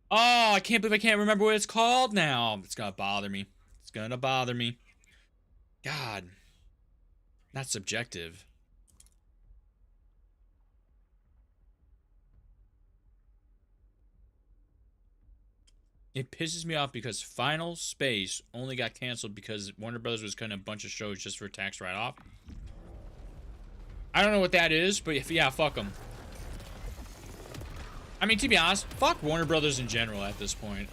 Oh, I can't believe I can't remember what it's called now. It's gonna bother me. It's gonna bother me. God. Not subjective. It pisses me off because Final Space only got canceled because Warner Brothers was cutting a bunch of shows just for tax write-off. I don't know what that is, but if, yeah, fuck them. I mean, to be honest, fuck Warner Brothers in general at this point.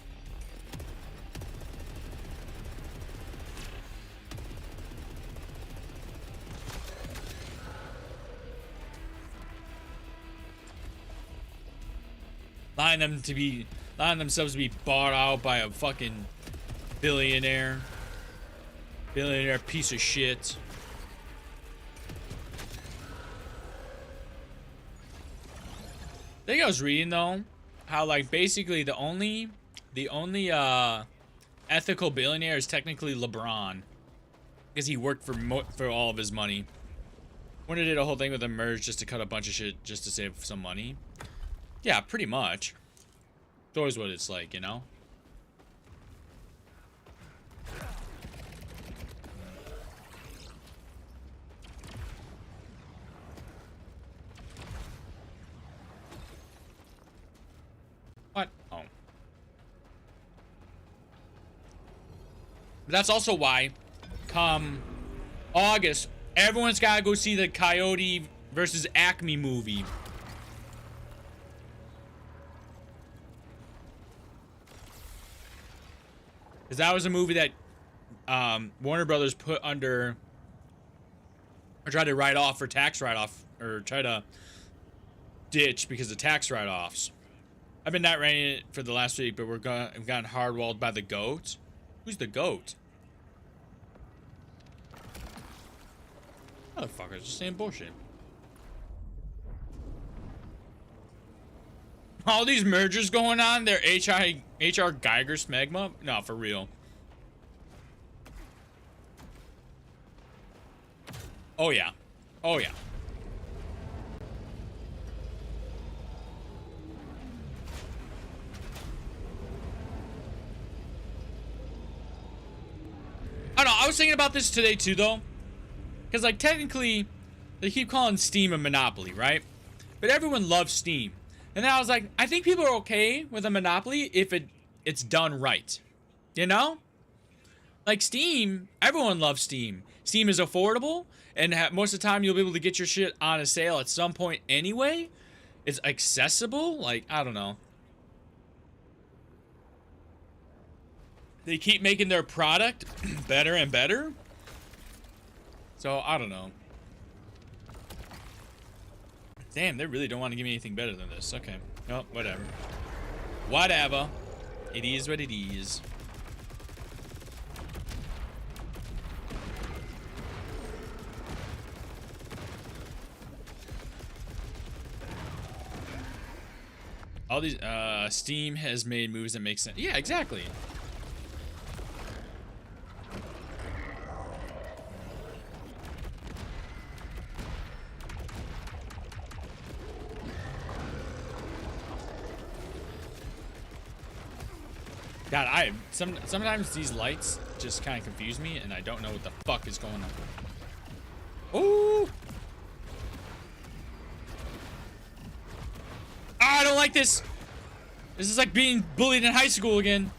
Allowing themselves to be bought out by a fucking billionaire piece of shit. I think I was reading though how like basically the only ethical billionaire is technically LeBron because he worked for all of his money. Warner did a whole thing with a merge just to cut a bunch of shit just to save some money. Yeah, pretty much. It's always what it's like, you know? What? Oh. But that's also why, come August, everyone's gotta go see the Coyote versus Acme movie. Because that was a movie that Warner Brothers put under, or tried to write off for tax write-off, or try to ditch because of tax write-offs. I've been not writing it for the last week, but we've gotten hard-walled by the goat. Who's the goat? Motherfuckers, just saying bullshit. All these mergers going on, they're HR Geiger Smegma? No, for real. Oh yeah. Oh yeah. I don't know, I was thinking about this today too though. Because like technically, they keep calling Steam a monopoly, right? But everyone loves Steam. And then I was like, I think people are okay with a monopoly if it's done right. You know? Like Steam, everyone loves Steam. Steam is affordable, and most of the time you'll be able to get your shit on a sale at some point anyway. It's accessible, like, I don't know. They keep making their product better and better. So, I don't know. Damn, they really don't want to give me anything better than this. Okay. Oh, whatever. Whatever. It is what it is. All these, Steam has made moves that make sense. Yeah, exactly. God, sometimes these lights just kind of confuse me, and I don't know what the fuck is going on. Ooh! I don't like this. This is like being bullied in high school again.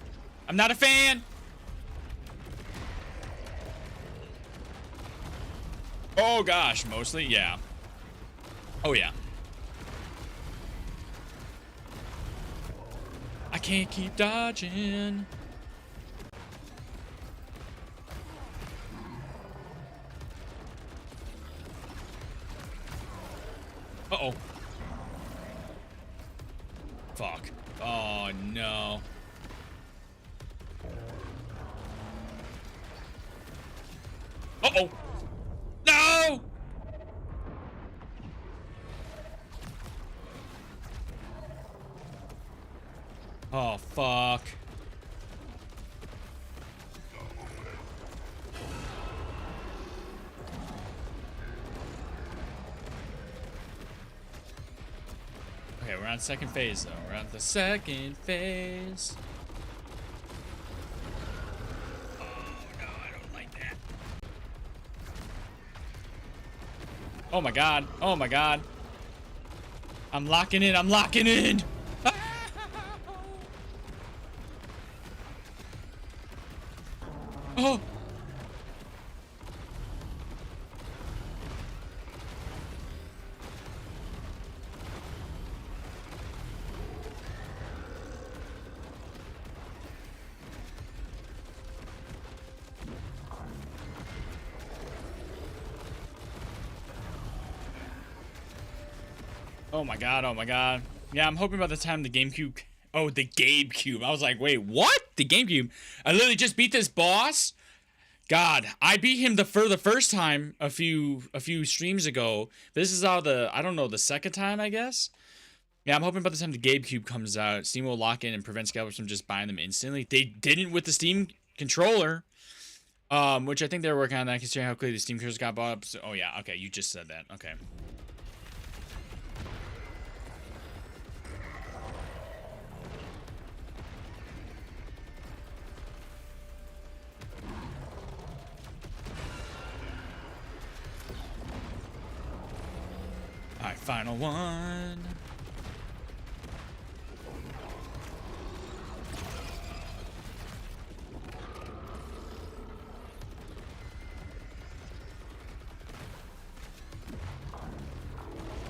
I'm not a fan. Oh gosh, mostly, yeah. Oh, yeah. I can't keep dodging. Uh-oh. Fuck. Oh, no. Uh-oh. No! Oh, fuck. Okay, we're on second phase, though. We're on the second phase. Oh, no, I don't like that. Oh, my God. Oh, my God. I'm locking in. I'm locking in. Oh. Oh my God, oh my God. Yeah, I'm hoping by the time the GameCube... Oh, the GameCube. I was like, wait, what? The GameCube? I literally just beat this boss? God, I beat him for the first time a few streams ago. This is how I don't know, the second time, I guess? Yeah, I'm hoping by the time the GameCube comes out, Steam will lock in and prevent scalpers from just buying them instantly. They didn't with the Steam controller. Which I think they're working on that, considering how quickly the Steam controllers got bought up. So, oh yeah, okay, you just said that. Okay. Alright, final one.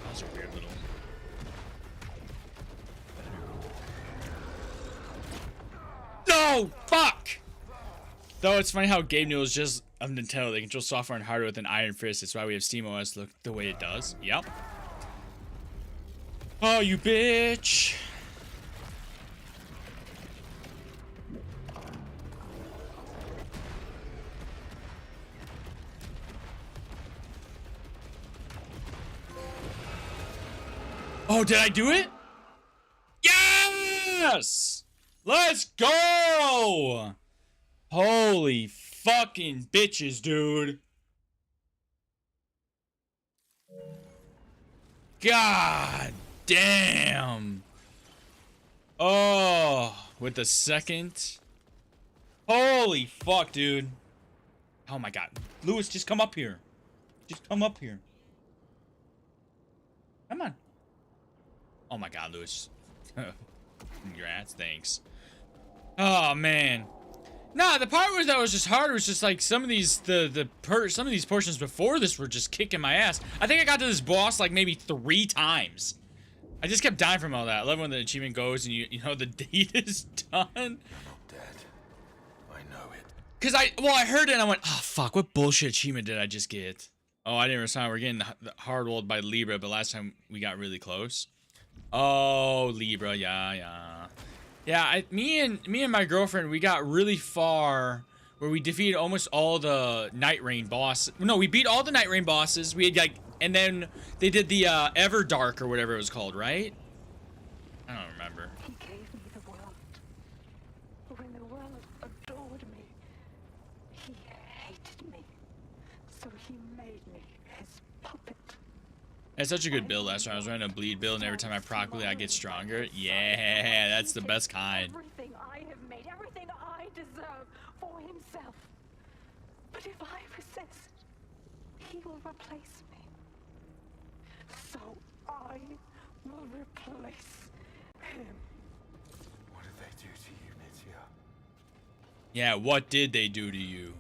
That was a weird little... No! Fuck! Though it's funny how Game Newell is just of Nintendo. They control software and hardware with an iron fist. That's why we have SteamOS look the way it does. Yep. Oh, you bitch! Oh, did I do it? Yes! Let's go! Holy fucking bitches, dude. God damn. Oh, with the second. Holy fuck, dude. Oh my God. Lewis, just come up here. Just come up here. Come on. Oh my God, Lewis. Congrats, thanks. Oh man. Nah, the part that was just hard was just like some of these some of these portions before this were just kicking my ass. I think I got to this boss like maybe 3 times. I just kept dying from all that. I love when the achievement goes and you know the deed is done. You're not dead. I know it. Cause I heard it and I went, oh fuck, what bullshit achievement did I just get? Oh, I didn't respond. We're getting hard rolled by Libra, but last time we got really close. Oh, Libra, yeah. Yeah, me and my girlfriend, we got really far where we defeated almost all the Night Rain bosses. No, we beat all the Night Rain bosses. We had like, and then they did the Everdark or whatever it was called, right? I don't remember. He gave me the world. When the world adored me, he hated me. So he made me his puppet. That's such a good build last time. I was running a bleed build, and every time I proc bleed, I get stronger. Yeah, that's the best kind. Everything I have made, everything I deserve for himself. But if I resist, he will replace me. So I will replace him. What did they do to you, Nitya? Yeah, what did they do to you?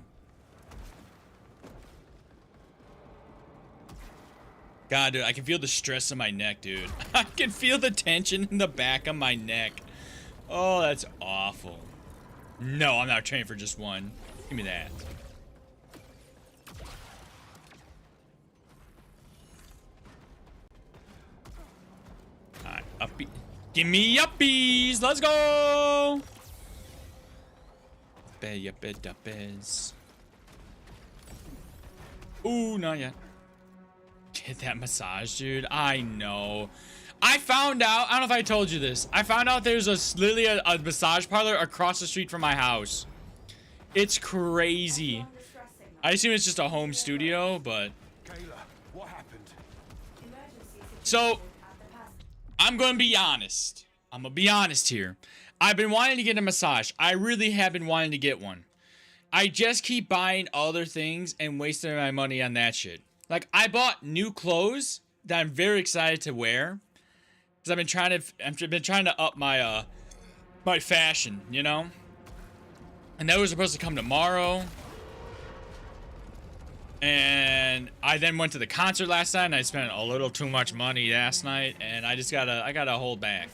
God, dude, I can feel the stress in my neck, dude. I can feel the tension in the back of my neck. Oh, that's awful. No, I'm not training for just one. Give me that. Alright, uppie. Give me uppies! Let's go! Yuppie. Ooh, not yet. Get that massage, dude. I know. I found out, I don't know if I told you this. I found out there's literally a massage parlor across the street from my house. It's crazy. I assume it's just a home studio, but... Kayla, what happened? So, I'm going to be honest. I'm going to be honest here. I've been wanting to get a massage. I really have been wanting to get one. I just keep buying other things and wasting my money on that shit. Like, I bought new clothes that I'm very excited to wear. Because I've been trying to up my, my fashion, you know? And that was supposed to come tomorrow. And I then went to the concert last night and I spent a little too much money last night. And I just I gotta hold back.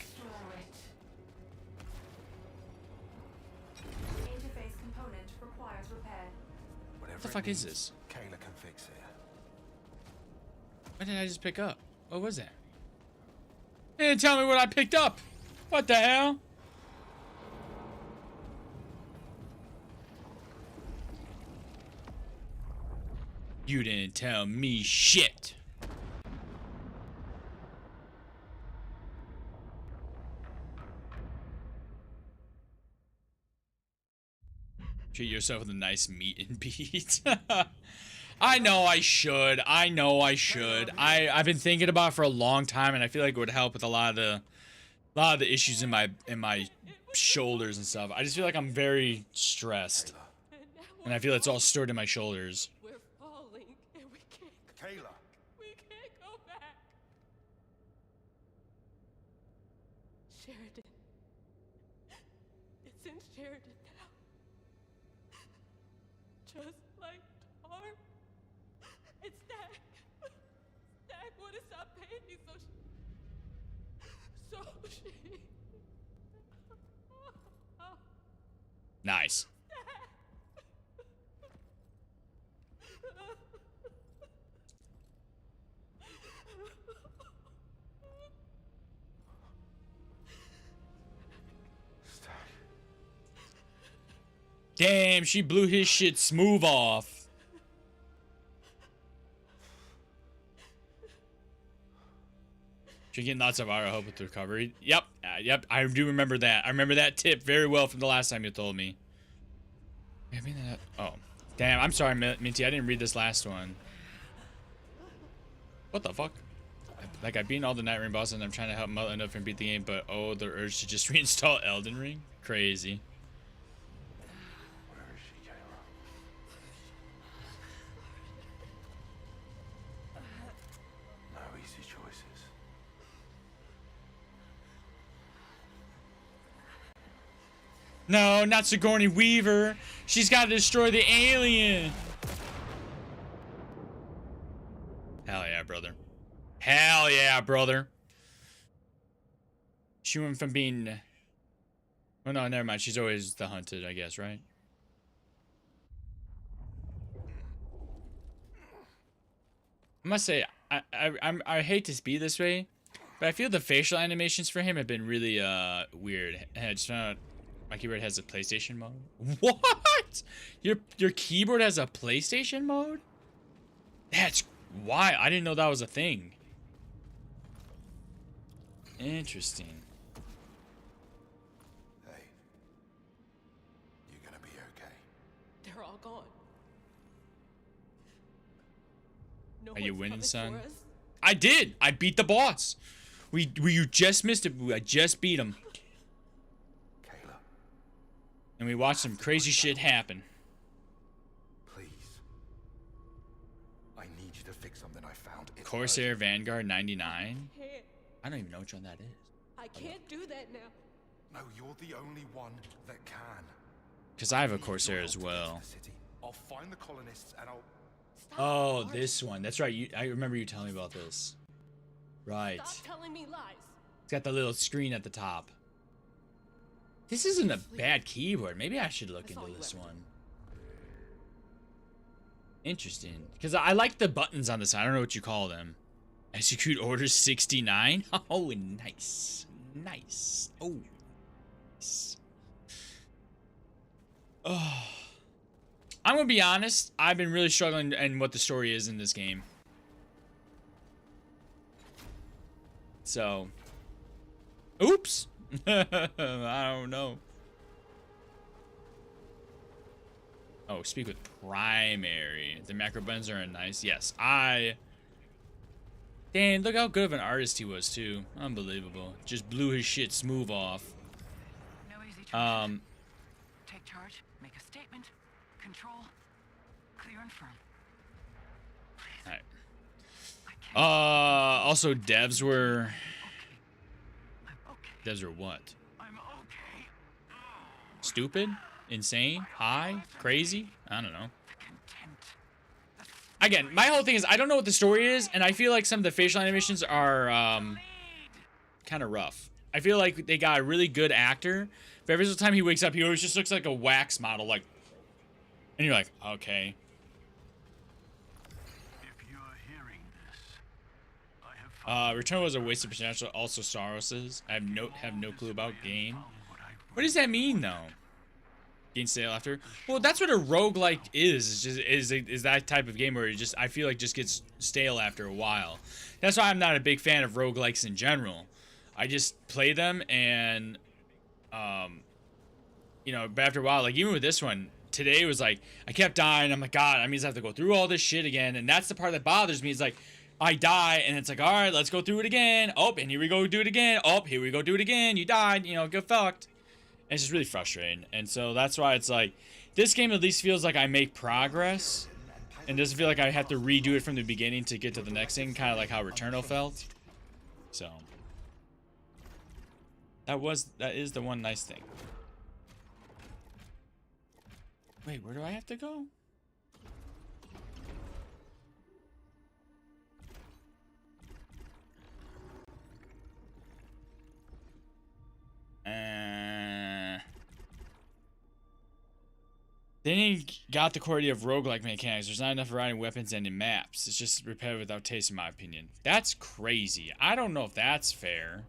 What the fuck is this? Kayla can fix it. What did I just pick up? What was that? They didn't tell me what I picked up. What the hell? You didn't tell me shit. Treat yourself with a nice meat and beat. I know I should. I know I should. I've been thinking about it for a long time, and I feel like it would help with a lot of the issues in my shoulders and stuff. I just feel like I'm very stressed, and I feel it's all stored in my shoulders. We're falling, and we can't. Kayla! We can't go back. Sheridan. It's in Sheridan now. Just like Tar. It's Stack. Stack wouldn't stop paying me, so she... Nice. Damn, she blew his shit smooth off. She's getting lots of our hope with the recovery. Yep, yep, I do remember that. I remember that tip very well from the last time you told me. Oh, damn, I'm sorry, Minty. I didn't read this last one. What the fuck? Like, I've beaten all the Night Ring bosses and I'm trying to help Mel enough and beat the game, but oh, the urge to just reinstall Elden Ring? Crazy. Where is she, Kayla? No easy choices. No, not Sigourney Weaver. She's got to destroy the alien. Hell yeah, brother. Hell yeah, brother. She went from being... Oh, no, never mind. She's always the hunted, I guess, right? I must say, I hate to be this way, but I feel the facial animations for him have been really weird. And I just found out my keyboard has a PlayStation mode. What? Your keyboard has a PlayStation mode? That's why I didn't know that was a thing. Interesting. Hey. You're gonna be okay. They're all gone. No Are you one's winning, coming son? for us. I did. I beat the boss. You just missed it. I just beat him. Kayla, And we watched some crazy shit happen. please. I need you to fix something I found. It's Corsair urgent. Vanguard 99. Can't. I don't even know which one that is. I can't do that now. No, you're the only one that can. Because I have a Need Corsair your as help to get to well. the city. I'll find the colonists and I'll... Oh, this one. That's right. I remember you telling me about this. Right. Stop telling me lies. It's got the little screen at the top. This isn't a bad keyboard. Maybe I should look into this one. Interesting. Because I like the buttons on this. I don't know what you call them. Execute order 69. Oh, nice. Nice. Oh. Nice. Oh. I'm going to be honest. I've been really struggling in what the story is in this game. So. Oops. I don't know. Oh, speak with primary. The macro buttons are nice. Yes, Dang, look how good of an artist he was, too. Unbelievable. Just blew his shit smooth off. No easy choices. Take charge, make a statement, control, clear and firm. Please. Alright. Also, devs were... I'm okay. Devs were what? I'm okay. Stupid? Insane? High? Crazy? I don't know. The contempt. Again, my whole thing is I don't know what the story is, and I feel like some of the facial animations are kind of rough. I feel like they got a really good actor, but every single time he wakes up, he always just looks like a wax model, like, and you're like, okay. If you're hearing this, I have Return was a waste of potential. Also, Saros's. I have no clue about game. What does that mean, though? Gain stale after? Well, that's what a roguelike is. It's just is that type of game where it just I feel like just gets stale after a while. That's why I'm not a big fan of roguelikes in general. I just play them and you know, but after a while, like even with this one, today was like I kept dying. I'm like, God, I mean I have to go through all this shit again, and that's the part that bothers me. Is like I die and it's like, all right, let's go through it again. Oh, and here we go do it again. Oh, here we go do it again. You died, you know, get fucked. It's just really frustrating, and so that's why it's like this game at least feels like I make progress and doesn't feel like I have to redo it from the beginning to get to the next thing, kind of like how Returnal felt. So that is the one nice thing. Wait, where do I have to go? Then he got the core idea of roguelike mechanics. There's not enough variety in weapons and in maps. It's just repetitive without taste, in my opinion. That's crazy. I don't know if that's fair.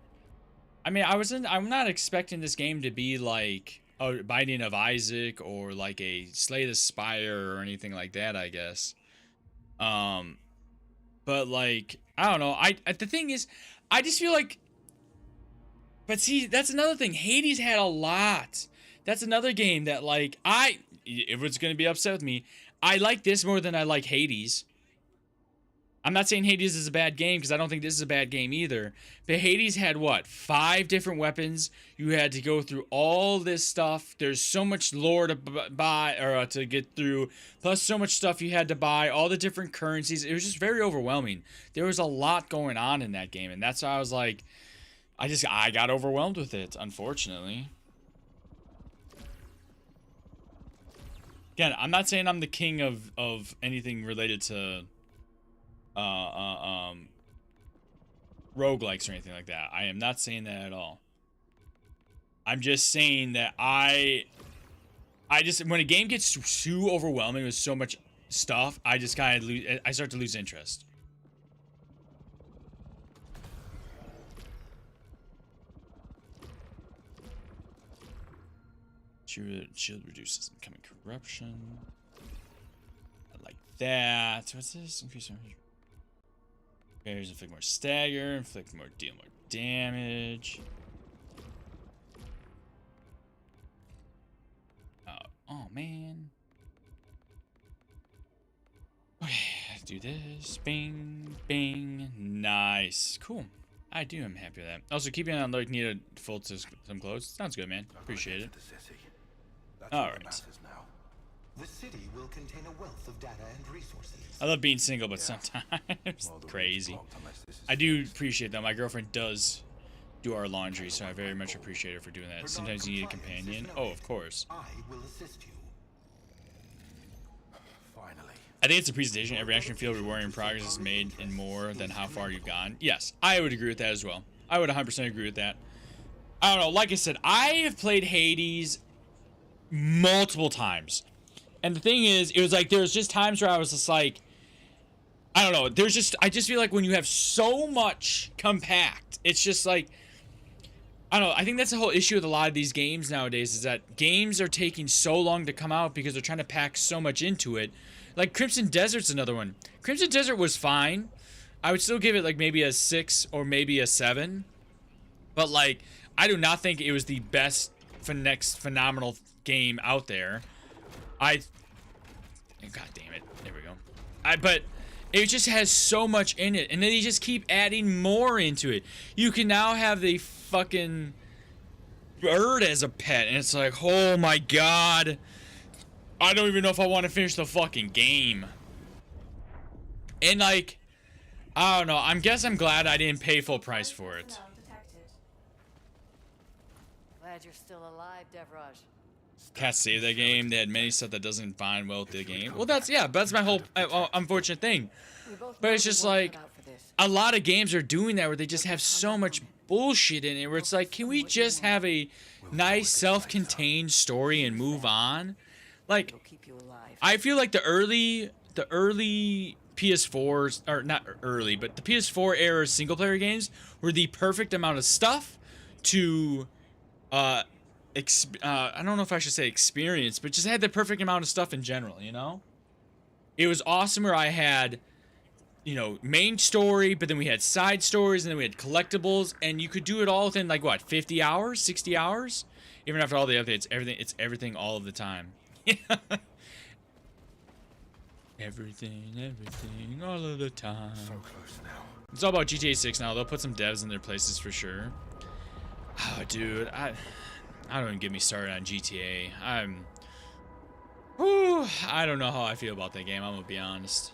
I mean, I'm not expecting this game to be like a Binding of Isaac or like a Slay the Spire or anything like that, I guess. But like, I don't know. The thing is, I just feel like, but see, that's another thing. Hades had a lot. That's another game that like if it's gonna be upset with me, I like this more than I like Hades. I'm not saying Hades is a bad game because I don't think this is a bad game either. But Hades had what? 5 different weapons. You had to go through all this stuff. There's so much lore to buy or to get through. Plus so much stuff you had to buy. All the different currencies. It was just very overwhelming. There was a lot going on in that game, and that's why I was like, I got overwhelmed with it, unfortunately. Again, I'm not saying I'm the king of anything related to roguelikes or anything like that. I am not saying that at all. I'm just saying that I just when a game gets too overwhelming with so much stuff, I just kind of I start to lose interest. Shield reduces incoming corruption. I like that. What's this? Increase barriers, inflict more stagger, deal more damage. Oh man. Okay, let's do this. Bing, bing. Nice. Cool. I am happy with that. Also, keeping on alert, need to fold some clothes. Sounds good, man. Appreciate it. All right. The city will contain a wealth of data and resources. I love being single, but sometimes crazy. I do appreciate that. My girlfriend does do our laundry, so I very much appreciate her for doing that. Sometimes you need a companion. Oh, of course. I will assist you. Finally. I think it's a presentation. Every action feel rewarding progress is made in more than how far you've gone. Yes, I would agree with that as well. I would 100% agree with that. I don't know. Like I said, I have played Hades multiple times. And the thing is, it was like, there was just times where I was just like, I don't know. I just feel like when you have so much compact, it's just like, I don't know. I think that's the whole issue with a lot of these games nowadays, is that games are taking so long to come out because they're trying to pack so much into it. Like Crimson Desert's another one. Crimson Desert was fine. I would still give it like maybe a 6 or maybe a 7. But like, I do not think it was the best phenomenal game out there. God damn it. There we go. But it just has so much in it, and then you just keep adding more into it. You can now have the fucking bird as a pet, and it's like, oh my god, I don't even know if I want to finish the fucking game. And like, I don't know. I'm glad I didn't pay full price for it. Glad you're still alive, Devraj. Can't save that game. They had many stuff that doesn't bind well with the game. Well, that's my whole unfortunate thing. But it's just like, a lot of games are doing that where they just have so much bullshit in it, where it's like, can we just have a nice self-contained story and move on? Like, I feel like the early PS4s, or not early, but the PS4 era single player games were the perfect amount of stuff to I don't know if I should say experience, but just had the perfect amount of stuff in general, you know? It was awesome where I had, you know, main story, but then we had side stories, and then we had collectibles, and you could do it all within, like, what, 50 hours? 60 hours? Even after all the updates, it's everything all of the time. Everything, all of the time. So close now. It's all about GTA 6 now. They'll put some devs in their places for sure. Oh, dude, I don't even get me started on GTA. I don't know how I feel about that game, I'm gonna be honest.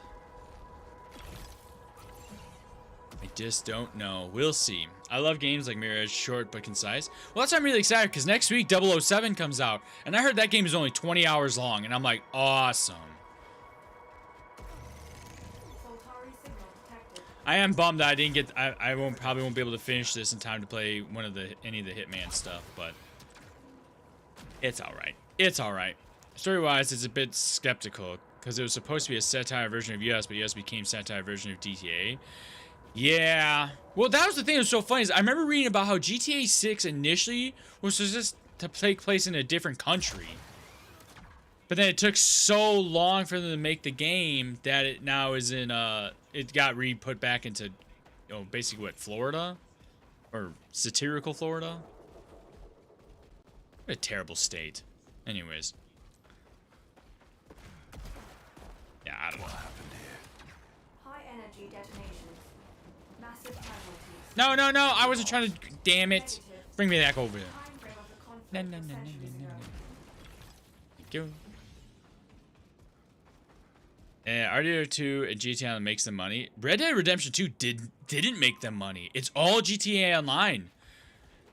I just don't know. We'll see. I love games like Mirage, short but concise. Well, that's why I'm really excited, because next week 007 comes out, and I heard that game is only 20 hours long, and I'm like, awesome. I am bummed that I didn't get. I probably won't be able to finish this in time to play any of the Hitman stuff, but it's all right. It's all right. Story-wise, it's a bit skeptical because it was supposed to be a satire version of US, but US became satire version of GTA. Yeah. Well, that was the thing that was so funny is I remember reading about how GTA 6 initially was just to take place in a different country. But then it took so long for them to make the game that it now is in, it got put back into, you know, basically what, Florida? Or satirical Florida? What a terrible state. Anyways. Yeah, I don't know. What happened here? High energy detonations. Massive casualties. No, no, no, I wasn't trying to, damn it. Bring me back over there. Time frame of the conflict No, no, of no, no, no, centuries no, ago. no. Thank you. RDR2 and GTA Online makes them money. Red Dead Redemption 2 didn't make them money. It's all GTA Online.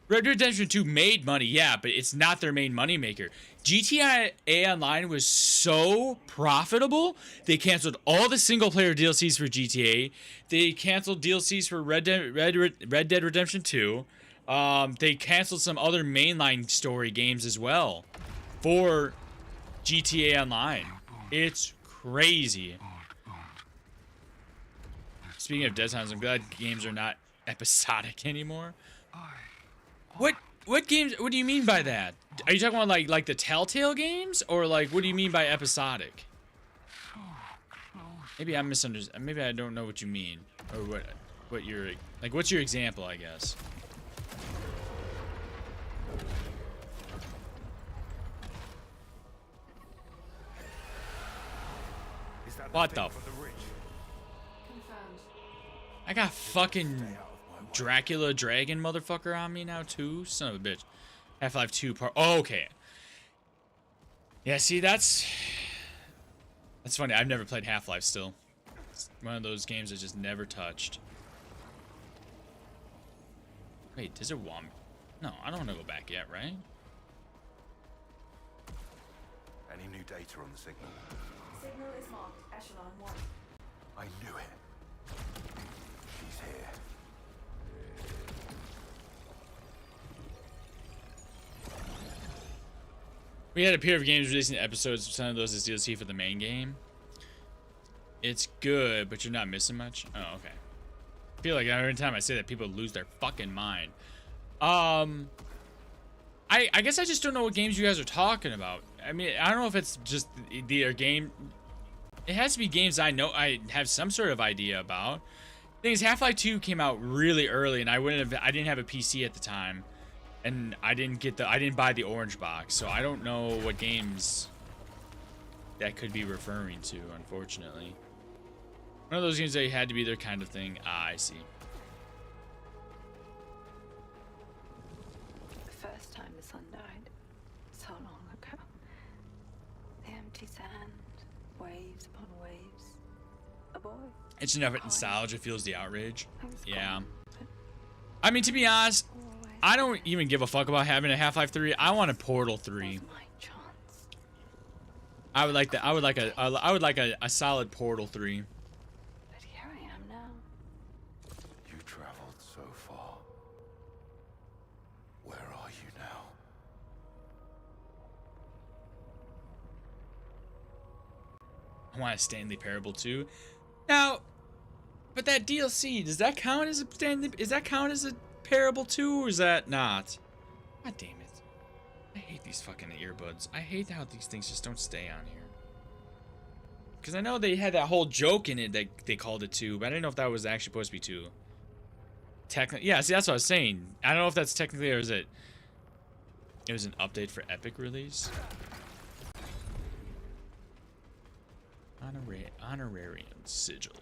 Red Dead Redemption 2 made money, yeah, but it's not their main money maker. GTA Online was so profitable, they canceled all the single-player DLCs for GTA. They canceled DLCs for Red Dead Redemption 2. They canceled some other mainline story games as well for GTA Online. It's crazy. Speaking of dead times, I'm glad games are not episodic anymore. What games? What do you mean by that? Are you talking about like the Telltale games, or like what do you mean by episodic? Maybe I'm misunderstanding. Maybe I don't know what you mean, or what you're like. What's your example? I guess. What the? Confirmed. I got fucking Dracula Dragon motherfucker on me now too. Son of a bitch. Half-Life 2 part. Oh, okay. Yeah, see, that's funny. I've never played Half-Life still. It's one of those games I just never touched. Wait, does it want me? No, I don't want to go back yet, right? Any new data on the signal? Signal is marked Echelon 1. I knew it. She's here. We had a pair of games releasing episodes. Some of those is DLC for the main game. It's good, but you're not missing much. Oh, okay. I feel like every time I say that, people lose their fucking mind. I guess I just don't know what games you guys are talking about. I mean, I don't know if it's just the game. It has to be games I know I have some sort of idea about. The thing is, Half-Life 2 came out really early, and I didn't have a PC at the time, and I didn't buy the orange box, so I don't know what games that could be referring to, unfortunately. One of those games that you had to be their kind of thing. Ah, I see. The first time the sun died, so long ago. The empty sand, waves upon waves. A boy. It's enough nostalgia fuels the outrage. I was Yeah. gone, but I mean, to be honest, always I don't even give a fuck about having a Half-Life 3. I want a Portal 3. was my chance. I would like that. I would like a solid Portal 3. But here I am now. You traveled so far. Where are you now? I want a Stanley Parable 2. Now, but that DLC, does that count as a Stanley? Is that count as a Parable 2, or is that not? God damn it! I hate these fucking earbuds. I hate how these things just don't stay on here. Because I know they had that whole joke in it that they called it 2, but I didn't know if that was actually supposed to be 2. Technically, yeah. See, that's what I was saying. I don't know if that's technically, or is it? It was an update for Epic release. Honorarium sigil.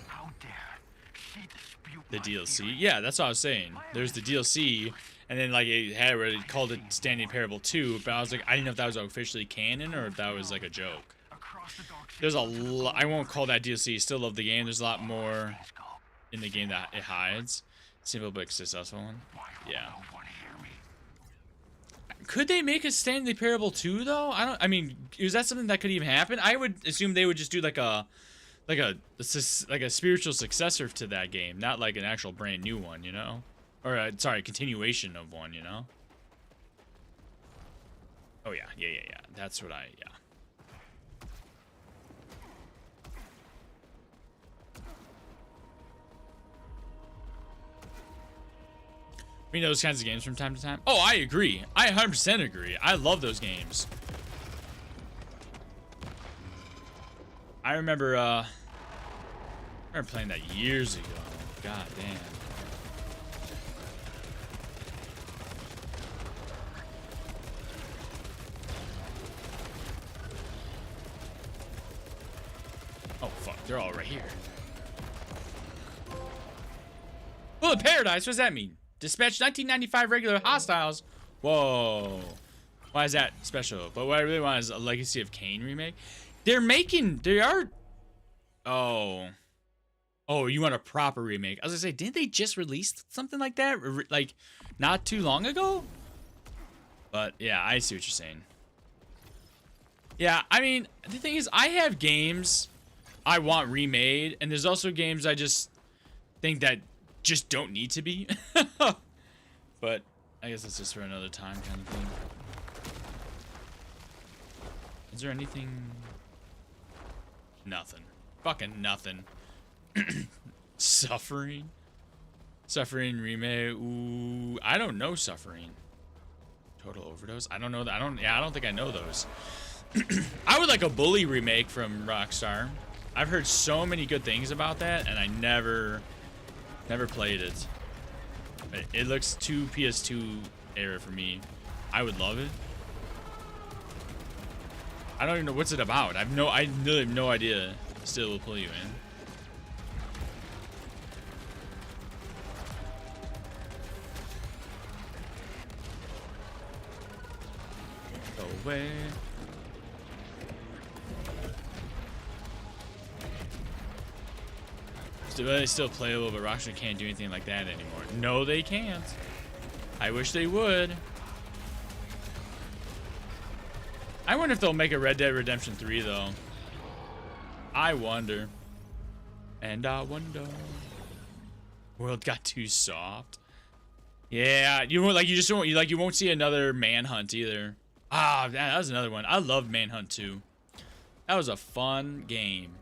How dare she dispute The my DLC. theory? Yeah, that's what I was saying. There's the DLC, and then like it had where it called it Standing Parable 2, but I was like, I didn't know if that was officially canon or if that was like a joke. Across the dark There's a lot. I won't call that DLC. Still love the game. There's a lot more in the game that it hides. Simple but successful one. Yeah. Could they make a Stanley Parable 2 though? I mean, is that something that could even happen? I would assume they would just do like a spiritual successor to that game, not like an actual brand new one, you know? Or sorry, continuation of one, you know? Oh yeah. That's what yeah. We know those kinds of games from time to time. Oh, I agree. I 100% agree. I love those games. I remember playing that years ago. God damn. Oh fuck, they're all right here. Bullet Paradise, what does that mean? Dispatch 1995 regular hostiles. Whoa. Why is that special? But what I really want is a Legacy of Kain remake. They are. Oh, you want a proper remake? I was gonna say, didn't they just release something like that? Like, not too long ago? But yeah, I see what you're saying. Yeah, I mean, the thing is, I have games I want remade, and there's also games I just think that just don't need to be. But I guess that's just for another time kind of thing. Is there anything? Nothing. Fucking nothing. Suffering remake. Ooh, I don't know Suffering. Total Overdose. I don't know that. I don't think I know those. I would like a Bully remake from Rockstar. I've heard so many good things about that, and I never played it. It looks too PS2 era for me. I would love it. I don't even know what's it about. I really have no idea. Still will pull you in. Go away. It's still playable, but Rockstar can't do anything like that anymore. No, they can't. I wish they would. I wonder if they'll make a Red Dead Redemption 3 though. I wonder. And I wonder. World got too soft. Yeah, you won't like you just won't you won't see another Manhunt either. Ah, that was another one. I loved Manhunt 2. That was a fun game.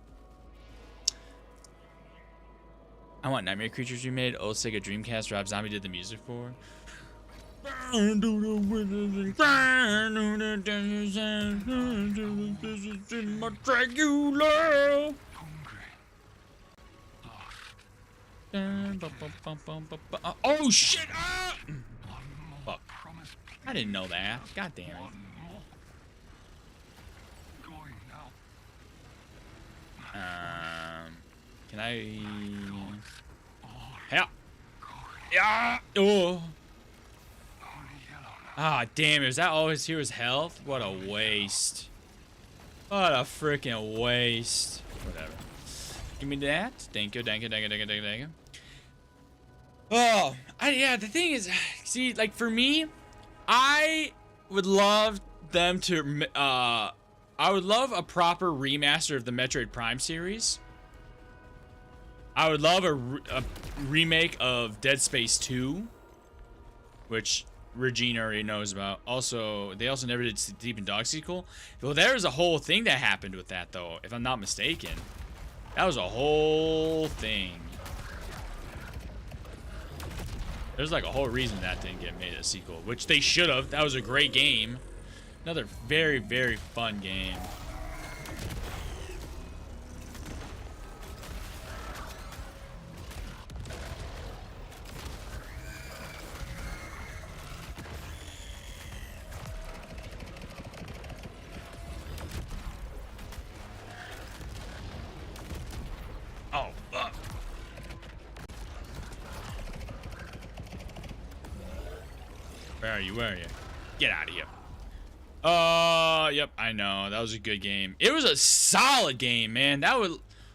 I want Nightmare Creatures remade. Old Sega Dreamcast. Rob Zombie did the music for. Oh shit! Ah! Fuck. I didn't know that. God damn it. Can I? Yeah. Yeah. Oh. Ah, damn it. Is that all his hero's health? What a waste. What a freaking waste. Whatever. Give me that. Thank you, thank you, thank you, thank you, thank you. Oh, yeah, the thing is, see, like, for me, I would love them to, I would love a proper remaster of the Metroid Prime series. I would love a remake of Dead Space 2, which Regina already knows about. Also, they also never did Deep and Dog sequel. Well, there was a whole thing that happened with that, though, if I'm not mistaken. That was a whole thing. There's like a whole reason that didn't get made a sequel, which they should have. That was a great game. Another very, very fun game. Oh, fuck. Where are you? Where are you? Get out of here. Yep, I know. That was a good game. It was a solid game, man. That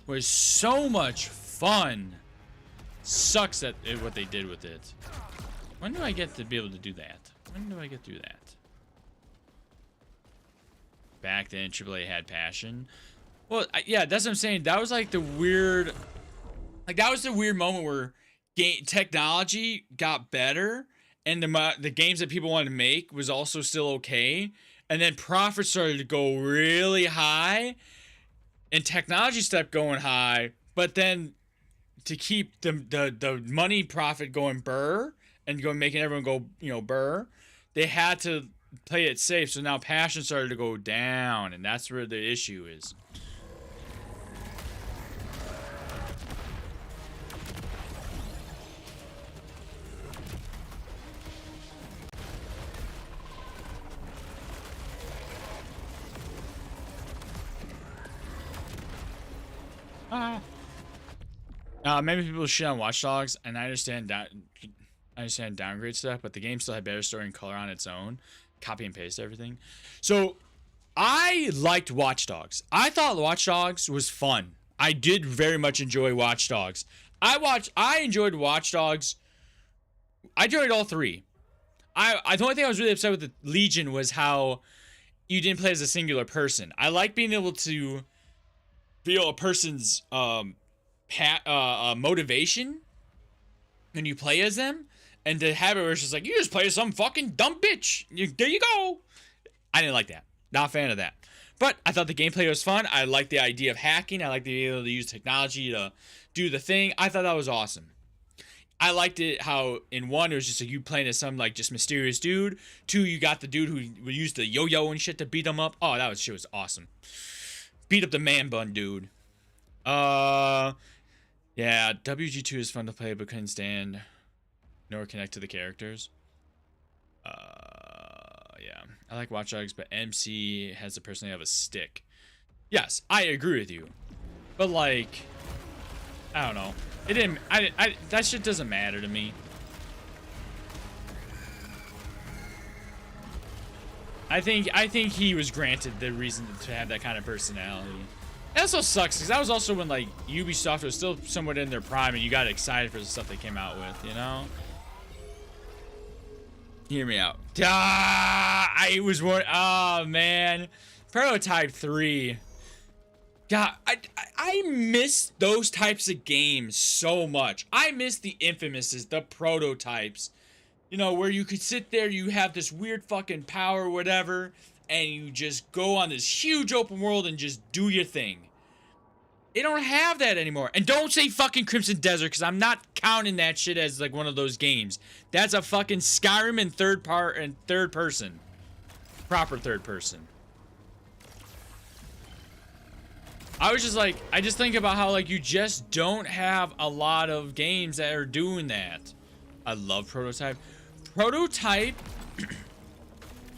was so much fun. Sucks that what they did with it. When do I get to be able to do that? When do I get to do that? Back then, AAA had passion. Well, yeah, that's what I'm saying. That was like the weird, like that was the weird moment where technology got better, and the games that people wanted to make was also still okay, and then profits started to go really high, and technology stepped going high, but then to keep the money profit going burr and making everyone go burr, they had to play it safe. So now passion started to go down, and that's where the issue is. Maybe people shit on Watch Dogs, and I understand downgrade stuff, but the game still had better story and color on its own. Copy and paste everything. So I liked Watch Dogs. I thought Watch Dogs was fun. I did very much enjoy Watch Dogs. I enjoyed Watch Dogs. I enjoyed all three. The only thing I was really upset with the Legion was how you didn't play as a singular person. I like being able to feel a person's motivation when you play as them, and to have it where it's just like, you just play as some fucking dumb bitch. There you go. I didn't like that. Not a fan of that. But I thought the gameplay was fun. I liked the idea of hacking. I liked the idea to use technology to do the thing. I thought that was awesome. I liked it how in one it was just like you playing as some like just mysterious dude. Two, you got the dude who used the yo-yo and shit to beat them up. Oh, shit was awesome. Beat up the man bun dude. Yeah, WG2 is fun to play, but couldn't stand nor connect to the characters. Yeah, I like Watch Dogs, but MC has the personality of a stick. Yes, I agree with you, but like, I don't know. It didn't. That shit doesn't matter to me. I think he was granted the reason to have that kind of personality. It also sucks because that was also when like Ubisoft was still somewhat in their prime, and you got excited for the stuff they came out with, you know? Hear me out. I was one. Oh man, Prototype 3. God, I miss those types of games so much. I miss the Infamouses, the Prototypes. You know, where you could sit there, you have this weird fucking power or whatever, and you just go on this huge open world and just do your thing. They don't have that anymore. And don't say fucking Crimson Desert, because I'm not counting that shit as like one of those games. That's a fucking Skyrim in third person. Proper third person. I was just like, I just think about how like you just don't have a lot of games that are doing that. I love Prototype. Prototype,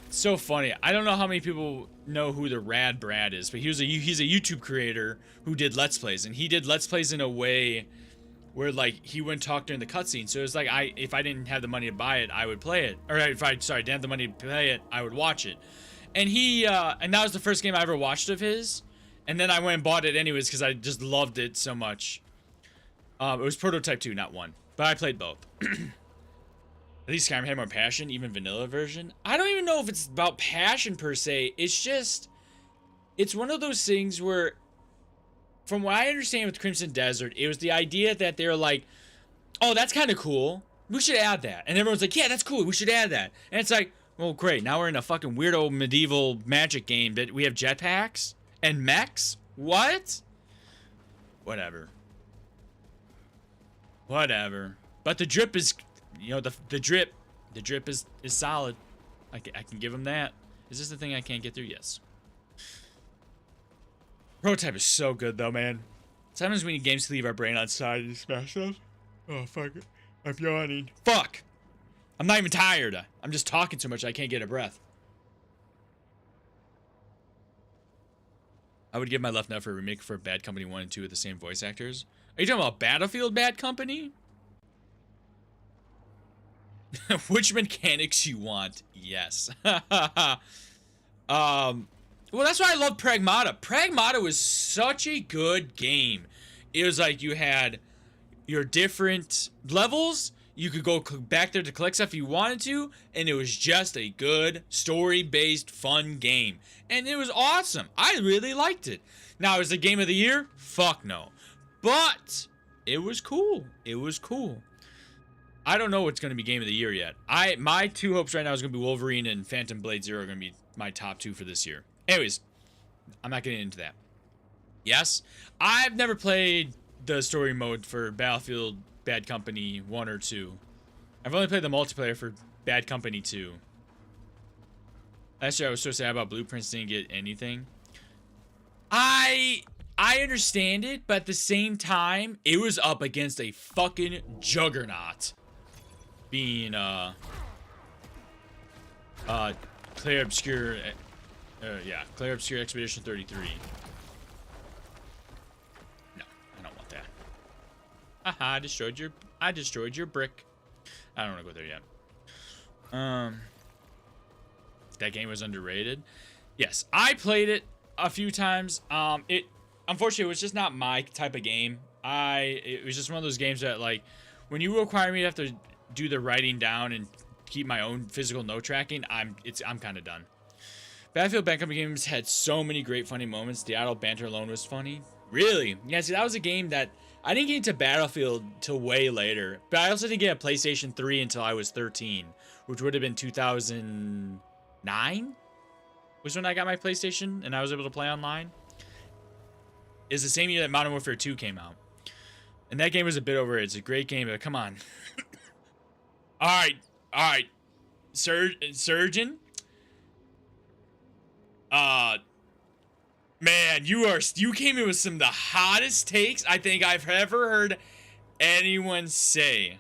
so funny. I don't know how many people know who the Rad Brad is, but he's a YouTube creator who did Let's Plays, and he did Let's Plays in a way where like he wouldn't talk during the cutscene. So it's like if I didn't have the money to buy it, I would play it, or if I didn't have the money to play it, I would watch it. And and that was the first game I ever watched of his. And then I went and bought it anyways because I just loved it so much. It was Prototype 2, not 1. But I played both. At least Skyrim had more passion, even vanilla version. I don't even know if it's about passion per se. It's just... It's one of those things where... From what I understand with Crimson Desert, it was the idea that they were like, oh, that's kind of cool. We should add that. And everyone's like, yeah, that's cool. We should add that. And it's like, well, great. Now we're in a fucking weirdo medieval magic game that we have jetpacks? And mechs? What? Whatever. Whatever. But the drip is, you know, the drip is solid. I can give him that. Is this the thing I can't get through? Yes. Prototype is so good though, man. Sometimes we need games to leave our brain outside and smash those. Oh fuck it. I'm yawning. Fuck. I'm not even tired. I'm just talking so much I can't get a breath. I would give my left nut for a remake for Bad Company 1 and 2 with the same voice actors. Are you talking about Battlefield Bad Company? Which mechanics you want? Yes. Well, that's why I love Pragmata. Pragmata was such a good game. It was like you had your different levels. You could go back there to collect stuff if you wanted to, and it was just a good story-based fun game. And it was awesome. I really liked it. Now, is it game of the year? Fuck no. But it was cool. It was cool. I don't know what's going to be game of the year yet. My two hopes right now is going to be Wolverine and Phantom Blade Zero are going to be my top two for this year. Anyways, I'm not getting into that. Yes, I've never played the story mode for Battlefield Bad Company 1 or 2. I've only played the multiplayer for Bad Company 2. Last year I was so sad about Blueprints didn't get anything. I understand it, but at the same time, it was up against a fucking juggernaut. Being Clair Obscure, Clair Obscure Expedition 33. No, I don't want that. Haha, I destroyed your brick. I don't want to go there yet. That game was underrated. Yes, I played it a few times. Unfortunately, it was just not my type of game. It was just one of those games that, like, when you require me to have to do the writing down and keep my own physical note tracking, I'm kind of done. Battlefield Bad Company games had so many great funny moments. The idle banter alone was funny. Really? Yeah, see, that was a game that I didn't get into Battlefield till way later. But I also didn't get a PlayStation 3 until I was 13, which would have been 2009 was when I got my PlayStation and I was able to play online. It's the same year that Modern Warfare 2 came out. And that game was a bit overrated. It's a great game, but come on. All right. Surgeon? Man, you came in with some of the hottest takes I think I've ever heard anyone say.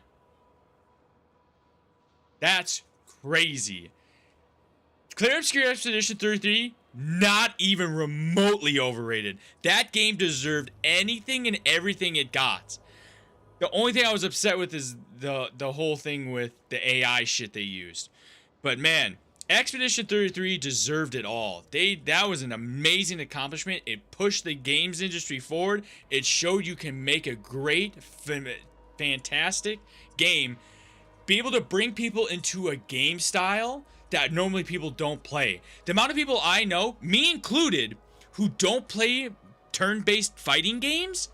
That's crazy. Clair Obscure Expedition 33, not even remotely overrated. That game deserved anything and everything it got. The only thing I was upset with is the whole thing with the AI shit they used. But man, Expedition 33 deserved it all. That was an amazing accomplishment. It pushed the games industry forward. It showed you can make a great, fantastic game be able to bring people into a game style that normally people don't play. The amount of people I know, me included, who don't play turn-based fighting games,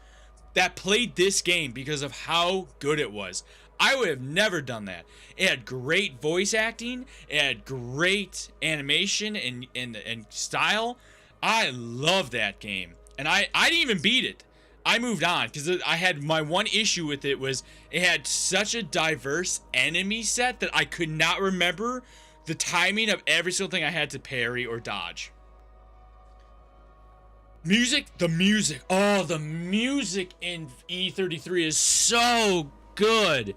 that played this game because of how good it was. I would have never done that. It had great voice acting. It had great animation and style. I love that game. And I didn't even beat it. I moved on because I had my one issue with it was it had such a diverse enemy set that I could not remember the timing of every single thing I had to parry or dodge. The music. Oh, the music in E33 is so good.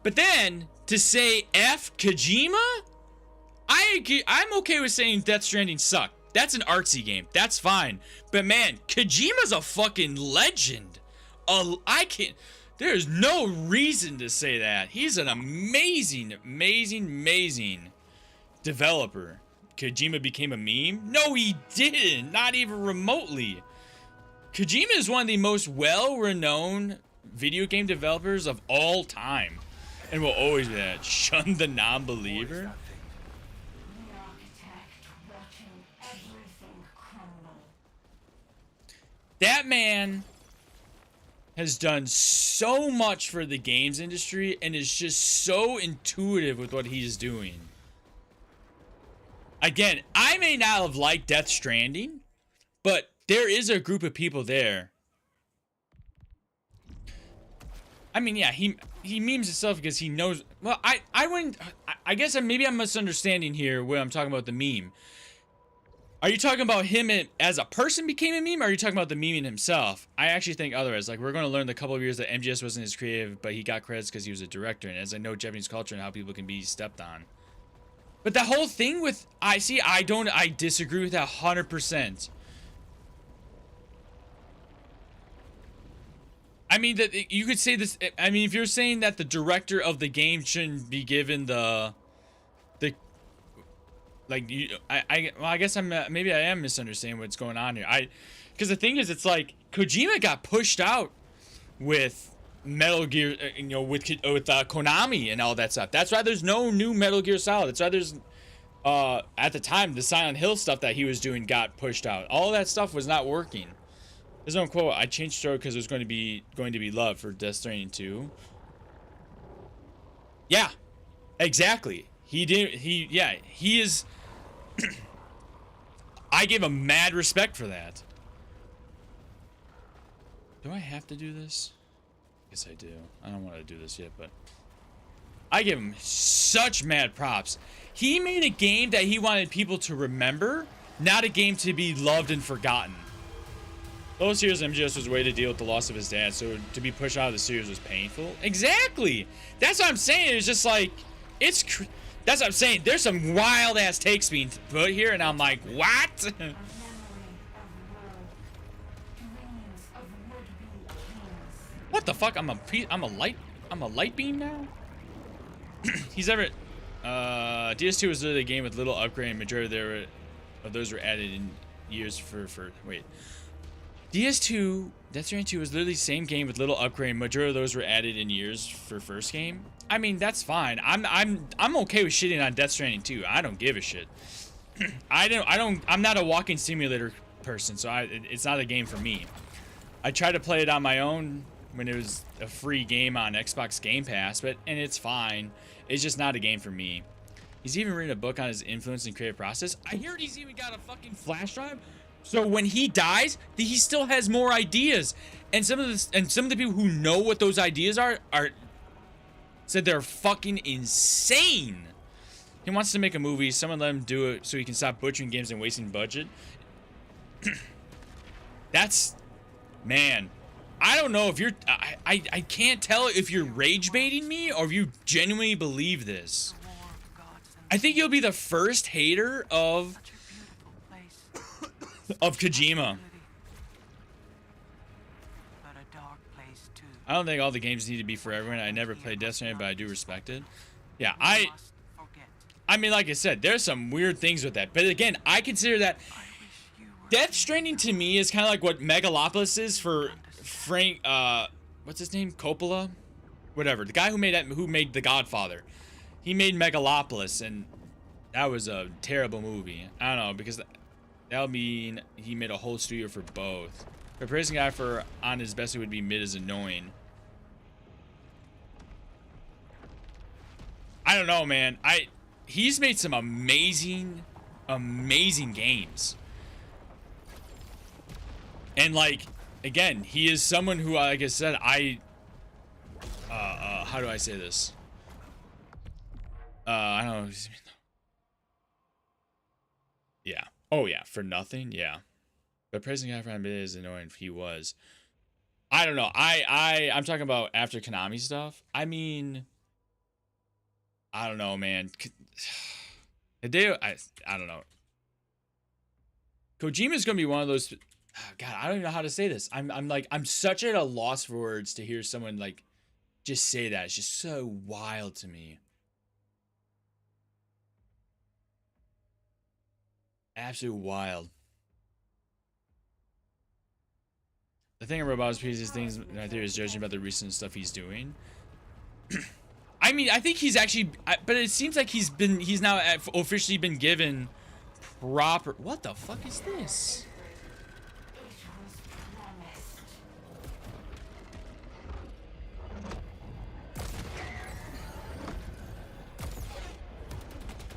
But then to say F Kojima, I'm okay with saying Death Stranding sucked. That's an artsy game. That's fine. But man, Kojima's a fucking legend. There's no reason to say that. He's an amazing, amazing, amazing developer. Kojima became a meme? No, he didn't. Not even remotely. Kojima is one of the most well-renowned video game developers of all time. And will always be that. Shun the non-believer. That man has done so much for the games industry and is just so intuitive with what he's doing. Again, I may not have liked Death Stranding, but there is a group of people there. I mean, yeah, he memes himself because he knows. Well, I wouldn't. I guess maybe I'm misunderstanding here when I'm talking about the meme. Are you talking about him as a person became a meme, or are you talking about the meme in himself? I actually think otherwise. Like, we're going to learn the couple of years that MGS wasn't as creative, but he got credits because he was a director. And as I know Japanese culture and how people can be stepped on. But the whole thing with, I disagree with that 100%. I mean, that you could say this. I mean, if you're saying that the director of the game shouldn't be given like I guess maybe I am misunderstanding what's going on here. Because the thing is, it's like Kojima got pushed out with Metal Gear, with Konami and all that stuff. That's why there's no new Metal Gear Solid. That's why there's at the time the Silent Hill stuff that he was doing got pushed out. All that stuff was not working. There's no quote. I changed story because there's going to be love for Death Stranding 2. Yeah, exactly. He is. I give him mad respect for that. Do I have to do this? Yes, I do. I don't want to do this yet, but I give him such mad props. He made a game that he wanted people to remember, not a game to be loved and forgotten. Those years, MGS was a way to deal with the loss of his dad, so to be pushed out of the series was painful. Exactly. That's what I'm saying. It's just like, that's what I'm saying. There's some wild ass takes being put here, and I'm like, what? What the fuck? I'm a light beam now. He's ever. DS2 was literally a game with little upgrade, and majority of those were added in years for wait. DS2, Death Stranding 2 was literally the same game with little upgrade, and majority of those were added in years for first game. I mean, that's fine. I'm okay with shitting on Death Stranding 2. I don't give a shit. I'm not a walking simulator person, so it's not a game for me. I tried to play it on my own when it was a free game on Xbox Game Pass, and it's fine. It's just not a game for me. He's even written a book on his influence and creative process. I heard he's even got a fucking flash drive. So when he dies, he still has more ideas. And some of the people who know what those ideas are said they're fucking insane. He wants to make a movie. Someone let him do it so he can stop butchering games and wasting budget. That's, man. I don't know if you're. I can't tell if you're rage baiting me or if you genuinely believe this. I think you'll be the first hater of Kojima. I don't think all the games need to be for everyone. I never played Death Stranding, but I do respect it. Yeah, I mean, like I said, there's some weird things with that. But again, I consider that Death Stranding to me is kind of like what Megalopolis is for Frank, what's his name? Coppola? whatever. The guy who made The Godfather. He made Megalopolis, and that was a terrible movie. I don't know, because that would mean he made a whole studio for both. But praising a guy for on his best, it would be mid is annoying. I don't know, man. He's made some amazing games. And like, again, he is someone who, like I said, how do I say this? I don't know. Yeah. Oh yeah, for nothing. Yeah. But praising guy for him is annoying if he was. I don't know. I'm talking about after Konami stuff. I mean, I don't know, man. I don't know. Kojima's gonna be one of those. God, I don't even know how to say this. I'm such at a loss for words to hear someone like just say that. It's just so wild to me. Absolute wild. The thing about his previous things right there is judging about the recent stuff he's doing. I mean, I think he's actually, but it seems like he's now officially been given proper. What the fuck is this?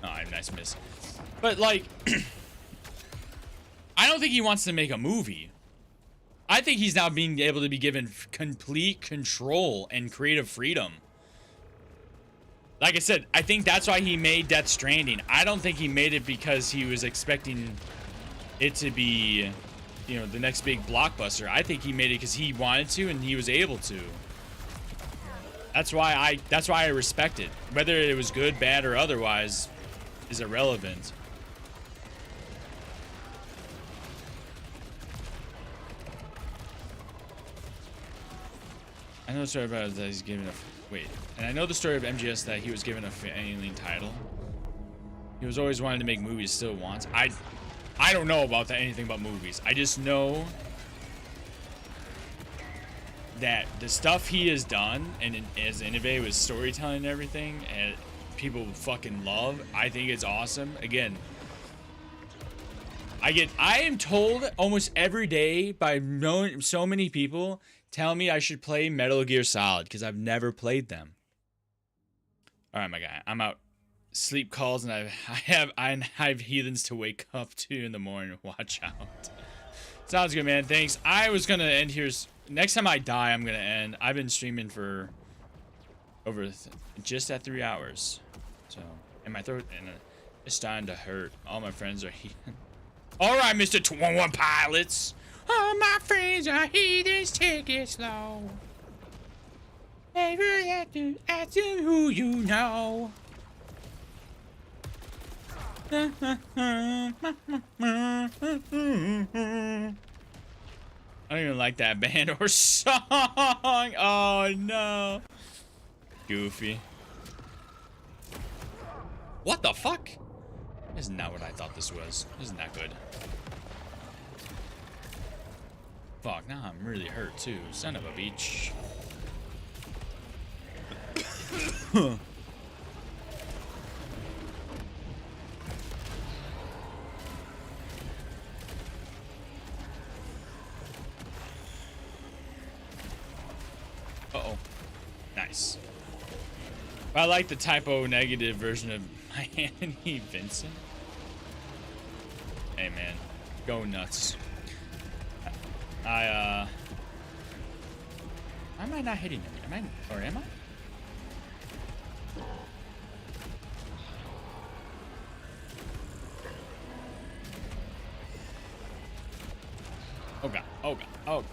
Oh, nice miss. But like, I don't think he wants to make a movie. I think he's now being able to be given complete control and creative freedom. Like I said, I think that's why he made Death Stranding. I don't think he made it because he was expecting it to be, you know, the next big blockbuster. I think he made it because he wanted to and he was able to. That's why I respect it. Whether it was good, bad, or otherwise is irrelevant. I know the story about that he's given a and I know the story of MGS that he was given a alien title. He was always wanting to make movies, still wants. I don't know about that, anything about movies. I just know that the stuff he has done and as innovative with storytelling and everything, and people fucking love. I think it's awesome. Again, I am told almost every day by so many people tell me I should play Metal Gear Solid because I've never played them. All right, my guy, I'm out. Sleep calls and I have heathens to wake up to in the morning. Watch out. Sounds good, man. Thanks. I was gonna end here. Next time I die, I'm gonna end. I've been streaming for over just at 3 hours. So, and my throat and it's starting to hurt. All my friends are heathens. All right, Mr. 211 Pilots. All my friends are heathens, take it slow. Never have to ask them who you know. I don't even like that band or song. Oh no. Goofy. What the fuck? This is not what I thought this was. This is not good. Fuck, now I'm really hurt too. Son of a bitch. Uh-oh. Nice. I like the typo negative version of Miami Vincent. Hey man, go nuts. Why am I not hitting him? Am I, or am I? Oh god, oh god, oh god.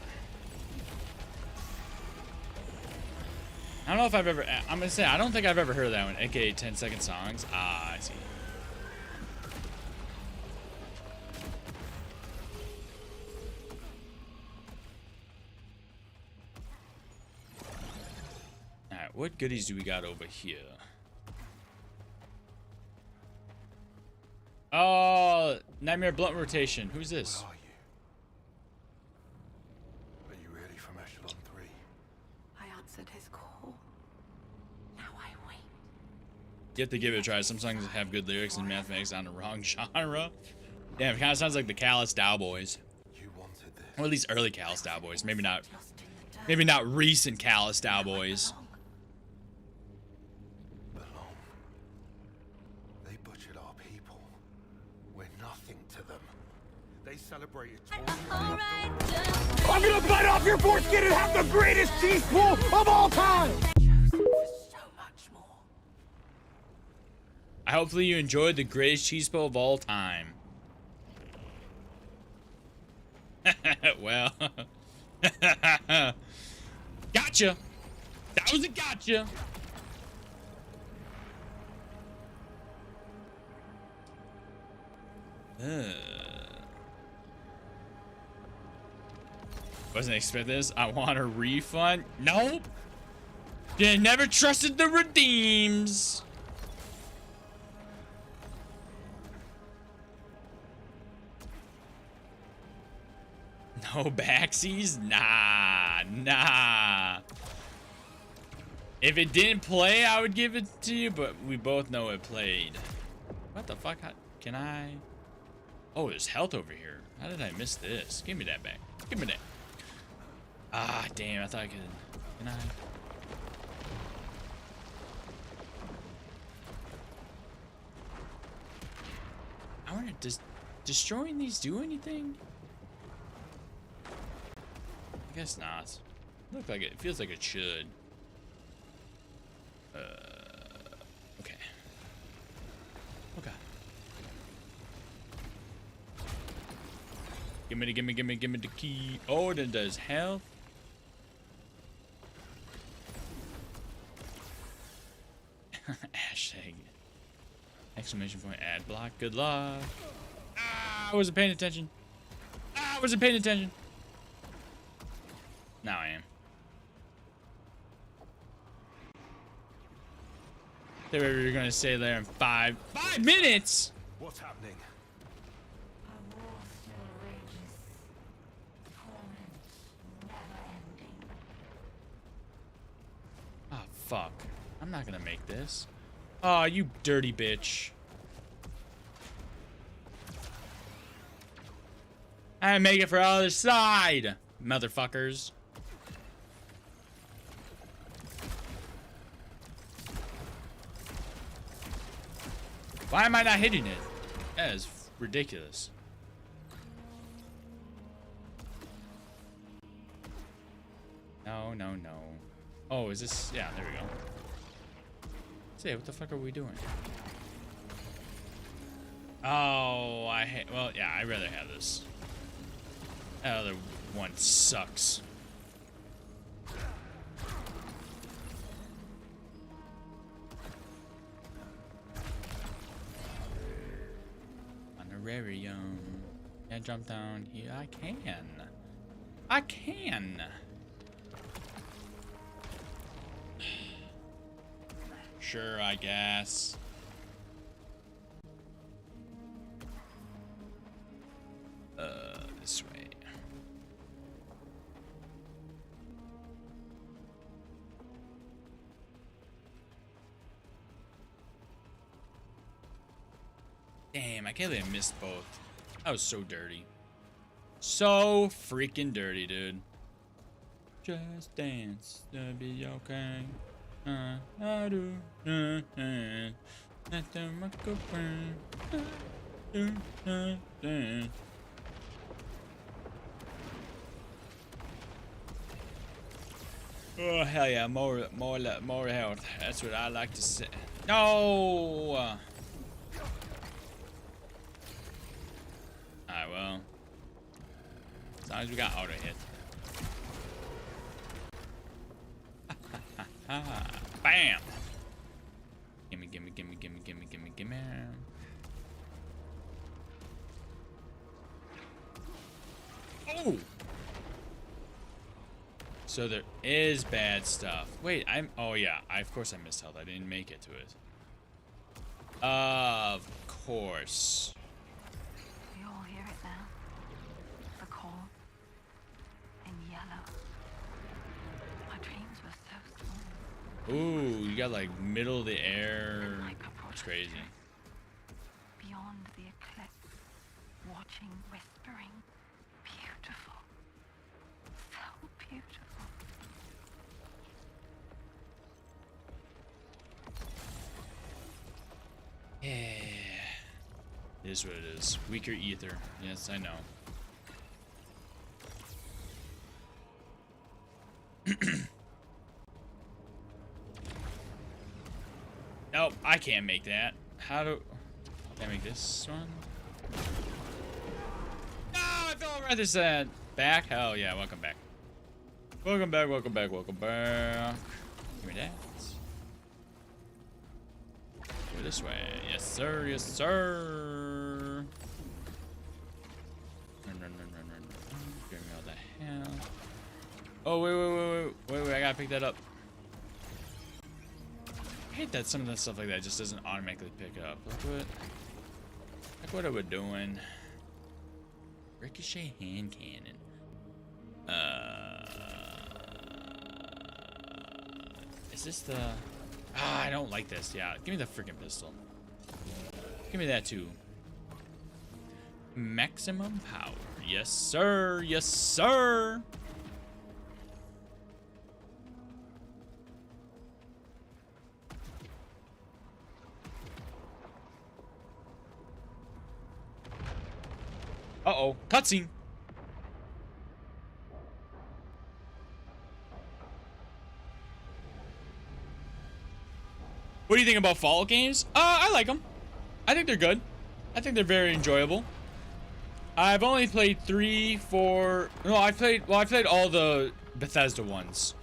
I don't know if I've ever, I'm gonna say, I don't think I've ever heard of that one, aka 10-second songs. Ah, I see. Alright, what goodies do we got over here? Oh, Nightmare Blunt Rotation. Who's this? Where are you? Are you ready for Echelon 3? I answered his call. You have to give it a try. Some songs have good lyrics and mathematics on the wrong genre. Damn, it kind of sounds like the Callous Cowboys. You wanted this. Or at least early Callous Cowboys. Maybe not recent Callous Cowboys. Belong. They butchered our people. We're nothing to them. They celebrated I'm gonna bite off your foreskin and have the greatest cheese pool of all time! Hopefully you enjoyed the greatest cheese bowl of all time. Well. Gotcha. That was a gotcha. Wasn't expecting this. I want a refund. Nope. Yeah, never trusted the redeems. No backsies? Nah. If it didn't play, I would give it to you, but we both know it played. What the fuck? Can I? Oh, there's health over here. How did I miss this? Give me that back. Give me that. Ah, damn. I thought I could. Can I? I wonder, does destroying these do anything? I guess not. Look like it feels like it should. Okay. Okay. Give me the key. Oh, it does health. Hashtag exclamation point ad block. Good luck. Ah, I wasn't paying attention. Ah, I wasn't paying attention. Now I am. They were gonna stay there in 5 minutes. What's happening? A war still rages. Torment never ending. Ah, fuck. I'm not gonna make this. Oh, you dirty bitch. I make it for other side, motherfuckers. Why am I not hitting it? That is ridiculous. No. Oh, is this? Yeah, there we go. Say, what the fuck are we doing? Oh, well, yeah, I'd rather have this. That other one sucks. Honorarium. Can I jump down here? I can. Sure, I guess. This way. Damn, I can't believe I missed both. That was so dirty. So freaking dirty, dude. Just dance, it'll be okay. I do. Let the rock go burn. Oh hell yeah, more health. That's what I like to say. No. Alright, well. As long as we got auto hit. Bam! Gimme. Oh! So there is bad stuff. Wait, oh yeah, of course I missed health. I didn't make it to it. Of course. You all hear it now? The call. In yellow. My dreams were so small. Ooh, you got like middle of the air. Like a It's crazy. Beyond the eclipse, watching, whispering, beautiful. So beautiful. Yeah. It is what it is. Weaker ether. Yes, I know. Nope, I can't make that. How do... Can I make this one? No, I fell right this side. Back? Hell yeah, welcome back. Welcome back, welcome back, welcome back. Give me that. Go this way. Yes, sir, yes, sir. Run, run, run, run, run. Give me all the hell. Oh, wait, I gotta pick that up. I hate that some of that stuff like that just doesn't automatically pick up. Look what we're doing. Ricochet hand cannon. Is this the... I don't like this. Yeah, give me the freaking pistol. Give me that too. Maximum power. Yes, sir. Yes, sir. Uh-oh. Cutscene. What do you think about Fallout games? I like them. I think they're good. I think they're very enjoyable. I've only played 3, 4... No, I played all the Bethesda ones.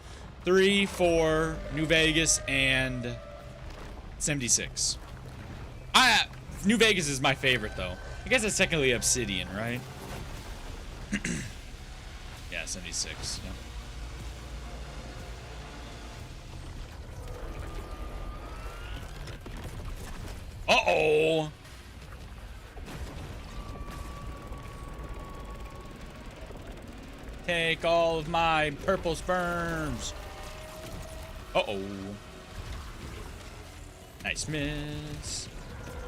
3, 4, New Vegas, and 76. New Vegas is my favorite, though. I guess it's technically Obsidian, right? Yeah, 76. Yeah. Uh-oh! Take all of my purple sperms. Uh-oh. Nice miss.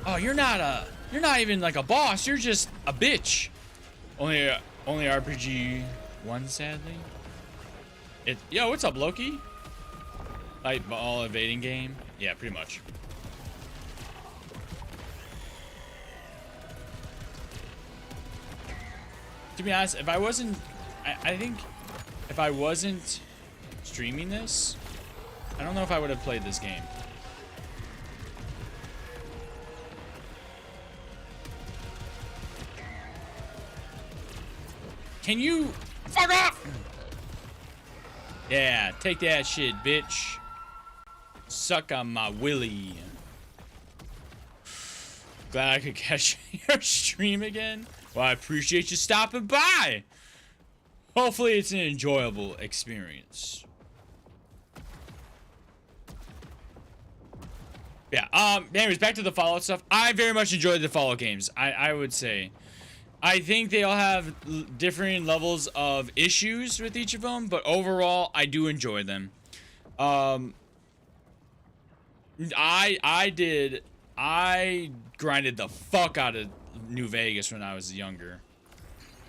Oh, you're not even like a boss. You're just a bitch. Only RPG 1, sadly. Yo, what's up, Loki? Like all evading game? Yeah, pretty much. To be honest, if I wasn't, I think if I wasn't streaming this, I don't know if I would have played this game. Can you fuck off? Yeah, take that shit, bitch. Suck on my willy. Glad I could catch your stream again. Well, I appreciate you stopping by. Hopefully it's an enjoyable experience. Yeah, anyways, back to the Fallout stuff. I very much enjoyed the Fallout games. I would say. I think they all have differing levels of issues with each of them, but overall, I do enjoy them. I grinded the fuck out of New Vegas when I was younger.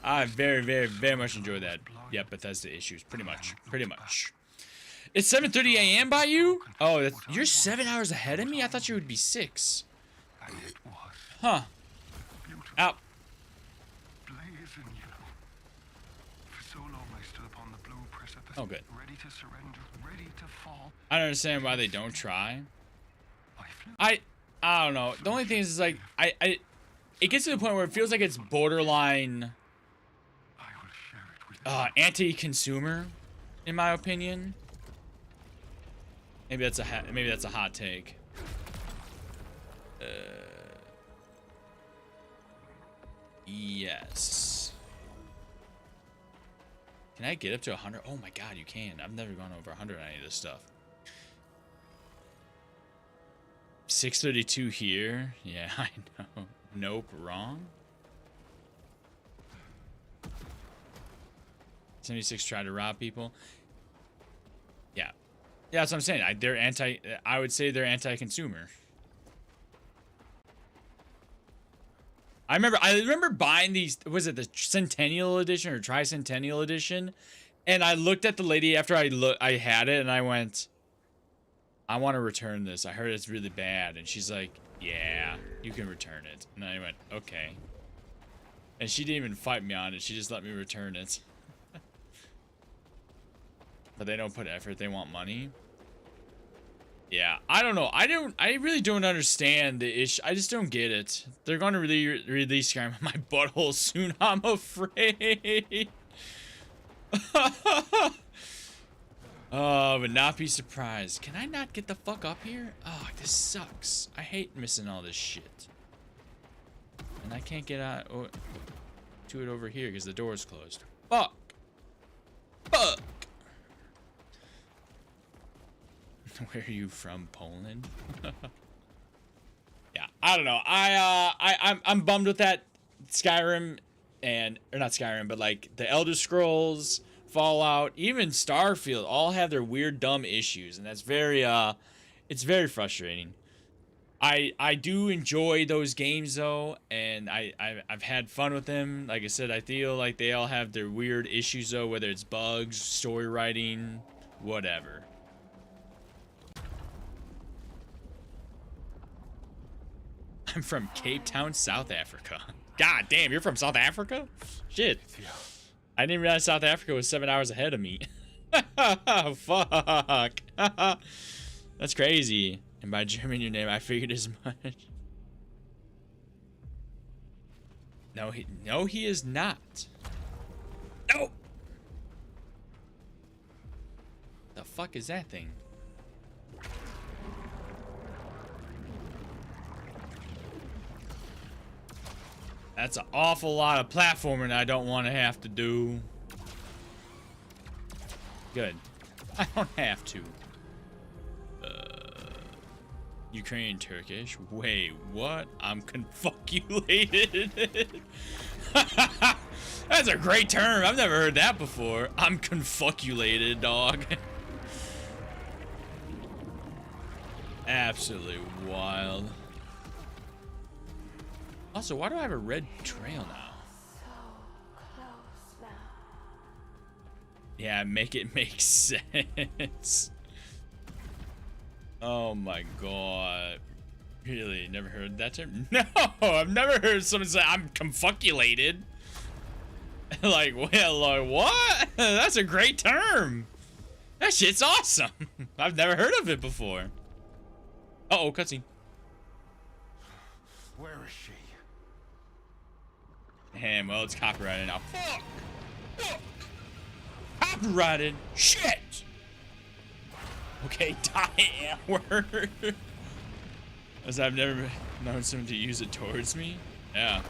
I very much enjoy that. Yeah, Bethesda issues, pretty much. It's 7:30 a.m. by you? Oh, you're 7 hours ahead of me? I thought you would be 6. Huh. Out. Oh, good. I don't understand why they don't try. I don't know. The only thing is like it gets to the point where it feels like it's borderline anti-consumer, in my opinion. Maybe that's a hot take. Yes. Can I get up to 100? Oh my god, you can. I've never gone over 100 on any of this stuff. 632 here. Yeah, I know. Nope, wrong. 76 try to rob people. Yeah. Yeah, that's what I'm saying. I would say they're anti-consumer. I remember buying these, was it the Centennial Edition or Tricentennial Edition? And I looked at the lady after I had it and I went, I want to return this. I heard it's really bad. And she's like, yeah, you can return it. And I went, okay. And she didn't even fight me on it. She just let me return it. But they don't put effort. They want money. Yeah, I don't know. I really don't understand the issue. I just don't get it. They're going to release Skyrim in my butthole soon, I'm afraid. Oh, but not be surprised. Can I not get the fuck up here? Oh, this sucks. I hate missing all this shit. And I can't get out to it over here because the door's closed. Fuck. Fuck. Where are you from, Poland? Yeah, I don't know. I'm bummed with that Skyrim or not Skyrim, but like the Elder Scrolls, Fallout, even Starfield all have their weird dumb issues, and that's very it's very frustrating. I do enjoy those games though, and I've had fun with them. Like I said, I feel like they all have their weird issues though, whether it's bugs, story writing, whatever. I'm from Cape Town, South Africa. God damn, you're from South Africa? Shit. I didn't realize South Africa was 7 hours ahead of me. Fuck. That's crazy. And by German your name, I figured as much. No, he is not. No. The fuck is that thing? That's an awful lot of platforming I don't want to have to do. Good. I don't have to. Ukrainian Turkish. Wait, what? I'm confuculated. That's a great term. I've never heard that before. I'm confuculated, dog. Absolutely wild. Also, why do I have a red trail now? So close now. Yeah, make it make sense. Oh my god. Really? Never heard that term? No! I've never heard someone say I'm confuculated. Like, well, like, what? That's a great term. That shit's awesome. I've never heard of it before. Uh-oh, cutscene. Where is she? Damn, well, it's copyrighted now. Fuck! Fuck! Copyrighted? Shit! Okay, die word. As I've never known someone to use it towards me. Yeah.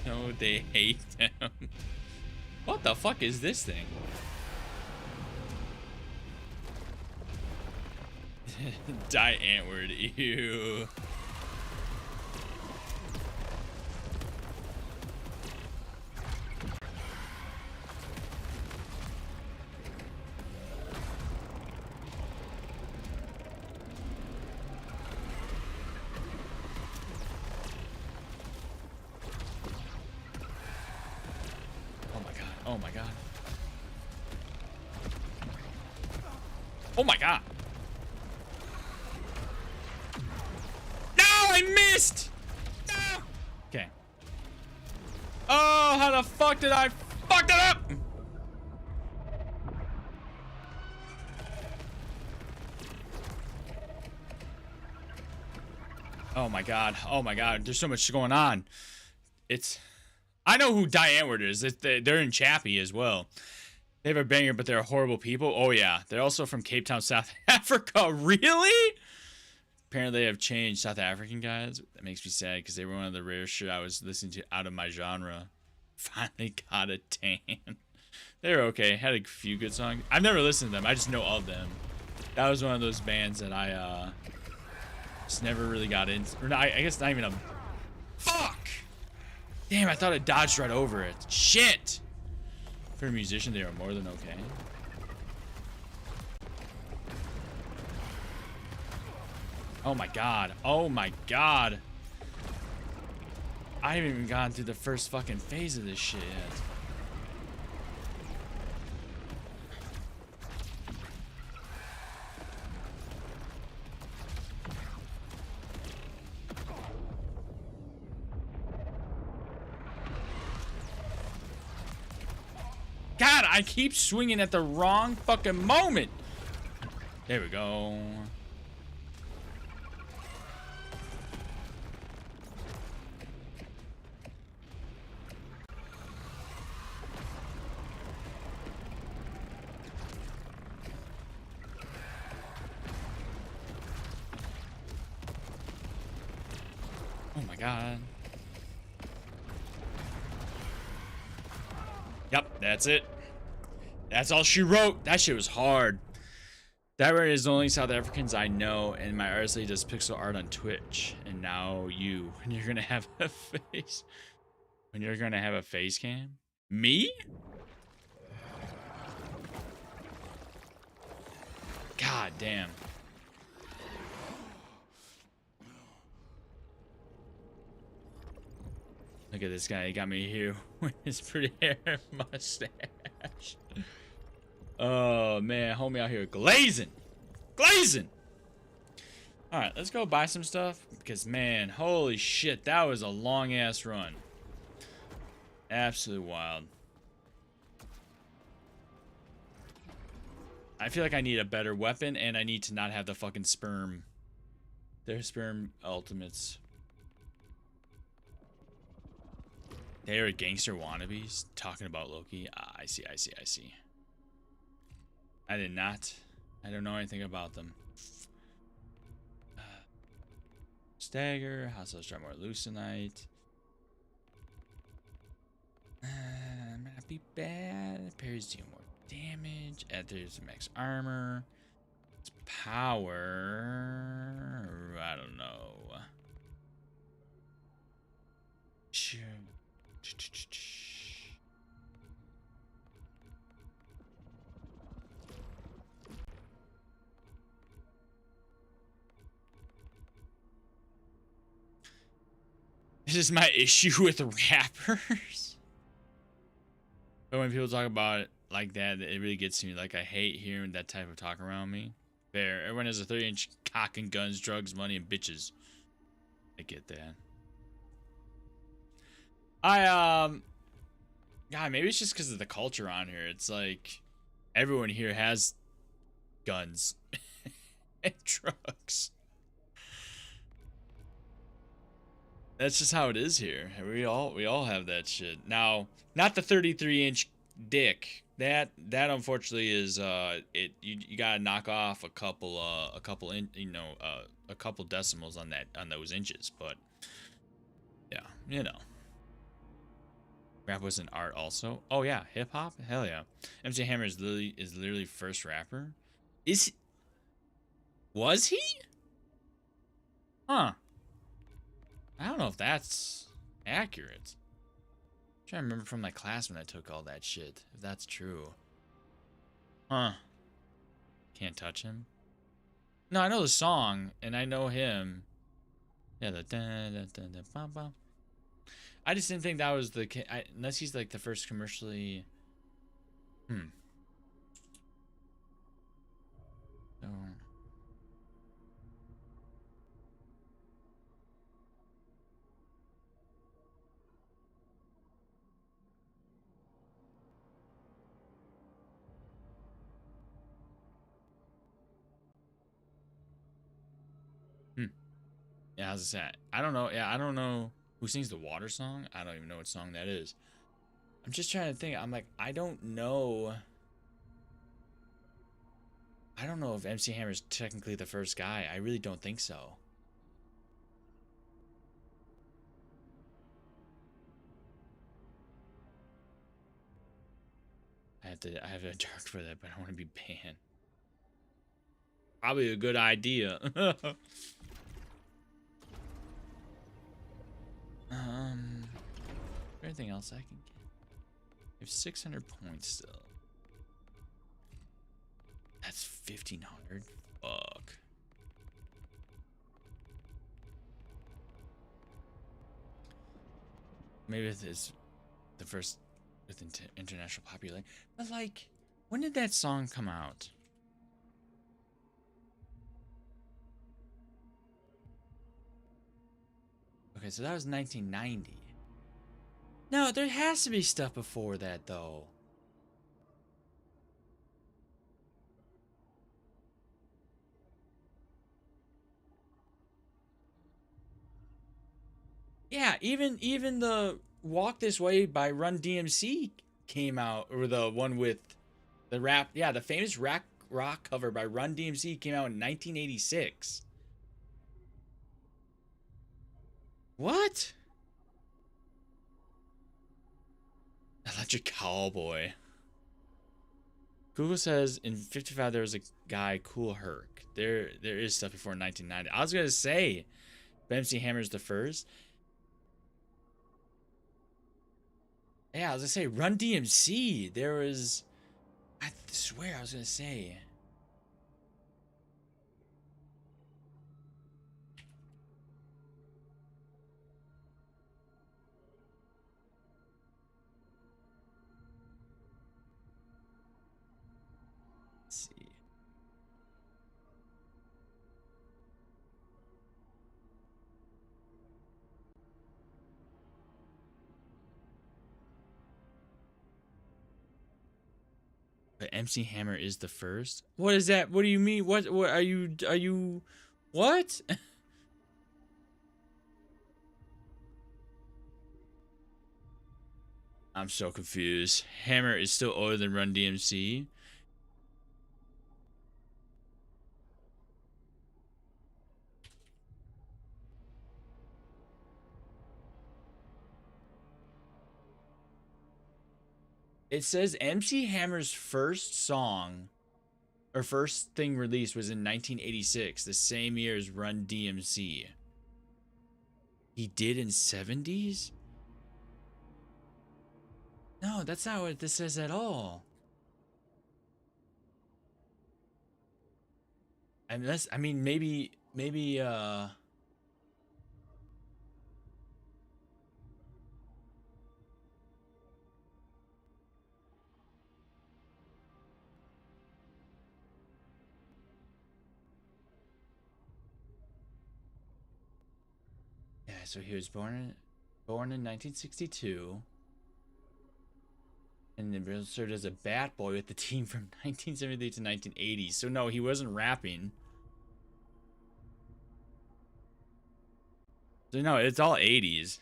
No, they hate them. What the fuck is this thing? Die Antword, ew. Oh my god. Oh my god. No, I missed. No. Okay. Oh, how the fuck did I fuck that up? Oh my god. Oh my god. There's so much going on. I know who Diane Ward is. They're in Chappie as well. They have a banger, but they're horrible people. Oh, yeah. They're also from Cape Town, South Africa. Really? Apparently, they have changed South African guys. That makes me sad because they were one of the rare shit I was listening to out of my genre. Finally got a tan. They're okay. Had a few good songs. I've never listened to them. I just know of them. That was one of those bands that I just never really got into. Or I guess not even a... Fuck! Damn, I thought I dodged right over it. Shit! For a musician, they are more than okay. Oh my god. Oh my god. I haven't even gone through the first fucking phase of this shit yet. God, I keep swinging at the wrong fucking moment. There we go. Oh my god. Yep, that's it. That's all she wrote. That shit was hard. That right is the only South Africans I know, and my artist lady does pixel art on Twitch. And now you, when you're gonna have a face, when you're gonna have a face cam, me? God damn. Look at this guy. He got me here with his pretty hair and mustache. Oh, man. Homie out here glazing. Glazing. All right, let's go buy some stuff. Because, man, holy shit. That was a long-ass run. Absolutely wild. I feel like I need a better weapon, and I need to not have the fucking sperm. Their sperm ultimates. They are gangster wannabes talking about Loki. Ah, I see. I did not. I don't know anything about them. Stagger. House of Strike more Leucinite. Might not be bad. Parries deal more damage. There's some max armor. It's power. I don't know. Sure. This is my issue with rappers. But when people talk about it like that, it really gets to me. Like, I hate hearing that type of talk around me. Fair. Everyone has a 30-inch cock and guns, drugs, money, and bitches. I get that. God, maybe it's just because of the culture on here. It's like everyone here has guns and drugs. That's just how it is here. We all have that shit. Now, not the 33-inch dick. That unfortunately is you gotta knock off a couple decimals on those inches, but yeah, you know. Rap was an art also. Oh yeah, hip hop? Hell yeah. MC Hammer is literally first rapper. Was he? Huh. I don't know if that's accurate. I'm trying to remember from my class when I took all that shit. If that's true. Huh. Can't touch him. No, I know the song and I know him. Yeah, the da da da da ba ba. I just didn't think that was the unless he's like the first commercially. So. Yeah, how's it? I don't know. Yeah, I don't know who sings the water song. I don't even know what song that is. I'm just trying to think. I'm like, I don't know. I don't know if MC Hammer's technically the first guy. I really don't think so. I have a dark for that, but I want to be banned. Probably a good idea. Anything else I can get? I have 600 points still. That's 1,500. Fuck. Maybe it's the first with international popularity. But like, when did that song come out? Okay, so that was 1990. No, there has to be stuff before that, though. Yeah, even the Walk This Way by Run DMC came out, or the one with the rap, yeah, the famous rock cover by Run DMC came out in 1986. What? Electric Cowboy. Google says in 55 there was a guy, Cool Herc. There is stuff before 1990. I was gonna say, MC Hammer's the first. Yeah, I was gonna say Run DMC. There was, I swear I was gonna say. Let's see. But MC Hammer is the first? What is that? What do you mean? What are you what? I'm so confused. Hammer is still older than Run DMC. It says MC Hammer's first song or first thing released was in 1986, the same year as Run DMC. He did in 70s? No, that's not what this says at all. Unless, I mean, maybe yeah, so he was born in 1962. And then served as a bat boy with the team from 1973 to 1980. So no, he wasn't rapping. So no, it's all 80s.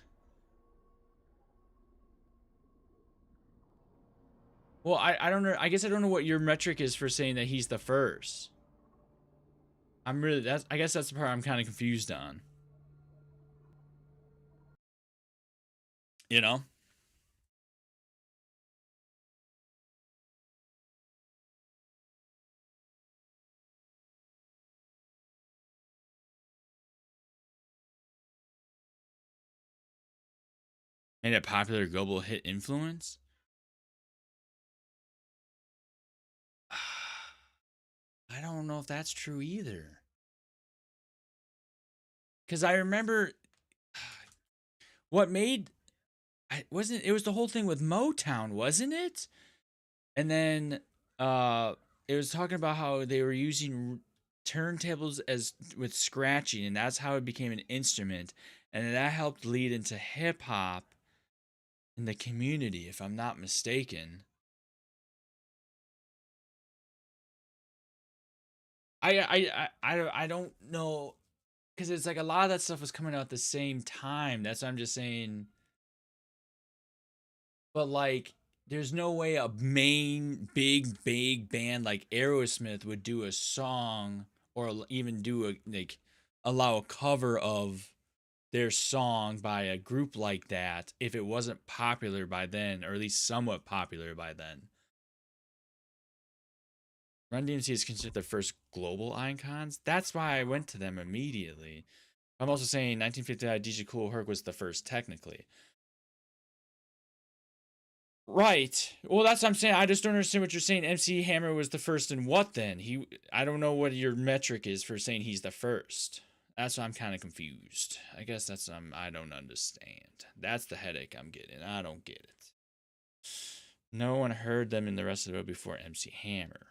Well, I don't know. I guess I don't know what your metric is for saying that he's the first. I guess that's the part I'm kind of confused on. You know? Made a popular global hit influence? I don't know if that's true either. Because I remember what made it was the whole thing with Motown, wasn't it? And then it was talking about how they were using turntables as with scratching, and that's how it became an instrument, and that helped lead into hip hop in the community, if I'm not mistaken. I don't know, because it's like a lot of that stuff was coming out at the same time. That's what I'm just saying. But like, there's no way a main big band like Aerosmith would do a song or even do allow a cover of their song by a group like that if it wasn't popular by then, or at least somewhat popular by then. Run DMC is considered the first global icons. That's why I went to them immediately. I'm also saying 1959 DJ Kool Herc was the first technically. Right. Well, that's what I'm saying. I just don't understand what you're saying. MC Hammer was the first in what then? I don't know what your metric is for saying he's the first. That's why I'm kind of confused. I guess that's I don't understand. That's the headache I'm getting. I don't get it. No one heard them in the rest of the road before MC Hammer.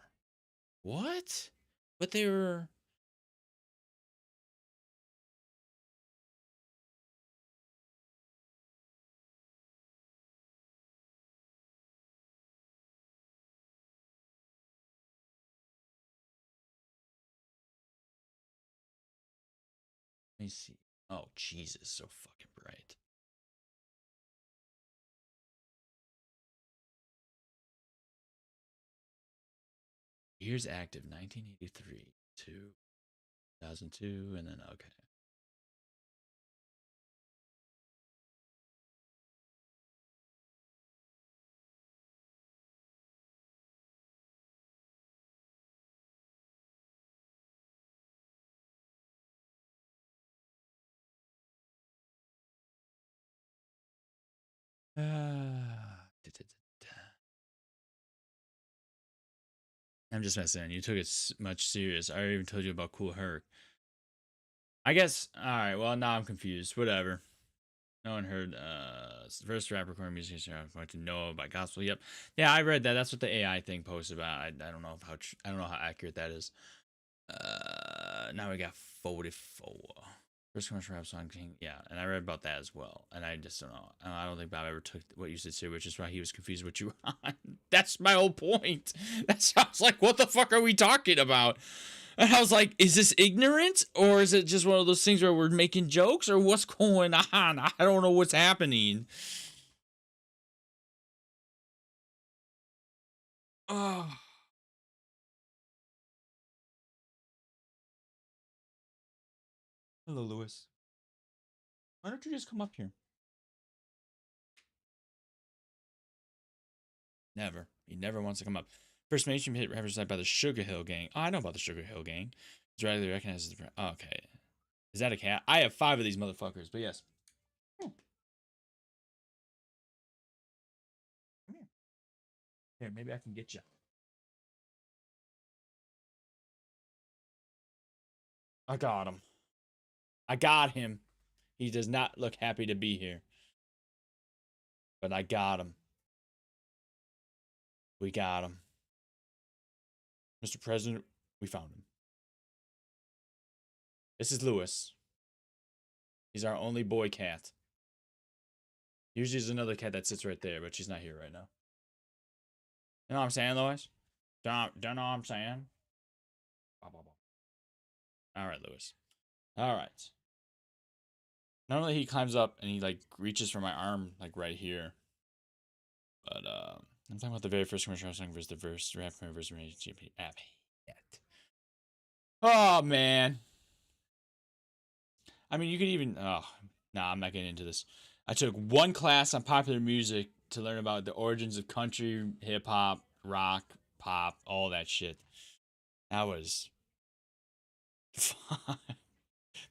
What? But they were. Let me see. Oh, Jesus, so fucking bright. Years active 1983 to 2002, and then okay. I'm just messing. You took it much serious. I already even told you about Cool Herc. I guess. All right. Well, now I'm confused. Whatever. No one heard. It's the first rap recording music I'm going to know about gospel. Yep. Yeah, I read that. That's what the AI thing posted about. I don't know how I don't know how accurate that is. Now we got 44. First commercial rap song king. Yeah, and I read about that as well. And I just don't know. I don't think Bob ever took what you said serious, which is why he was confused what you were on. That's my whole point. That sounds like, what the fuck are we talking about? And I was like, is this ignorant? Or is it just one of those things where we're making jokes? Or what's going on? I don't know what's happening. Oh. Hello, Lewis. Why don't you just come up here? Never. He never wants to come up. First Nation hit represented by the Sugar Hill Gang. Oh, I know about the Sugar Hill Gang. It's readily recognized as the... Oh, okay. Is that a cat? I have 5 of these motherfuckers, but yes. Come here. Here, maybe I can get you. I got him. I got him. He does not look happy to be here. But I got him. We got him. Mr. President, we found him. This is Lewis. He's our only boy cat. Usually there's another cat that sits right there, but she's not here right now. You know what I'm saying, Lewis? Don't know what I'm saying? All right, Lewis. All right. Normally he climbs up and he like reaches for my arm like right here. But I'm talking about the very first commercial song versus the first rap versus GP app yet. Oh man. I mean, you could even nah, I'm not getting into this. I took one class on popular music to learn about the origins of country, hip hop, rock, pop, all that shit. That was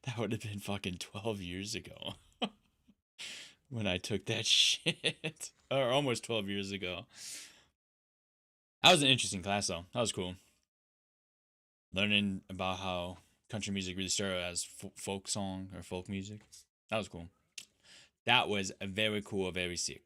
that would have been fucking 12 years ago when I took that shit. Or almost 12 years ago. That was an interesting class, though. That was cool. Learning about how country music really started as folk song or folk music. That was cool. That was very cool, very sick.